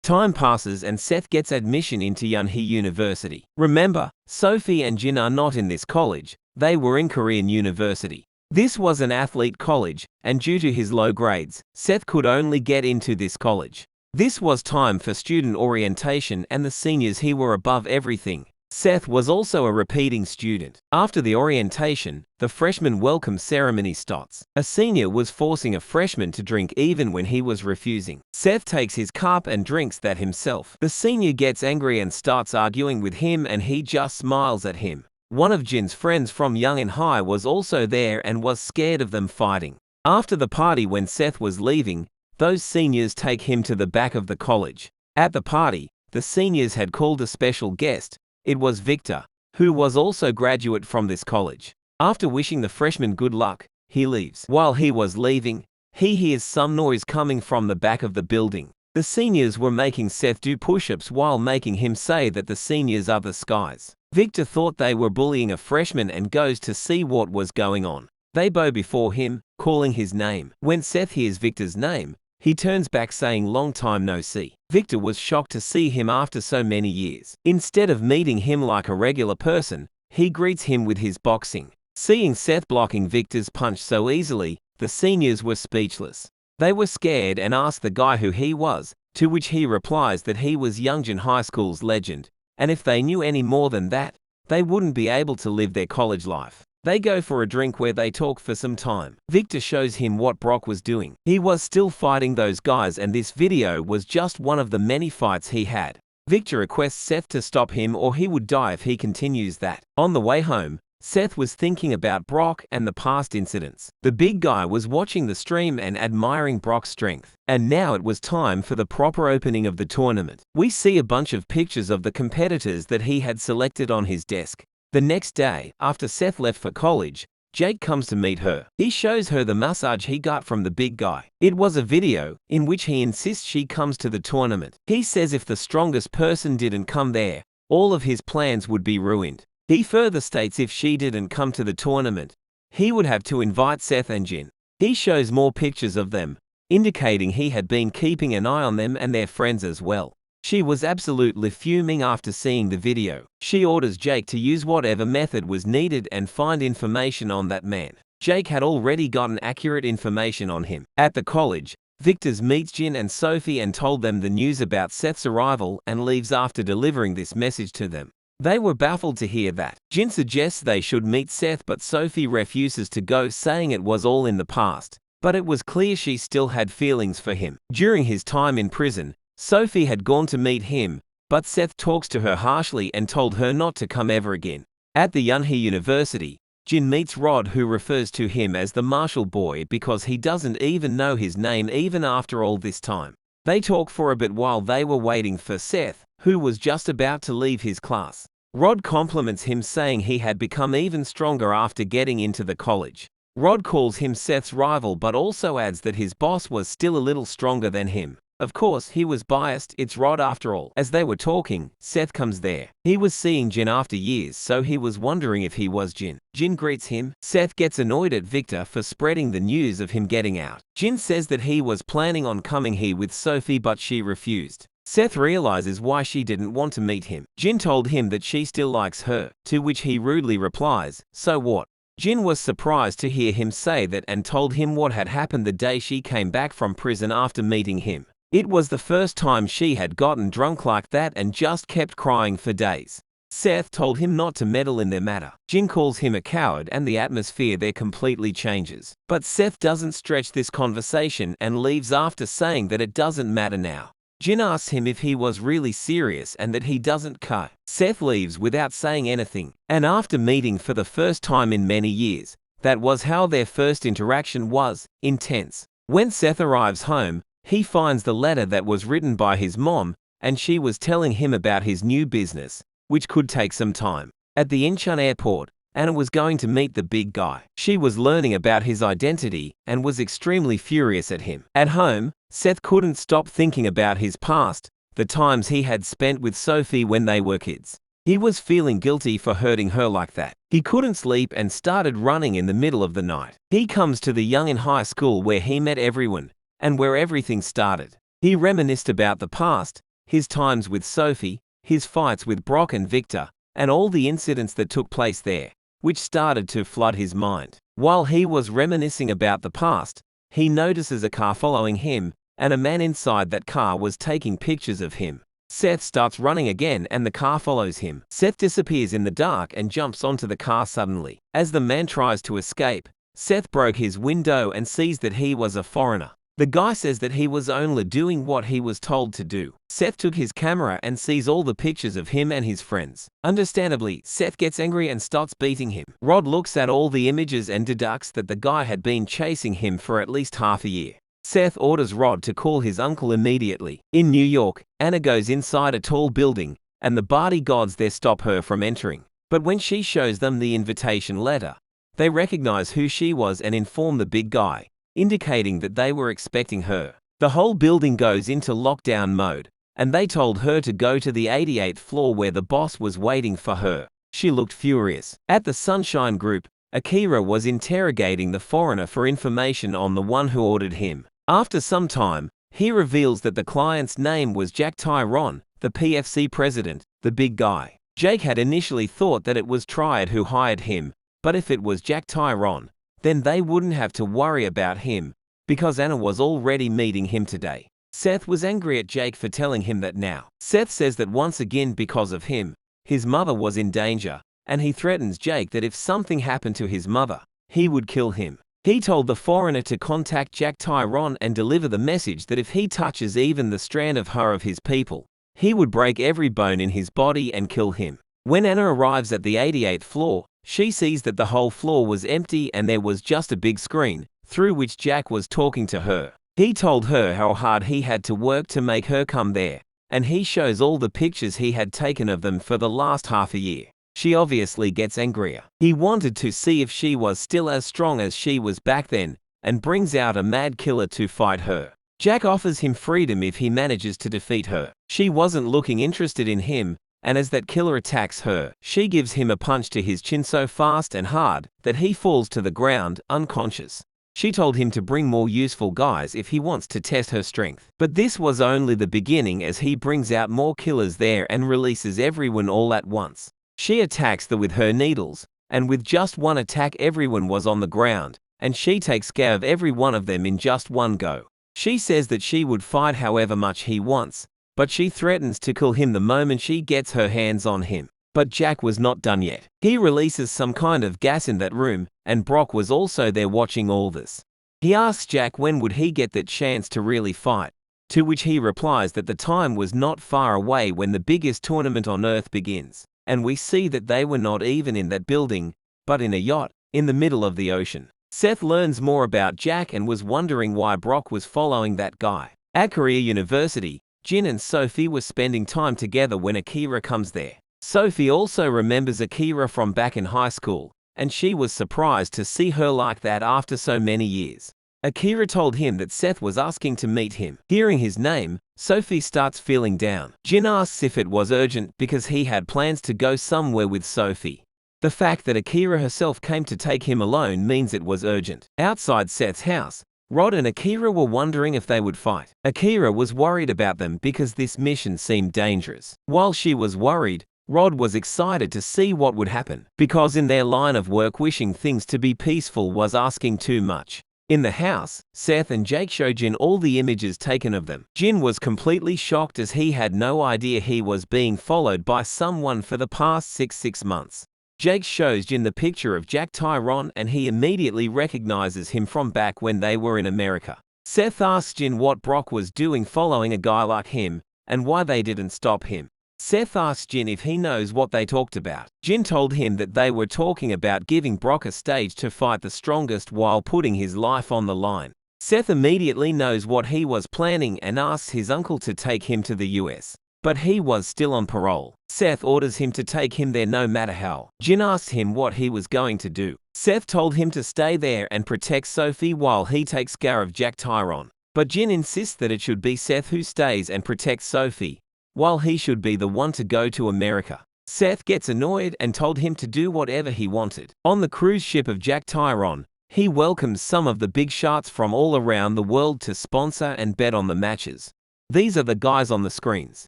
Time passes and Seth gets admission into Yunhee University. Remember, Sophie and Jin are not in this college, they were in Korean University. This was an athlete college, and due to his low grades, Seth could only get into this college. This was time for student orientation and the seniors he were above everything. Seth was also a repeating student. After the orientation, the freshman welcome ceremony starts. A senior was forcing a freshman to drink even when he was refusing. Seth takes his cup and drinks that himself. The senior gets angry and starts arguing with him and he just smiles at him. One of Jin's friends from Young and High was also there and was scared of them fighting. After the party when Seth was leaving, those seniors take him to the back of the college. At the party, the seniors had called a special guest. It was Victor, who was also graduate from this college. After wishing the freshman good luck, he leaves. While he was leaving, he hears some noise coming from the back of the building. The seniors were making Seth do push-ups while making him say that the seniors are the skies. Victor thought they were bullying a freshman and goes to see what was going on. They bow before him, calling his name. When Seth hears Victor's name, he turns back saying long time no see. Victor was shocked to see him after so many years. Instead of meeting him like a regular person, he greets him with his boxing. Seeing Seth blocking Victor's punch so easily, the seniors were speechless. They were scared and asked the guy who he was, to which he replies that he was Youngjin High School's legend, and if they knew any more than that, they wouldn't be able to live their college life. They go for a drink where they talk for some time. Victor shows him what Brock was doing. He was still fighting those guys and this video was just one of the many fights he had. Victor requests Seth to stop him or he would die if he continues that. On the way home, Seth was thinking about Brock and the past incidents. The big guy was watching the stream and admiring Brock's strength. And now it was time for the proper opening of the tournament. We see a bunch of pictures of the competitors that he had selected on his desk. The next day, after Seth left for college, Jake comes to meet her. He shows her the massage he got from the big guy. It was a video in which he insists she comes to the tournament. He says if the strongest person didn't come there, all of his plans would be ruined. He further states if she didn't come to the tournament, he would have to invite Seth and Jin. He shows more pictures of them, indicating he had been keeping an eye on them and their friends as well. She was absolutely fuming after seeing the video. She orders Jake to use whatever method was needed and find information on that man. Jake had already gotten accurate information on him. At the college, Victor meets Jin and Sophie and told them the news about Seth's arrival and leaves after delivering this message to them. They were baffled to hear that. Jin suggests they should meet Seth, but Sophie refuses to go, saying it was all in the past. But it was clear she still had feelings for him. During his time in prison, Sophie had gone to meet him, but Seth talks to her harshly and told her not to come ever again. At the Yunhee University, Jin meets Rod, who refers to him as the Marshall boy because he doesn't even know his name even after all this time. They talk for a bit while they were waiting for Seth, who was just about to leave his class. Rod compliments him, saying he had become even stronger after getting into the college. Rod calls him Seth's rival but also adds that his boss was still a little stronger than him. Of course, he was biased, it's Rod after all. As they were talking, Seth comes there. He was seeing Jin after years, so he was wondering if he was Jin. Jin greets him. Seth gets annoyed at Victor for spreading the news of him getting out. Jin says that he was planning on coming here with Sophie, but she refused. Seth realizes why she didn't want to meet him. Jin told him that she still likes her, to which he rudely replies, "So what?" Jin was surprised to hear him say that and told him what had happened the day she came back from prison after meeting him. It was the first time she had gotten drunk like that and just kept crying for days. Seth told him not to meddle in their matter. Jin calls him a coward and the atmosphere there completely changes. But Seth doesn't stretch this conversation and leaves after saying that it doesn't matter now. Jin asks him if he was really serious and that he doesn't care. Seth leaves without saying anything, and after meeting for the first time in many years, that was how their first interaction was, intense. When Seth arrives home, he finds the letter that was written by his mom, and she was telling him about his new business, which could take some time. At the Incheon airport, Anna was going to meet the big guy. She was learning about his identity and was extremely furious at him. At home, Seth couldn't stop thinking about his past, the times he had spent with Sophie when they were kids. He was feeling guilty for hurting her like that. He couldn't sleep and started running in the middle of the night. He comes to the Young in high school where he met everyone, and where everything started. He reminisced about the past, his times with Sophie, his fights with Brock and Victor, and all the incidents that took place there, which started to flood his mind. While he was reminiscing about the past, he notices a car following him, and a man inside that car was taking pictures of him. Seth starts running again and the car follows him. Seth disappears in the dark and jumps onto the car suddenly. As the man tries to escape, Seth broke his window and sees that he was a foreigner. The guy says that he was only doing what he was told to do. Seth took his camera and sees all the pictures of him and his friends. Understandably, Seth gets angry and starts beating him. Rod looks at all the images and deducts that the guy had been chasing him for at least half a year. Seth orders Rod to call his uncle immediately. In New York, Anna goes inside a tall building, and the bodyguards there stop her from entering. But when she shows them the invitation letter, they recognize who she was and inform the big guy, indicating that they were expecting her. The whole building goes into lockdown mode, and they told her to go to the 88th floor where the boss was waiting for her. She looked furious. At the Sunshine Group, Akira was interrogating the foreigner for information on the one who ordered him. After some time, he reveals that the client's name was Jack Tyrone, the PFC president, the big guy. Jake had initially thought that it was Triad who hired him, but if it was Jack Tyrone, then they wouldn't have to worry about him, because Anna was already meeting him today. Seth was angry at Jake for telling him that now. Seth says that once again because of him, his mother was in danger, and he threatens Jake that if something happened to his mother, he would kill him. He told the foreigner to contact Jack Tyrone and deliver the message that if he touches even the strand of hair of his people, he would break every bone in his body and kill him. When Anna arrives at the 88th floor, she sees that the whole floor was empty and there was just a big screen, through which Jack was talking to her. He told her how hard he had to work to make her come there, and he shows all the pictures he had taken of them for the last half a year. She obviously gets angrier. He wanted to see if she was still as strong as she was back then, and brings out a mad killer to fight her. Jack offers him freedom if he manages to defeat her. She wasn't looking interested in him, and as that killer attacks her, she gives him a punch to his chin so fast and hard that he falls to the ground, unconscious. She told him to bring more useful guys if he wants to test her strength. But this was only the beginning, as he brings out more killers there and releases everyone all at once. She attacks them with her needles, and with just one attack everyone was on the ground, and she takes care of every one of them in just one go. She says that she would fight however much he wants, but she threatens to kill him the moment she gets her hands on him. But Jack was not done yet. He releases some kind of gas in that room, and Brock was also there watching all this. He asks Jack when would he get that chance to really fight, to which he replies that the time was not far away when the biggest tournament on Earth begins. And we see that they were not even in that building, but in a yacht, in the middle of the ocean. Seth learns more about Jack and was wondering why Brock was following that guy. At Korea University, Jin and Sophie were spending time together when Akira comes there. Sophie also remembers Akira from back in high school, and she was surprised to see her like that after so many years. Akira told him that Seth was asking to meet him. Hearing his name, Sophie starts feeling down. Jin asks if it was urgent because he had plans to go somewhere with Sophie. The fact that Akira herself came to take him alone means it was urgent. Outside Seth's house, Rod and Akira were wondering if they would fight. Akira was worried about them because this mission seemed dangerous. While she was worried, Rod was excited to see what would happen, because in their line of work wishing things to be peaceful was asking too much. In the house, Seth and Jake show Jin all the images taken of them. Jin was completely shocked as he had no idea he was being followed by someone for the past six months. Jake shows Jin the picture of Jack Tyrone and he immediately recognizes him from back when they were in America. Seth asks Jin what Brock was doing following a guy like him, and why they didn't stop him. Seth asked Jin if he knows what they talked about. Jin told him that they were talking about giving Brock a stage to fight the strongest while putting his life on the line. Seth immediately knows what he was planning and asks his uncle to take him to the US. But he was still on parole. Seth orders him to take him there no matter how. Jin asked him what he was going to do. Seth told him to stay there and protect Sophie while he takes care of Jack Tyrone. But Jin insists that it should be Seth who stays and protects Sophie, while he should be the one to go to America. Seth gets annoyed and told him to do whatever he wanted. On the cruise ship of Jack Tyrone, he welcomes some of the big shots from all around the world to sponsor and bet on the matches. These are the guys on the screens.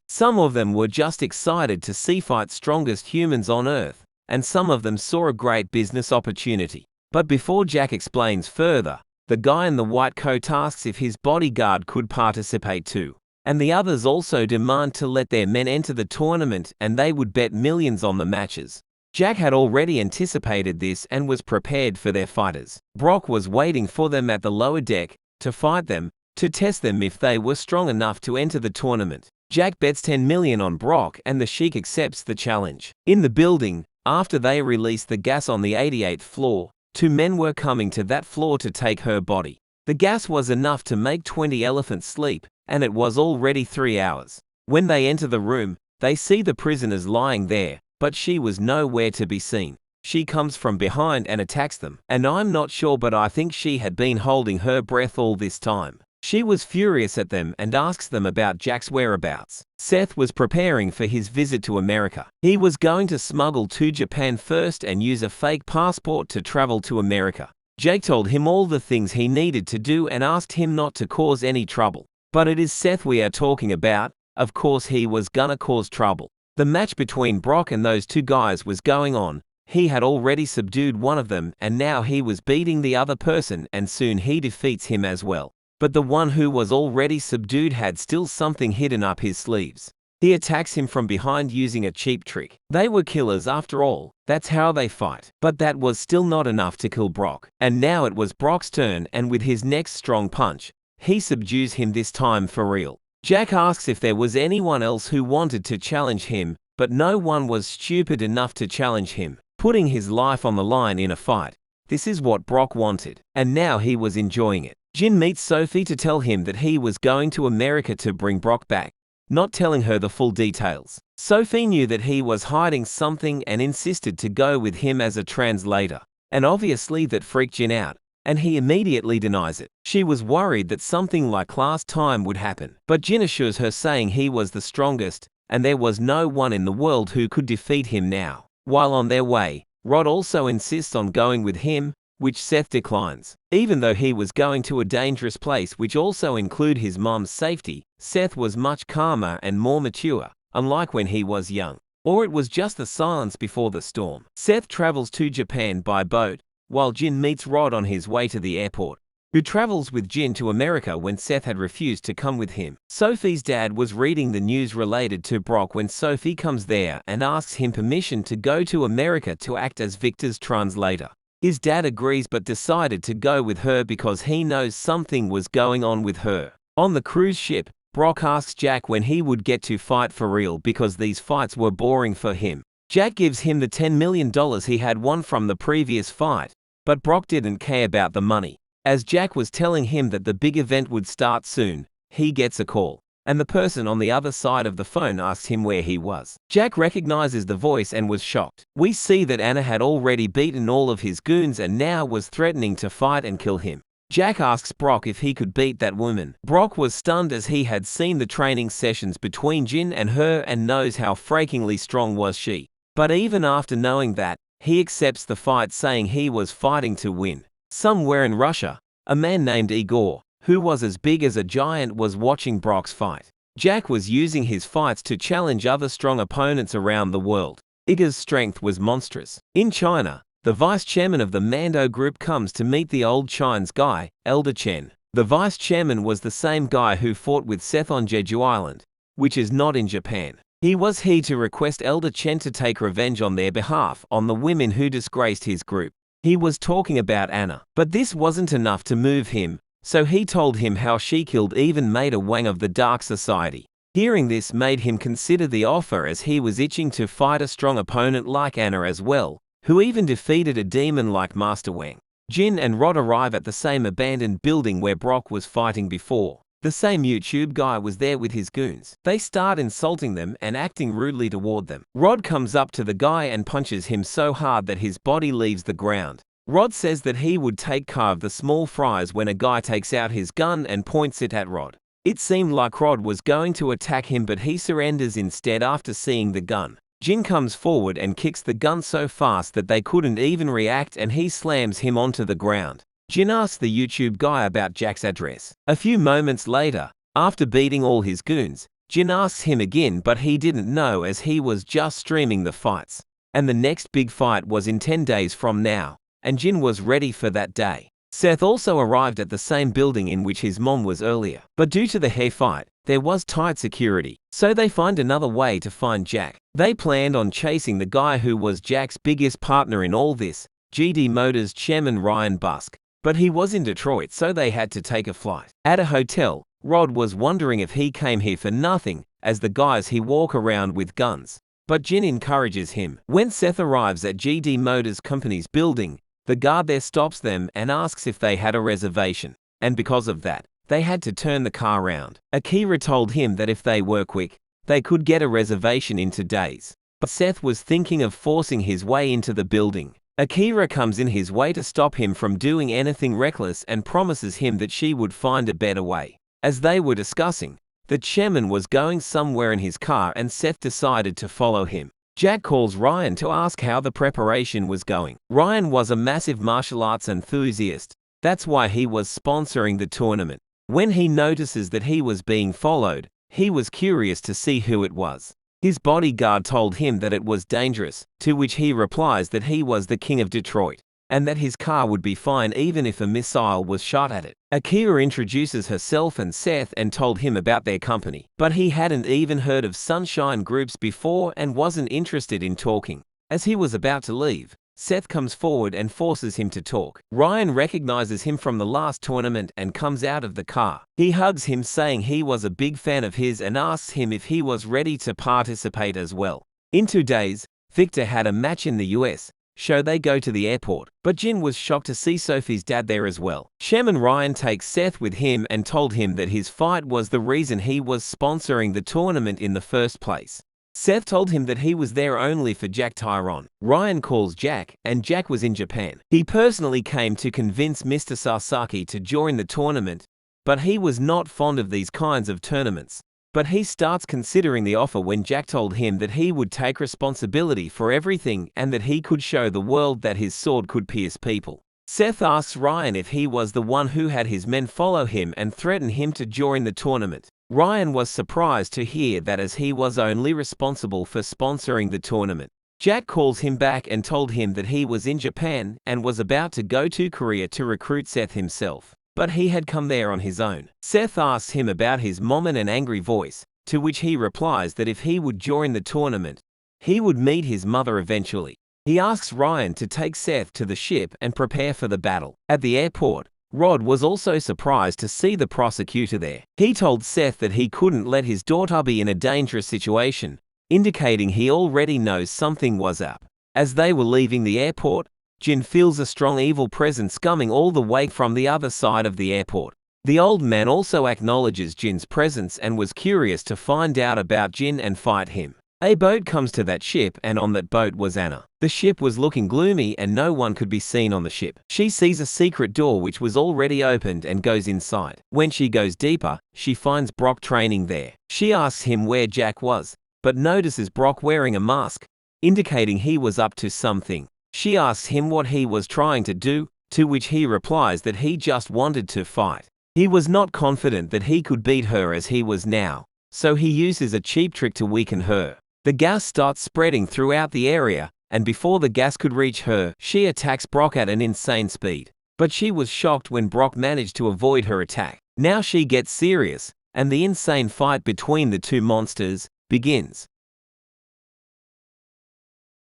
Some of them were just excited to see fight strongest humans on Earth, and some of them saw a great business opportunity. But before Jack explains further, the guy in the white coat asks if his bodyguard could participate too. And the others also demand to let their men enter the tournament and they would bet millions on the matches. Jack had already anticipated this and was prepared for their fighters. Brock was waiting for them at the lower deck to fight them, to test them if they were strong enough to enter the tournament. Jack bets 10 million on Brock and the Sheik accepts the challenge. In the building, after they released the gas on the 88th floor, 2 men were coming to that floor to take her body. The gas was enough to make 20 elephants sleep, and it was already 3 hours. When they enter the room, they see the prisoners lying there, but she was nowhere to be seen. She comes from behind and attacks them, and I'm not sure but I think she had been holding her breath all this time. She was furious at them and asks them about Jack's whereabouts. Seth was preparing for his visit to America. He was going to smuggle to Japan first and use a fake passport to travel to America. Jake told him all the things he needed to do and asked him not to cause any trouble. But it is Seth we are talking about. Of course he was gonna cause trouble. The match between Brock and those 2 guys was going on. He had already subdued one of them and now he was beating the other person and soon he defeats him as well. But the one who was already subdued had still something hidden up his sleeves. He attacks him from behind using a cheap trick. They were killers after all, that's how they fight. But that was still not enough to kill Brock. And now it was Brock's turn and with his next strong punch, he subdues him this time for real. Jack asks if there was anyone else who wanted to challenge him, but no one was stupid enough to challenge him, putting his life on the line in a fight. This is what Brock wanted, and now he was enjoying it. Jin meets Sophie to tell him that he was going to America to bring Brock back, not telling her the full details. Sophie knew that he was hiding something and insisted to go with him as a translator, and obviously that freaked Jin out, and he immediately denies it. She was worried that something like last time would happen, but Jin assures her saying he was the strongest, and there was no one in the world who could defeat him now. While on their way, Rod also insists on going with him, which Seth declines. Even though he was going to a dangerous place which also included his mom's safety, Seth was much calmer and more mature, unlike when he was young. or it was just the silence before the storm. Seth travels to Japan by boat, while Jin meets Rod on his way to the airport, who travels with Jin to America when Seth had refused to come with him. Sophie's dad was reading the news related to Brock when Sophie comes there and asks him permission to go to America to act as Victor's translator. His dad agrees but decided to go with her because he knows something was going on with her. On the cruise ship, Brock asks Jack when he would get to fight for real because these fights were boring for him. Jack gives him the $10 million he had won from the previous fight, but Brock didn't care about the money. As Jack was telling him that the big event would start soon, he gets a call, and the person on the other side of the phone asks him where he was. Jack recognizes the voice and was shocked. We see that Anna had already beaten all of his goons and now was threatening to fight and kill him. Jack asks Brock if he could beat that woman. Brock was stunned as he had seen the training sessions between Jin and her and knows how freakingly strong was she. But even after knowing that, he accepts the fight, saying he was fighting to win. Somewhere in Russia, a man named Igor, who was as big as a giant, was watching Brock's fight. Jack was using his fights to challenge other strong opponents around the world. Igor's strength was monstrous. In China, the vice chairman of the Mando group comes to meet the old Chinese guy, Elder Chen. The vice chairman was the same guy who fought with Seth on Jeju Island, which is not in Japan. He to request Elder Chen to take revenge on their behalf on the women who disgraced his group. He was talking about Anna, but this wasn't enough to move him, so he told him how she killed even Maida Wang of the Dark Society. Hearing this made him consider the offer, as he was itching to fight a strong opponent like Anna as well, who even defeated a demon like Master Wang. Jin and Rod arrive at the same abandoned building where Brock was fighting before. The same YouTube guy was there with his goons. They start insulting them and acting rudely toward them. Rod comes up to the guy and punches him so hard that his body leaves the ground. Rod says that he would take care of the small fries when a guy takes out his gun and points it at Rod. It seemed like Rod was going to attack him, but he surrenders instead after seeing the gun. Jin comes forward and kicks the gun so fast that they couldn't even react, and he slams him onto the ground. Jin asks the YouTube guy about Jack's address. A few moments later, after beating all his goons, Jin asks him again, but he didn't know as he was just streaming the fights. And the next big fight was in 10 days from now, and Jin was ready for that day. Seth also arrived at the same building in which his mom was earlier. But due to the hair fight, there was tight security, so they find another way to find Jack. They planned on chasing the guy who was Jack's biggest partner in all this, GD Motors chairman Ryan Busk. But he was in Detroit, so they had to take a flight. At a hotel, Rod was wondering if he came here for nothing, as the guys he walk around with guns. But Jin encourages him. When Seth arrives at GD Motors Company's building, the guard there stops them and asks if they had a reservation. And because of that, they had to turn the car around. Akira told him that if they were quick, they could get a reservation in 2 days. But Seth was thinking of forcing his way into the building. Akira comes in his way to stop him from doing anything reckless and promises him that she would find a better way. As they were discussing, the chairman was going somewhere in his car and Seth decided to follow him. Jack calls Ryan to ask how the preparation was going. Ryan was a massive martial arts enthusiast. That's why he was sponsoring the tournament. When he notices that he was being followed, he was curious to see who it was. His bodyguard told him that it was dangerous, to which he replies that he was the king of Detroit, and that his car would be fine even if a missile was shot at it. Akira introduces herself and Seth and told him about their company, but he hadn't even heard of Sunshine Groups before and wasn't interested in talking. As he was about to leave, Seth comes forward and forces him to talk. Ryan recognizes him from the last tournament and comes out of the car. He hugs him, saying he was a big fan of his, and asks him if he was ready to participate as well. In 2 days, Victor had a match in the US, so they go to the airport, but Jin was shocked to see Sophie's dad there as well. Shaman Ryan takes Seth with him and told him that his fight was the reason he was sponsoring the tournament in the first place. Seth told him that he was there only for Jack Tyrone. Ryan calls Jack, and Jack was in Japan. He personally came to convince Mr. Sasaki to join the tournament, but he was not fond of these kinds of tournaments. But he starts considering the offer when Jack told him that he would take responsibility for everything and that he could show the world that his sword could pierce people. Seth asks Ryan if he was the one who had his men follow him and threaten him to join the tournament. Ryan was surprised to hear that as he was only responsible for sponsoring the tournament. Jack calls him back and told him that he was in Japan and was about to go to Korea to recruit Seth himself, but he had come there on his own. Seth asks him about his mom in an angry voice, to which he replies that if he would join the tournament, he would meet his mother eventually. He asks Ryan to take Seth to the ship and prepare for the battle. At the airport, Rod was also surprised to see the prosecutor there. He told Seth that he couldn't let his daughter be in a dangerous situation, indicating he already knows something was up. As they were leaving the airport, Jin feels a strong evil presence coming all the way from the other side of the airport. The old man also acknowledges Jin's presence and was curious to find out about Jin and fight him. A boat comes to that ship, and on that boat was Anna. The ship was looking gloomy and no one could be seen on the ship. She sees a secret door which was already opened and goes inside. When she goes deeper, she finds Brock training there. She asks him where Jack was, but notices Brock wearing a mask, indicating he was up to something. She asks him what he was trying to do, to which he replies that he just wanted to fight. He was not confident that he could beat her as he was now, so he uses a cheap trick to weaken her. The gas starts spreading throughout the area, and before the gas could reach her, she attacks Brock at an insane speed. But she was shocked when Brock managed to avoid her attack. Now she gets serious, and the insane fight between the two monsters begins.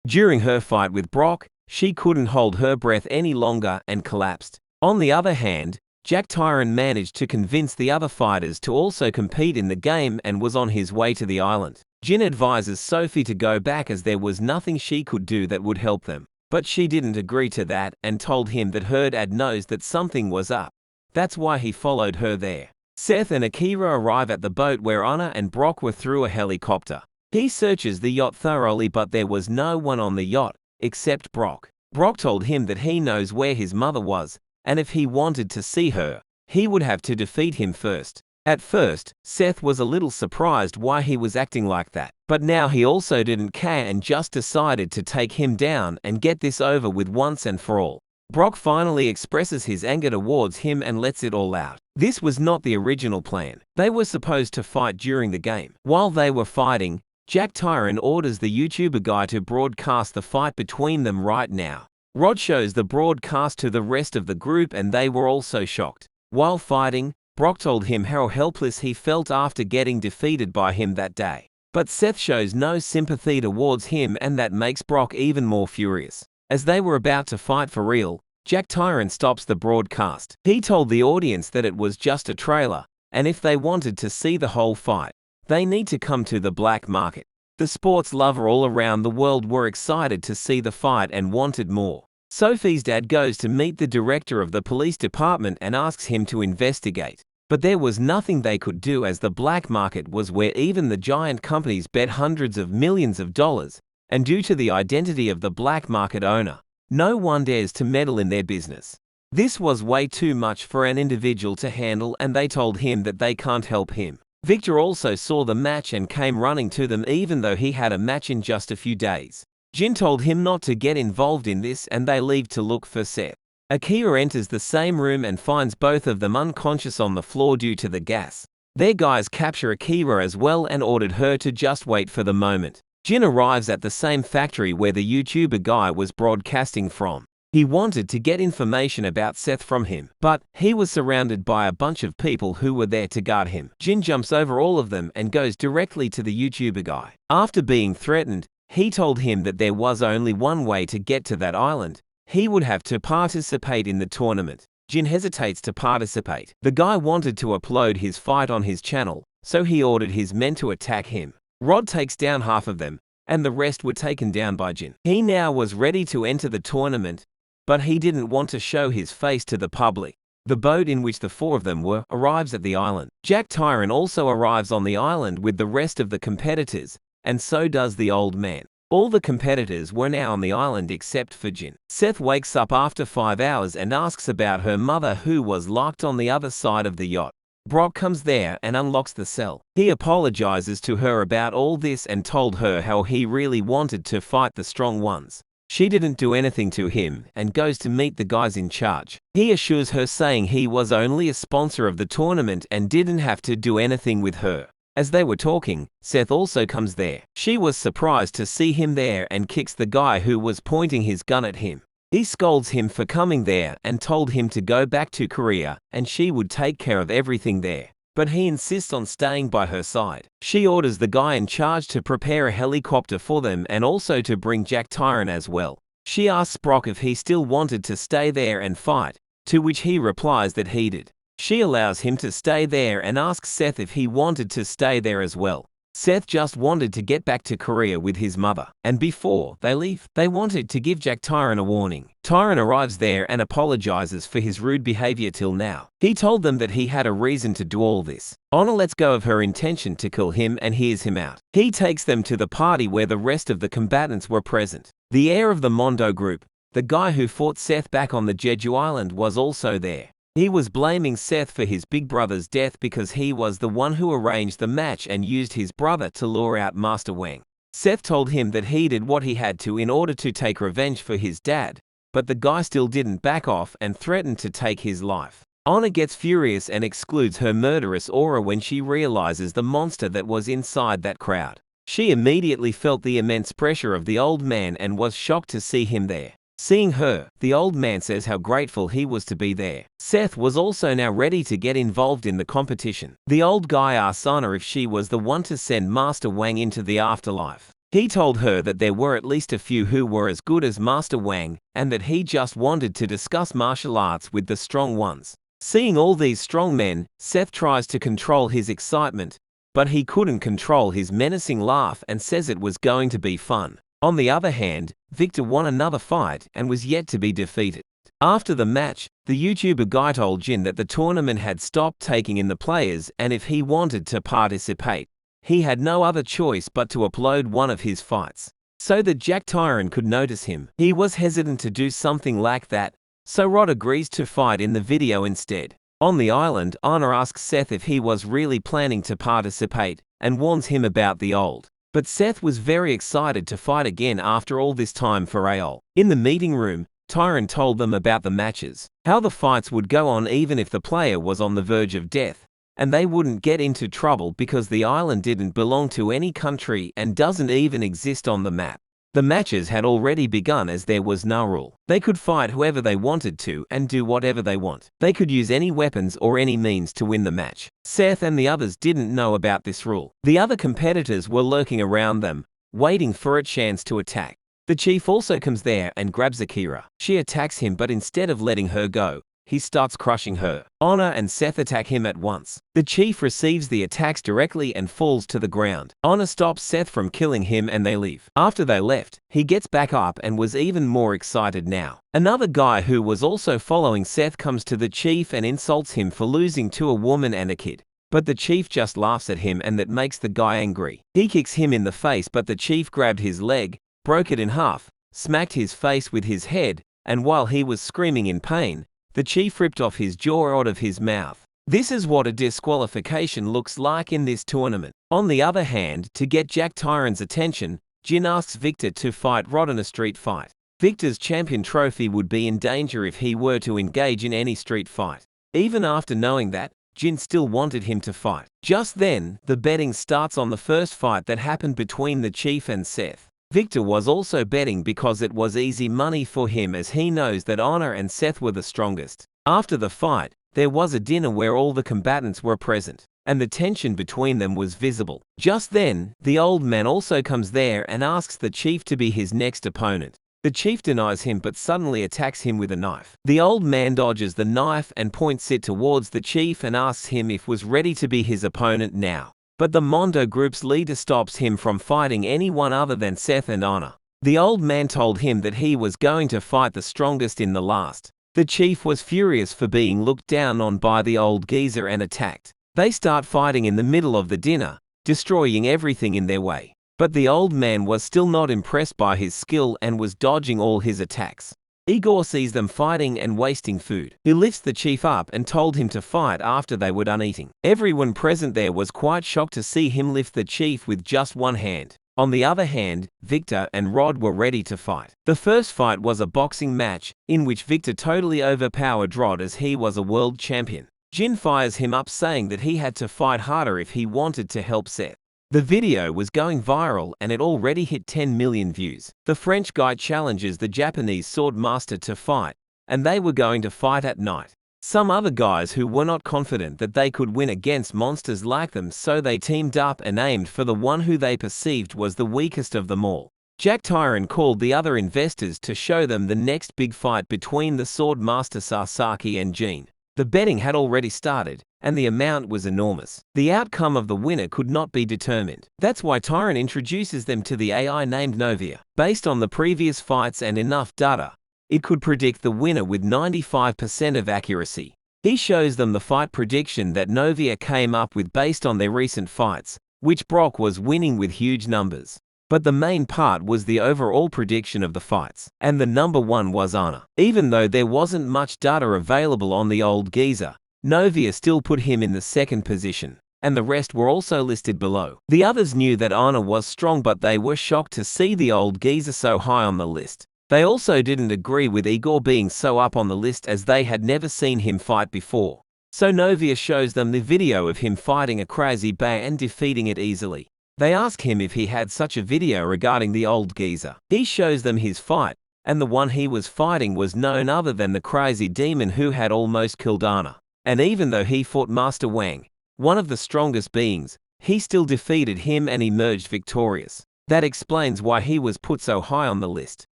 During her fight with Brock, she couldn't hold her breath any longer and collapsed. On the other hand, Jack Tyron managed to convince the other fighters to also compete in the game and was on his way to the island. Jin advises Sophie to go back as there was nothing she could do that would help them. But she didn't agree to that and told him that her dad knows that something was up. That's why he followed her there. Seth and Akira arrive at the boat where Anna and Brock were through a helicopter. He searches the yacht thoroughly, but there was no one on the yacht, except Brock. Brock told him that he knows where his mother was, and if he wanted to see her, he would have to defeat him first. At first, Seth was a little surprised why he was acting like that, but now he also didn't care and just decided to take him down and get this over with once and for all. Brock finally expresses his anger towards him and lets it all out. This was not the original plan. They were supposed to fight during the game. While they were fighting, Jack Tyron orders the YouTuber guy to broadcast the fight between them right now. Rod shows the broadcast to the rest of the group and they were also shocked. While fighting, Brock told him how helpless he felt after getting defeated by him that day. But Seth shows no sympathy towards him and that makes Brock even more furious. As they were about to fight for real, Jack Tyron stops the broadcast. He told the audience that it was just a trailer, and if they wanted to see the whole fight, they need to come to the black market. The sports lover all around the world were excited to see the fight and wanted more. Sophie's dad goes to meet the director of the police department and asks him to investigate. But there was nothing they could do as the black market was where even the giant companies bet hundreds of millions of dollars, and due to the identity of the black market owner, no one dares to meddle in their business. This was way too much for an individual to handle and they told him that they can't help him. Victor also saw the match and came running to them even though he had a match in just a few days. Jin told him not to get involved in this and they leave to look for Seth. Akira enters the same room and finds both of them unconscious on the floor due to the gas. Their guys capture Akira as well and ordered her to just wait for the moment. Jin arrives at the same factory where the YouTuber guy was broadcasting from. He wanted to get information about Seth from him, but he was surrounded by a bunch of people who were there to guard him. Jin jumps over all of them and goes directly to the YouTuber guy. After being threatened, he told him that there was only one way to get to that island. He would have to participate in the tournament. Jin hesitates to participate. The guy wanted to upload his fight on his channel, so he ordered his men to attack him. Rod takes down half of them, and the rest were taken down by Jin. He now was ready to enter the tournament, but he didn't want to show his face to the public. The boat in which the four of them were arrives at the island. Jack Tyron also arrives on the island with the rest of the competitors, and so does the old man. All the competitors were now on the island except for Jin. Seth wakes up after 5 hours and asks about her mother who was locked on the other side of the yacht. Brock comes there and unlocks the cell. He apologizes to her about all this and told her how he really wanted to fight the strong ones. She didn't do anything to him and goes to meet the guys in charge. He assures her saying he was only a sponsor of the tournament and didn't have to do anything with her. As they were talking, Seth also comes there. She was surprised to see him there and kicks the guy who was pointing his gun at him. He scolds him for coming there and told him to go back to Korea and she would take care of everything there. But he insists on staying by her side. She orders the guy in charge to prepare a helicopter for them and also to bring Jack Tyrant as well. She asks Brock if he still wanted to stay there and fight, to which he replies that he did. She allows him to stay there and asks Seth if he wanted to stay there as well. Seth just wanted to get back to Korea with his mother, and before they leave, they wanted to give Jack Tyrant a warning. Tyrant arrives there and apologizes for his rude behavior till now. He told them that he had a reason to do all this. Honor lets go of her intention to kill him and hears him out. He takes them to the party where the rest of the combatants were present. The heir of the Mondo group, the guy who fought Seth back on the Jeju Island, was also there. He was blaming Seth for his big brother's death because he was the one who arranged the match and used his brother to lure out Master Wang. Seth told him that he did what he had to in order to take revenge for his dad, but the guy still didn't back off and threatened to take his life. Honor gets furious and excludes her murderous aura when she realizes the monster that was inside that crowd. She immediately felt the immense pressure of the old man and was shocked to see him there. Seeing her, the old man says how grateful he was to be there. Seth was also now ready to get involved in the competition. The old guy asks Honor if she was the one to send Master Wang into the afterlife. He told her that there were at least a few who were as good as Master Wang, and that he just wanted to discuss martial arts with the strong ones. Seeing all these strong men, Seth tries to control his excitement, but he couldn't control his menacing laugh and says it was going to be fun. On the other hand, Victor won another fight and was yet to be defeated. After the match, the YouTuber guy told Jin that the tournament had stopped taking in the players and if he wanted to participate, he had no other choice but to upload one of his fights, so that Jack Tyrant could notice him. He was hesitant to do something like that, so Rod agrees to fight in the video instead. On the island, Honor asks Seth if he was really planning to participate and warns him about the old. But Seth was very excited to fight again after all this time for Aol. In the meeting room, Tyrant told them about the matches, how the fights would go on even if the player was on the verge of death, and they wouldn't get into trouble because the island didn't belong to any country and doesn't even exist on the map. The matches had already begun as there was no rule. They could fight whoever they wanted to and do whatever they want. They could use any weapons or any means to win the match. Seth and the others didn't know about this rule. The other competitors were lurking around them, waiting for a chance to attack. The chief also comes there and grabs Akira. She attacks him, but instead of letting her go, he starts crushing her. Honor and Seth attack him at once. The chief receives the attacks directly and falls to the ground. Honor stops Seth from killing him and they leave. After they left, he gets back up and was even more excited now. Another guy who was also following Seth comes to the chief and insults him for losing to a woman and a kid. But the chief just laughs at him and that makes the guy angry. He kicks him in the face, but the chief grabbed his leg, broke it in half, smacked his face with his head, and while he was screaming in pain, the chief ripped off his jaw out of his mouth. This is what a disqualification looks like in this tournament. On the other hand, to get Jack Tyrant's attention, Jin asks Victor to fight Rod in a street fight. Victor's champion trophy would be in danger if he were to engage in any street fight. Even after knowing that, Jin still wanted him to fight. Just then, the betting starts on the first fight that happened between the chief and Seth. Victor was also betting because it was easy money for him as he knows that Honor and Seth were the strongest. After the fight, there was a dinner where all the combatants were present, and the tension between them was visible. Just then, the old man also comes there and asks the chief to be his next opponent. The chief denies him but suddenly attacks him with a knife. The old man dodges the knife and points it towards the chief and asks him if was ready to be his opponent now. But the Mondo group's leader stops him from fighting anyone other than Seth and Honor. The old man told him that he was going to fight the strongest in the last. The chief was furious for being looked down on by the old geezer and attacked. They start fighting in the middle of the dinner, destroying everything in their way. But the old man was still not impressed by his skill and was dodging all his attacks. Igor sees them fighting and wasting food. He lifts the chief up and told him to fight after they were done eating. Everyone present there was quite shocked to see him lift the chief with just one hand. On the other hand, Victor and Rod were ready to fight. The first fight was a boxing match, in which Victor totally overpowered Rod as he was a world champion. Jin fires him up saying that he had to fight harder if he wanted to help Seth. The video was going viral and it already hit 10 million views. The French guy challenges the Japanese sword master to fight, and they were going to fight at night. Some other guys who were not confident that they could win against monsters like them, so they teamed up and aimed for the one who they perceived was the weakest of them all. Jack Tyron called the other investors to show them the next big fight between the sword master Sasaki and Jin. The betting had already started, and the amount was enormous. The outcome of the winner could not be determined. That's why Tyron introduces them to the AI named Novia. Based on the previous fights and enough data, it could predict the winner with 95% of accuracy. He shows them the fight prediction that Novia came up with based on their recent fights, which Brock was winning with huge numbers. But the main part was the overall prediction of the fights, and the number one was Anna. Even though there wasn't much data available on the old geezer, Novia still put him in the second position, and the rest were also listed below. The others knew that Anna was strong, but they were shocked to see the old geezer so high on the list. They also didn't agree with Igor being so up on the list, as they had never seen him fight before. So Novia shows them the video of him fighting a crazy bear and defeating it easily. They ask him if he had such a video regarding the old geezer. He shows them his fight, and the one he was fighting was none other than the crazy demon who had almost killed Anna. And even though he fought Master Wang, one of the strongest beings, he still defeated him and emerged victorious. That explains why he was put so high on the list.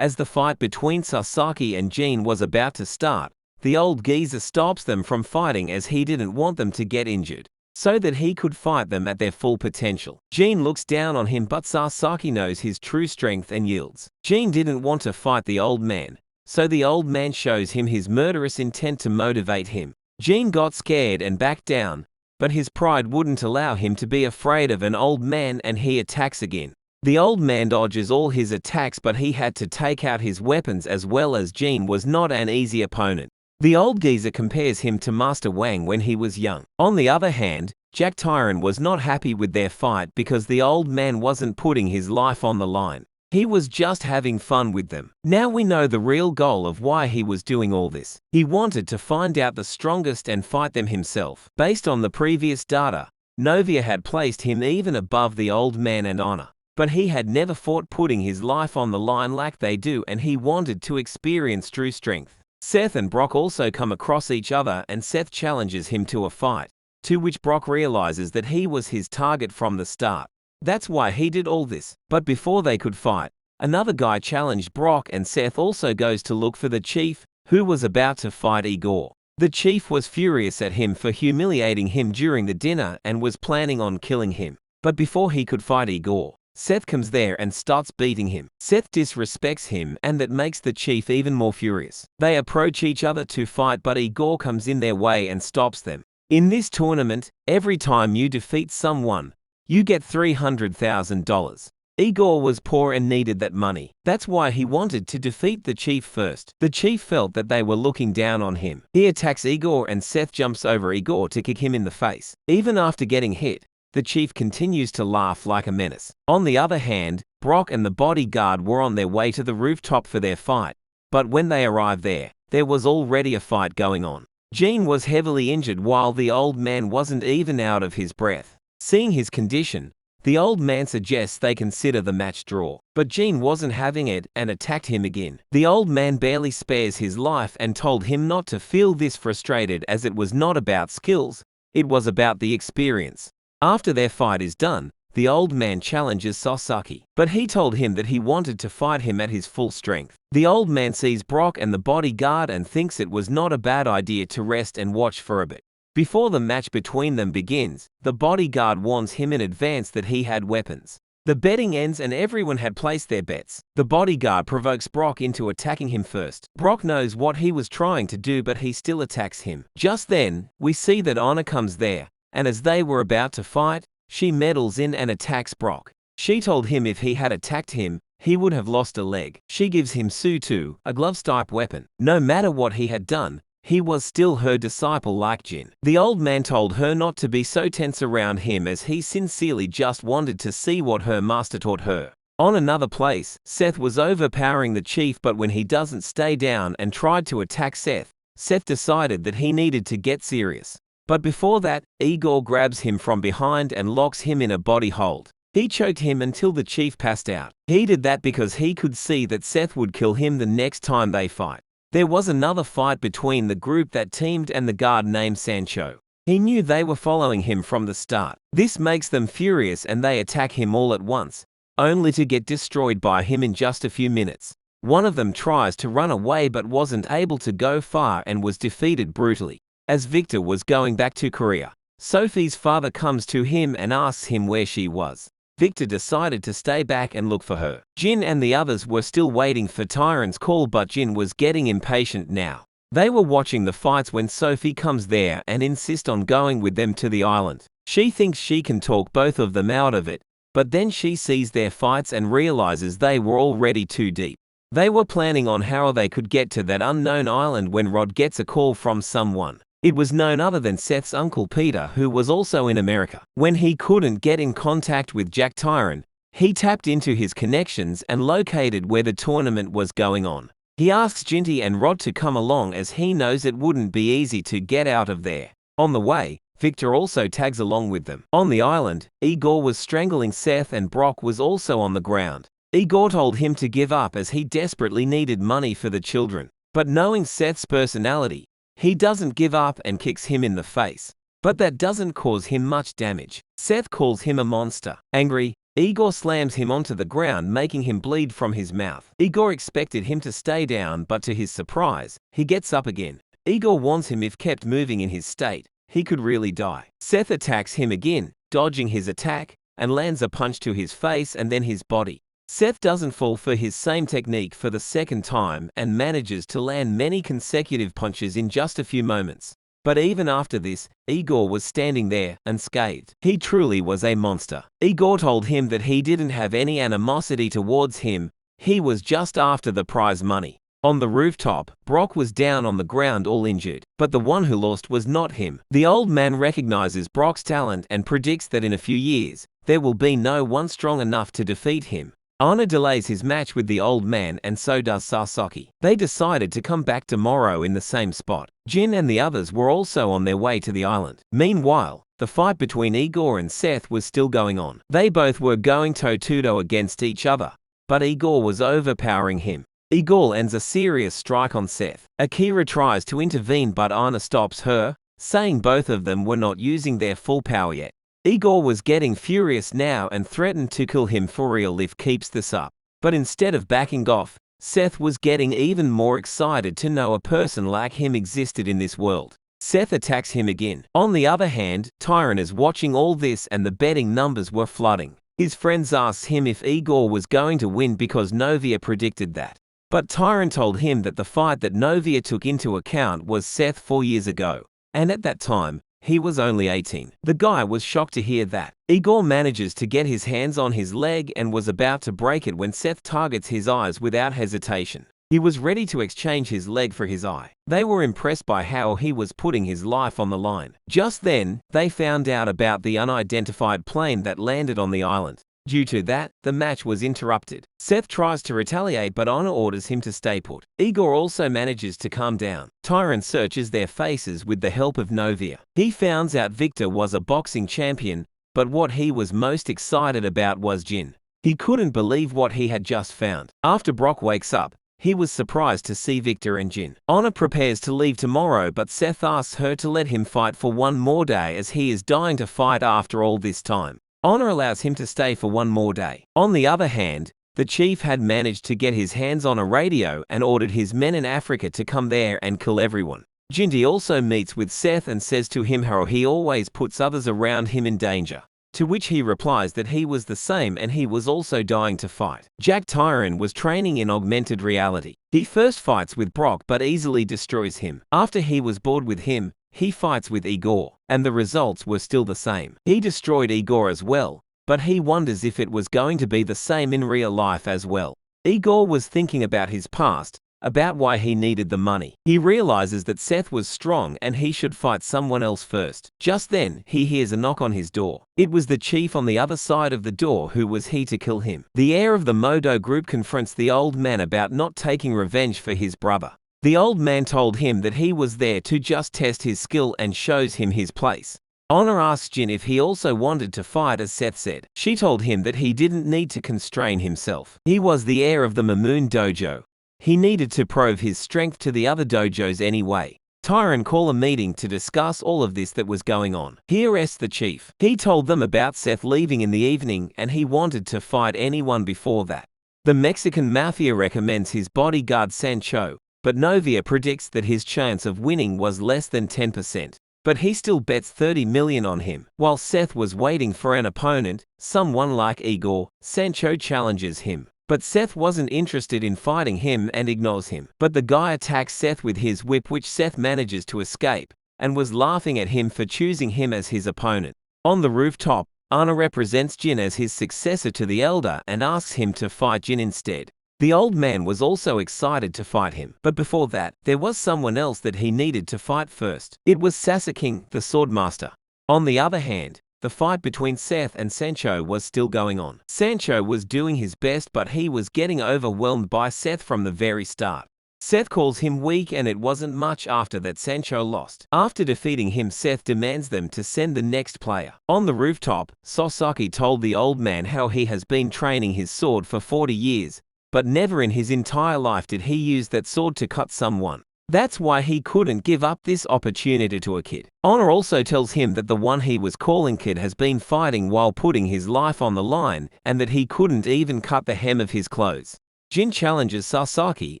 As the fight between Sasaki and Jin was about to start, the old geezer stops them from fighting as he didn't want them to get injured, so that he could fight them at their full potential. Jin looks down on him, but Sasaki knows his true strength and yields. Jin didn't want to fight the old man, so the old man shows him his murderous intent to motivate him. Jin got scared and backed down, but his pride wouldn't allow him to be afraid of an old man, and he attacks again. The old man dodges all his attacks, but he had to take out his weapons as well, as Jin was not an easy opponent. The old geezer compares him to Master Wang when he was young. On the other hand, Jack Tyron was not happy with their fight because the old man wasn't putting his life on the line. He was just having fun with them. Now we know the real goal of why he was doing all this. He wanted to find out the strongest and fight them himself. Based on the previous data, Novia had placed him even above the old man and Anna. But he had never fought putting his life on the line like they do, and he wanted to experience true strength. Seth and Brock also come across each other, and Seth challenges him to a fight, to which Brock realizes that he was his target from the start. That's why he did all this. But before they could fight, another guy challenged Brock, and Seth also goes to look for the chief, who was about to fight Igor. The chief was furious at him for humiliating him during the dinner and was planning on killing him. But before he could fight Igor, Seth comes there and starts beating him. Seth disrespects him, and that makes the chief even more furious. They approach each other to fight, but Igor comes in their way and stops them. In this tournament, every time you defeat someone, you get $300,000. Igor was poor and needed that money. That's why he wanted to defeat the chief first. The chief felt that they were looking down on him. He attacks Igor, and Seth jumps over Igor to kick him in the face. Even after getting hit, the chief continues to laugh like a menace. On the other hand, Brock and the bodyguard were on their way to the rooftop for their fight, but when they arrived there was already a fight going on. Jin was heavily injured while the old man wasn't even out of his breath. Seeing his condition, the old man suggests they consider the match draw, but Jin wasn't having it and attacked him again. The old man barely spares his life and told him not to feel this frustrated, as it was not about skills, it was about the experience. After their fight is done, the old man challenges Sasaki, but he told him that he wanted to fight him at his full strength. The old man sees Brock and the bodyguard and thinks it was not a bad idea to rest and watch for a bit. Before the match between them begins, the bodyguard warns him in advance that he had weapons. The betting ends and everyone had placed their bets. The bodyguard provokes Brock into attacking him first. Brock knows what he was trying to do, but he still attacks him. Just then, we see that Anna comes there, and as they were about to fight, she meddles in and attacks Brock. She told him if he had attacked him, he would have lost a leg. She gives him Sutu, a gloves-type weapon. No matter what he had done, he was still her disciple like Jin. The old man told her not to be so tense around him as he sincerely just wanted to see what her master taught her. On another place, Seth was overpowering the chief, but when he doesn't stay down and tried to attack Seth, Seth decided that he needed to get serious. But before that, Igor grabs him from behind and locks him in a body hold. He choked him until the chief passed out. He did that because he could see that Seth would kill him the next time they fight. There was another fight between the group that teamed and the guard named Sancho. He knew they were following him from the start. This makes them furious and they attack him all at once, only to get destroyed by him in just a few minutes. One of them tries to run away but wasn't able to go far and was defeated brutally. As Victor was going back to Korea, Sophie's father comes to him and asks him where she was. Victor decided to stay back and look for her. Jin and the others were still waiting for Tyrant's call, but Jin was getting impatient now. They were watching the fights when Sophie comes there and insists on going with them to the island. She thinks she can talk both of them out of it, but then she sees their fights and realizes they were already too deep. They were planning on how they could get to that unknown island when Rod gets a call from someone. It was none other than Seth's uncle Peter, who was also in America. When he couldn't get in contact with Jack Tyrant, he tapped into his connections and located where the tournament was going on. He asks Ginty and Rod to come along as he knows it wouldn't be easy to get out of there. On the way, Victor also tags along with them. On the island, Igor was strangling Seth and Brock was also on the ground. Igor told him to give up as he desperately needed money for the children. But knowing Seth's personality, he doesn't give up and kicks him in the face. But that doesn't cause him much damage. Seth calls him a monster. Angry, Igor slams him onto the ground, making him bleed from his mouth. Igor expected him to stay down, but to his surprise, he gets up again. Igor warns him if kept moving in his state, he could really die. Seth attacks him again, dodging his attack, and lands a punch to his face and then his body. Seth doesn't fall for his same technique for the second time and manages to land many consecutive punches in just a few moments. But even after this, Igor was standing there, unscathed. He truly was a monster. Igor told him that he didn't have any animosity towards him, he was just after the prize money. On the rooftop, Brock was down on the ground all injured, but the one who lost was not him. The old man recognizes Brock's talent and predicts that in a few years, there will be no one strong enough to defeat him. Honor delays his match with the old man and so does Sasaki. They decided to come back tomorrow in the same spot. Jin and the others were also on their way to the island. Meanwhile, the fight between Igor and Seth was still going on. They both were going toe-to-toe against each other, but Igor was overpowering him. Igor ends a serious strike on Seth. Akira tries to intervene but Anna stops her, saying both of them were not using their full power yet. Igor was getting furious now and threatened to kill him for real if keeps this up. But instead of backing off, Seth was getting even more excited to know a person like him existed in this world. Seth attacks him again. On the other hand, Tyrant is watching all this and the betting numbers were flooding. His friends asked him if Igor was going to win because Novia predicted that. But Tyrant told him that the fight that Novia took into account was Seth 4 years ago. And at that time, he was only 18. The guy was shocked to hear that. Igor manages to get his hands on his leg and was about to break it when Seth targets his eyes without hesitation. He was ready to exchange his leg for his eye. They were impressed by how he was putting his life on the line. Just then, they found out about the unidentified plane that landed on the island. Due to that, the match was interrupted. Seth tries to retaliate but Honor orders him to stay put. Igor also manages to calm down. Tyrant searches their faces with the help of Novia. He finds out Victor was a boxing champion, but what he was most excited about was Jin. He couldn't believe what he had just found. After Brock wakes up, he was surprised to see Victor and Jin. Honor prepares to leave tomorrow but Seth asks her to let him fight for one more day as he is dying to fight after all this time. Honor allows him to stay for one more day. On the other hand, the chief had managed to get his hands on a radio and ordered his men in Africa to come there and kill everyone. Jindy also meets with Seth and says to him how he always puts others around him in danger. To which he replies that he was the same and he was also dying to fight. Jack Tyrant was training in augmented reality. He first fights with Brock but easily destroys him. After he was bored with him, he fights with Igor, and the results were still the same. He destroyed Igor as well, but he wonders if it was going to be the same in real life as well. Igor was thinking about his past, about why he needed the money. He realizes that Seth was strong and he should fight someone else first. Just then, he hears a knock on his door. It was the chief on the other side of the door who was he to kill him. The heir of the Modo group confronts the old man about not taking revenge for his brother. The old man told him that he was there to just test his skill and shows him his place. Honor asked Jin if he also wanted to fight as Seth said. She told him that he didn't need to constrain himself. He was the heir of the Mamoon dojo. He needed to prove his strength to the other dojos anyway. Tyron called a meeting to discuss all of this that was going on. He arrested the chief. He told them about Seth leaving in the evening and he wanted to fight anyone before that. The Mexican mafia recommends his bodyguard Sancho, but Novia predicts that his chance of winning was less than 10%. But he still bets 30 million on him. While Seth was waiting for an opponent, someone like Igor, Sancho challenges him. But Seth wasn't interested in fighting him and ignores him. But the guy attacks Seth with his whip, which Seth manages to escape, and was laughing at him for choosing him as his opponent. On the rooftop, Anna represents Jin as his successor to the elder and asks him to fight Jin instead. The old man was also excited to fight him, but before that, there was someone else that he needed to fight first. It was Sasuke, the swordmaster. On the other hand, the fight between Seth and Sancho was still going on. Sancho was doing his best, but he was getting overwhelmed by Seth from the very start. Seth calls him weak and it wasn't much after that Sancho lost. After defeating him, Seth demands them to send the next player. On the rooftop, Sasaki told the old man how he has been training his sword for 40 years, but never in his entire life did he use that sword to cut someone. That's why he couldn't give up this opportunity to a kid. Honor also tells him that the one he was calling kid has been fighting while putting his life on the line, and that he couldn't even cut the hem of his clothes. Jin challenges Sasaki,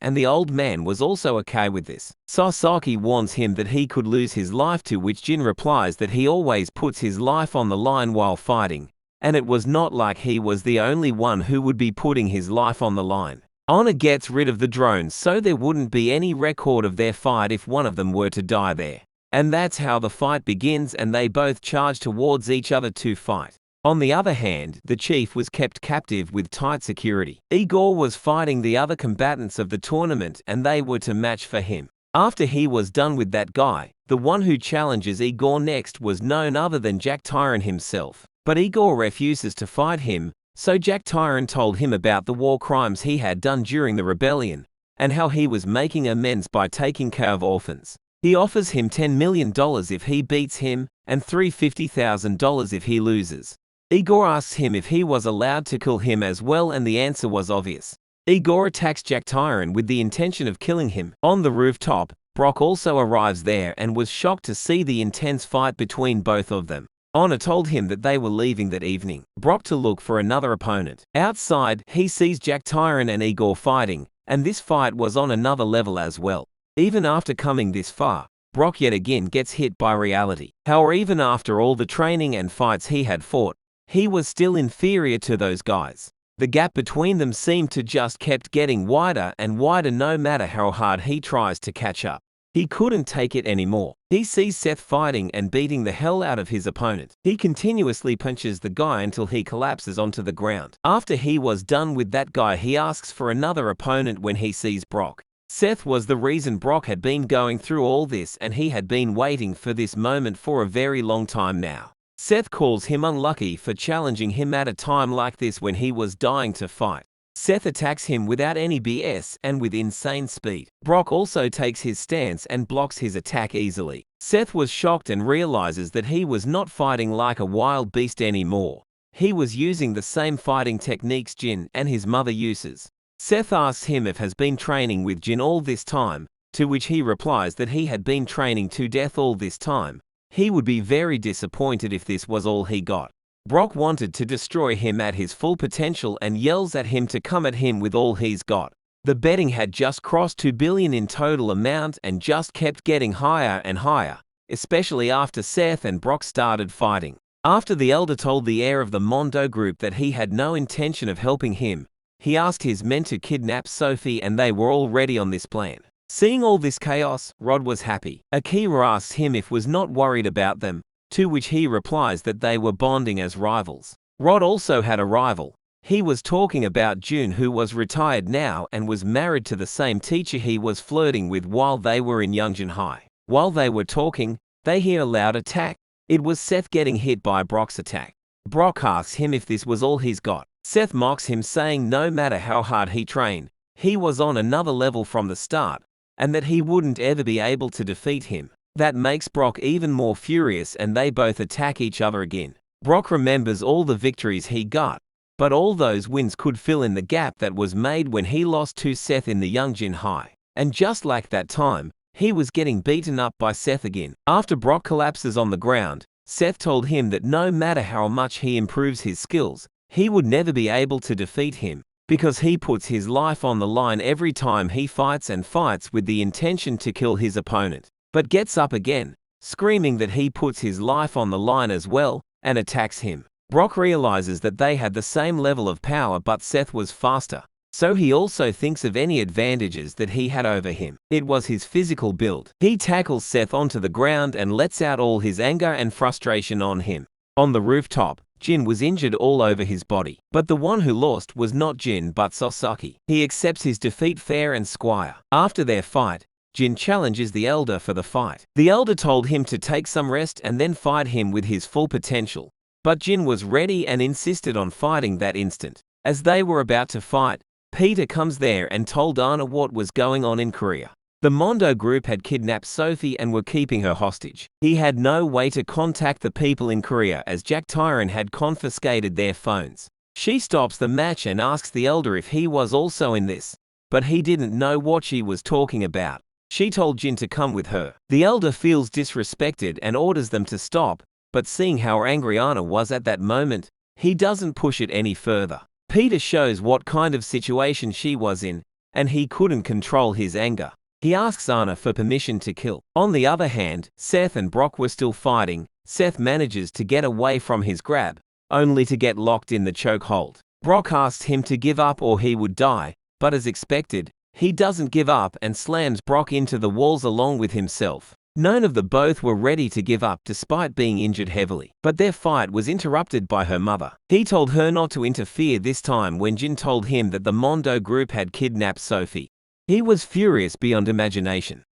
and the old man was also okay with this. Sasaki warns him that he could lose his life, to which Jin replies that he always puts his life on the line while fighting, and it was not like he was the only one who would be putting his life on the line. Honor gets rid of the drones so there wouldn't be any record of their fight if one of them were to die there. And that's how the fight begins, and they both charge towards each other to fight. On the other hand, the chief was kept captive with tight security. Igor was fighting the other combatants of the tournament and they were to match for him. After he was done with that guy, the one who challenges Igor next was none other than Jack Tyron himself. But Igor refuses to fight him, so Jack Tyron told him about the war crimes he had done during the rebellion, and how he was making amends by taking care of orphans. He offers him $10 million if he beats him, and $350,000 if he loses. Igor asks him if he was allowed to kill him as well, and the answer was obvious. Igor attacks Jack Tyron with the intention of killing him. On the rooftop, Brock also arrives there and was shocked to see the intense fight between both of them. Honor told him that they were leaving that evening, Brock to look for another opponent. Outside, he sees Jack Tyron and Igor fighting, and this fight was on another level as well. Even after coming this far, Brock yet again gets hit by reality. However, even after all the training and fights he had fought, he was still inferior to those guys. The gap between them seemed to just kept getting wider and wider no matter how hard he tries to catch up. He couldn't take it anymore. He sees Seth fighting and beating the hell out of his opponent. He continuously punches the guy until he collapses onto the ground. After he was done with that guy, he asks for another opponent when he sees Brock. Seth was the reason Brock had been going through all this, and he had been waiting for this moment for a very long time now. Seth calls him unlucky for challenging him at a time like this when he was dying to fight. Seth attacks him without any BS and with insane speed. Brock also takes his stance and blocks his attack easily. Seth was shocked and realizes that he was not fighting like a wild beast anymore. He was using the same fighting techniques Jin and his mother uses. Seth asks him if he has been training with Jin all this time, to which he replies that he had been training to death all this time. He would be very disappointed if this was all he got. Brock wanted to destroy him at his full potential and yells at him to come at him with all he's got. The betting had just crossed 2 billion in total amount and just kept getting higher and higher, especially after Seth and Brock started fighting. After the elder told the heir of the Mondo group that he had no intention of helping him, he asked his men to kidnap Sophie and they were already on this plan. Seeing all this chaos, Rod was happy. Akira asks him if was not worried about them, to which he replies that they were bonding as rivals. Rod also had a rival. He was talking about Jun, who was retired now and was married to the same teacher he was flirting with while they were in Youngjin High. While they were talking, they hear a loud attack. It was Seth getting hit by Brock's attack. Brock asks him if this was all he's got. Seth mocks him, saying no matter how hard he trained, he was on another level from the start, and that he wouldn't ever be able to defeat him. That makes Brock even more furious, and they both attack each other again. Brock remembers all the victories he got, but all those wins could fill in the gap that was made when he lost to Seth in the Youngjin High. And just like that time, he was getting beaten up by Seth again. After Brock collapses on the ground, Seth told him that no matter how much he improves his skills, he would never be able to defeat him, because he puts his life on the line every time he fights, and fights with the intention to kill his opponent, but gets up again, screaming that he puts his life on the line as well, and attacks him. Brock realizes that they had the same level of power, but Seth was faster, so he also thinks of any advantages that he had over him. It was his physical build. He tackles Seth onto the ground and lets out all his anger and frustration on him. On the rooftop, Jin was injured all over his body, but the one who lost was not Jin but Sasaki. He accepts his defeat fair and square. After their fight, Jin challenges the elder for the fight. The elder told him to take some rest and then fight him with his full potential, but Jin was ready and insisted on fighting that instant. As they were about to fight, Peter comes there and told Anna what was going on in Korea. The Mondo group had kidnapped Sophie and were keeping her hostage. He had no way to contact the people in Korea as Jack Tyron had confiscated their phones. She stops the match and asks the elder if he was also in this, but he didn't know what she was talking about. She told Jin to come with her. The elder feels disrespected and orders them to stop, but seeing how angry Anna was at that moment, he doesn't push it any further. Peter shows what kind of situation she was in, and he couldn't control his anger. He asks Anna for permission to kill. On the other hand, Seth and Brock were still fighting. Seth manages to get away from his grab, only to get locked in the chokehold. Brock asks him to give up or he would die, but as expected, he doesn't give up and slams Brock into the walls along with himself. None of the both were ready to give up despite being injured heavily, but their fight was interrupted by her mother. He told her not to interfere this time when Jin told him that the Mondo group had kidnapped Sophie. He was furious beyond imagination.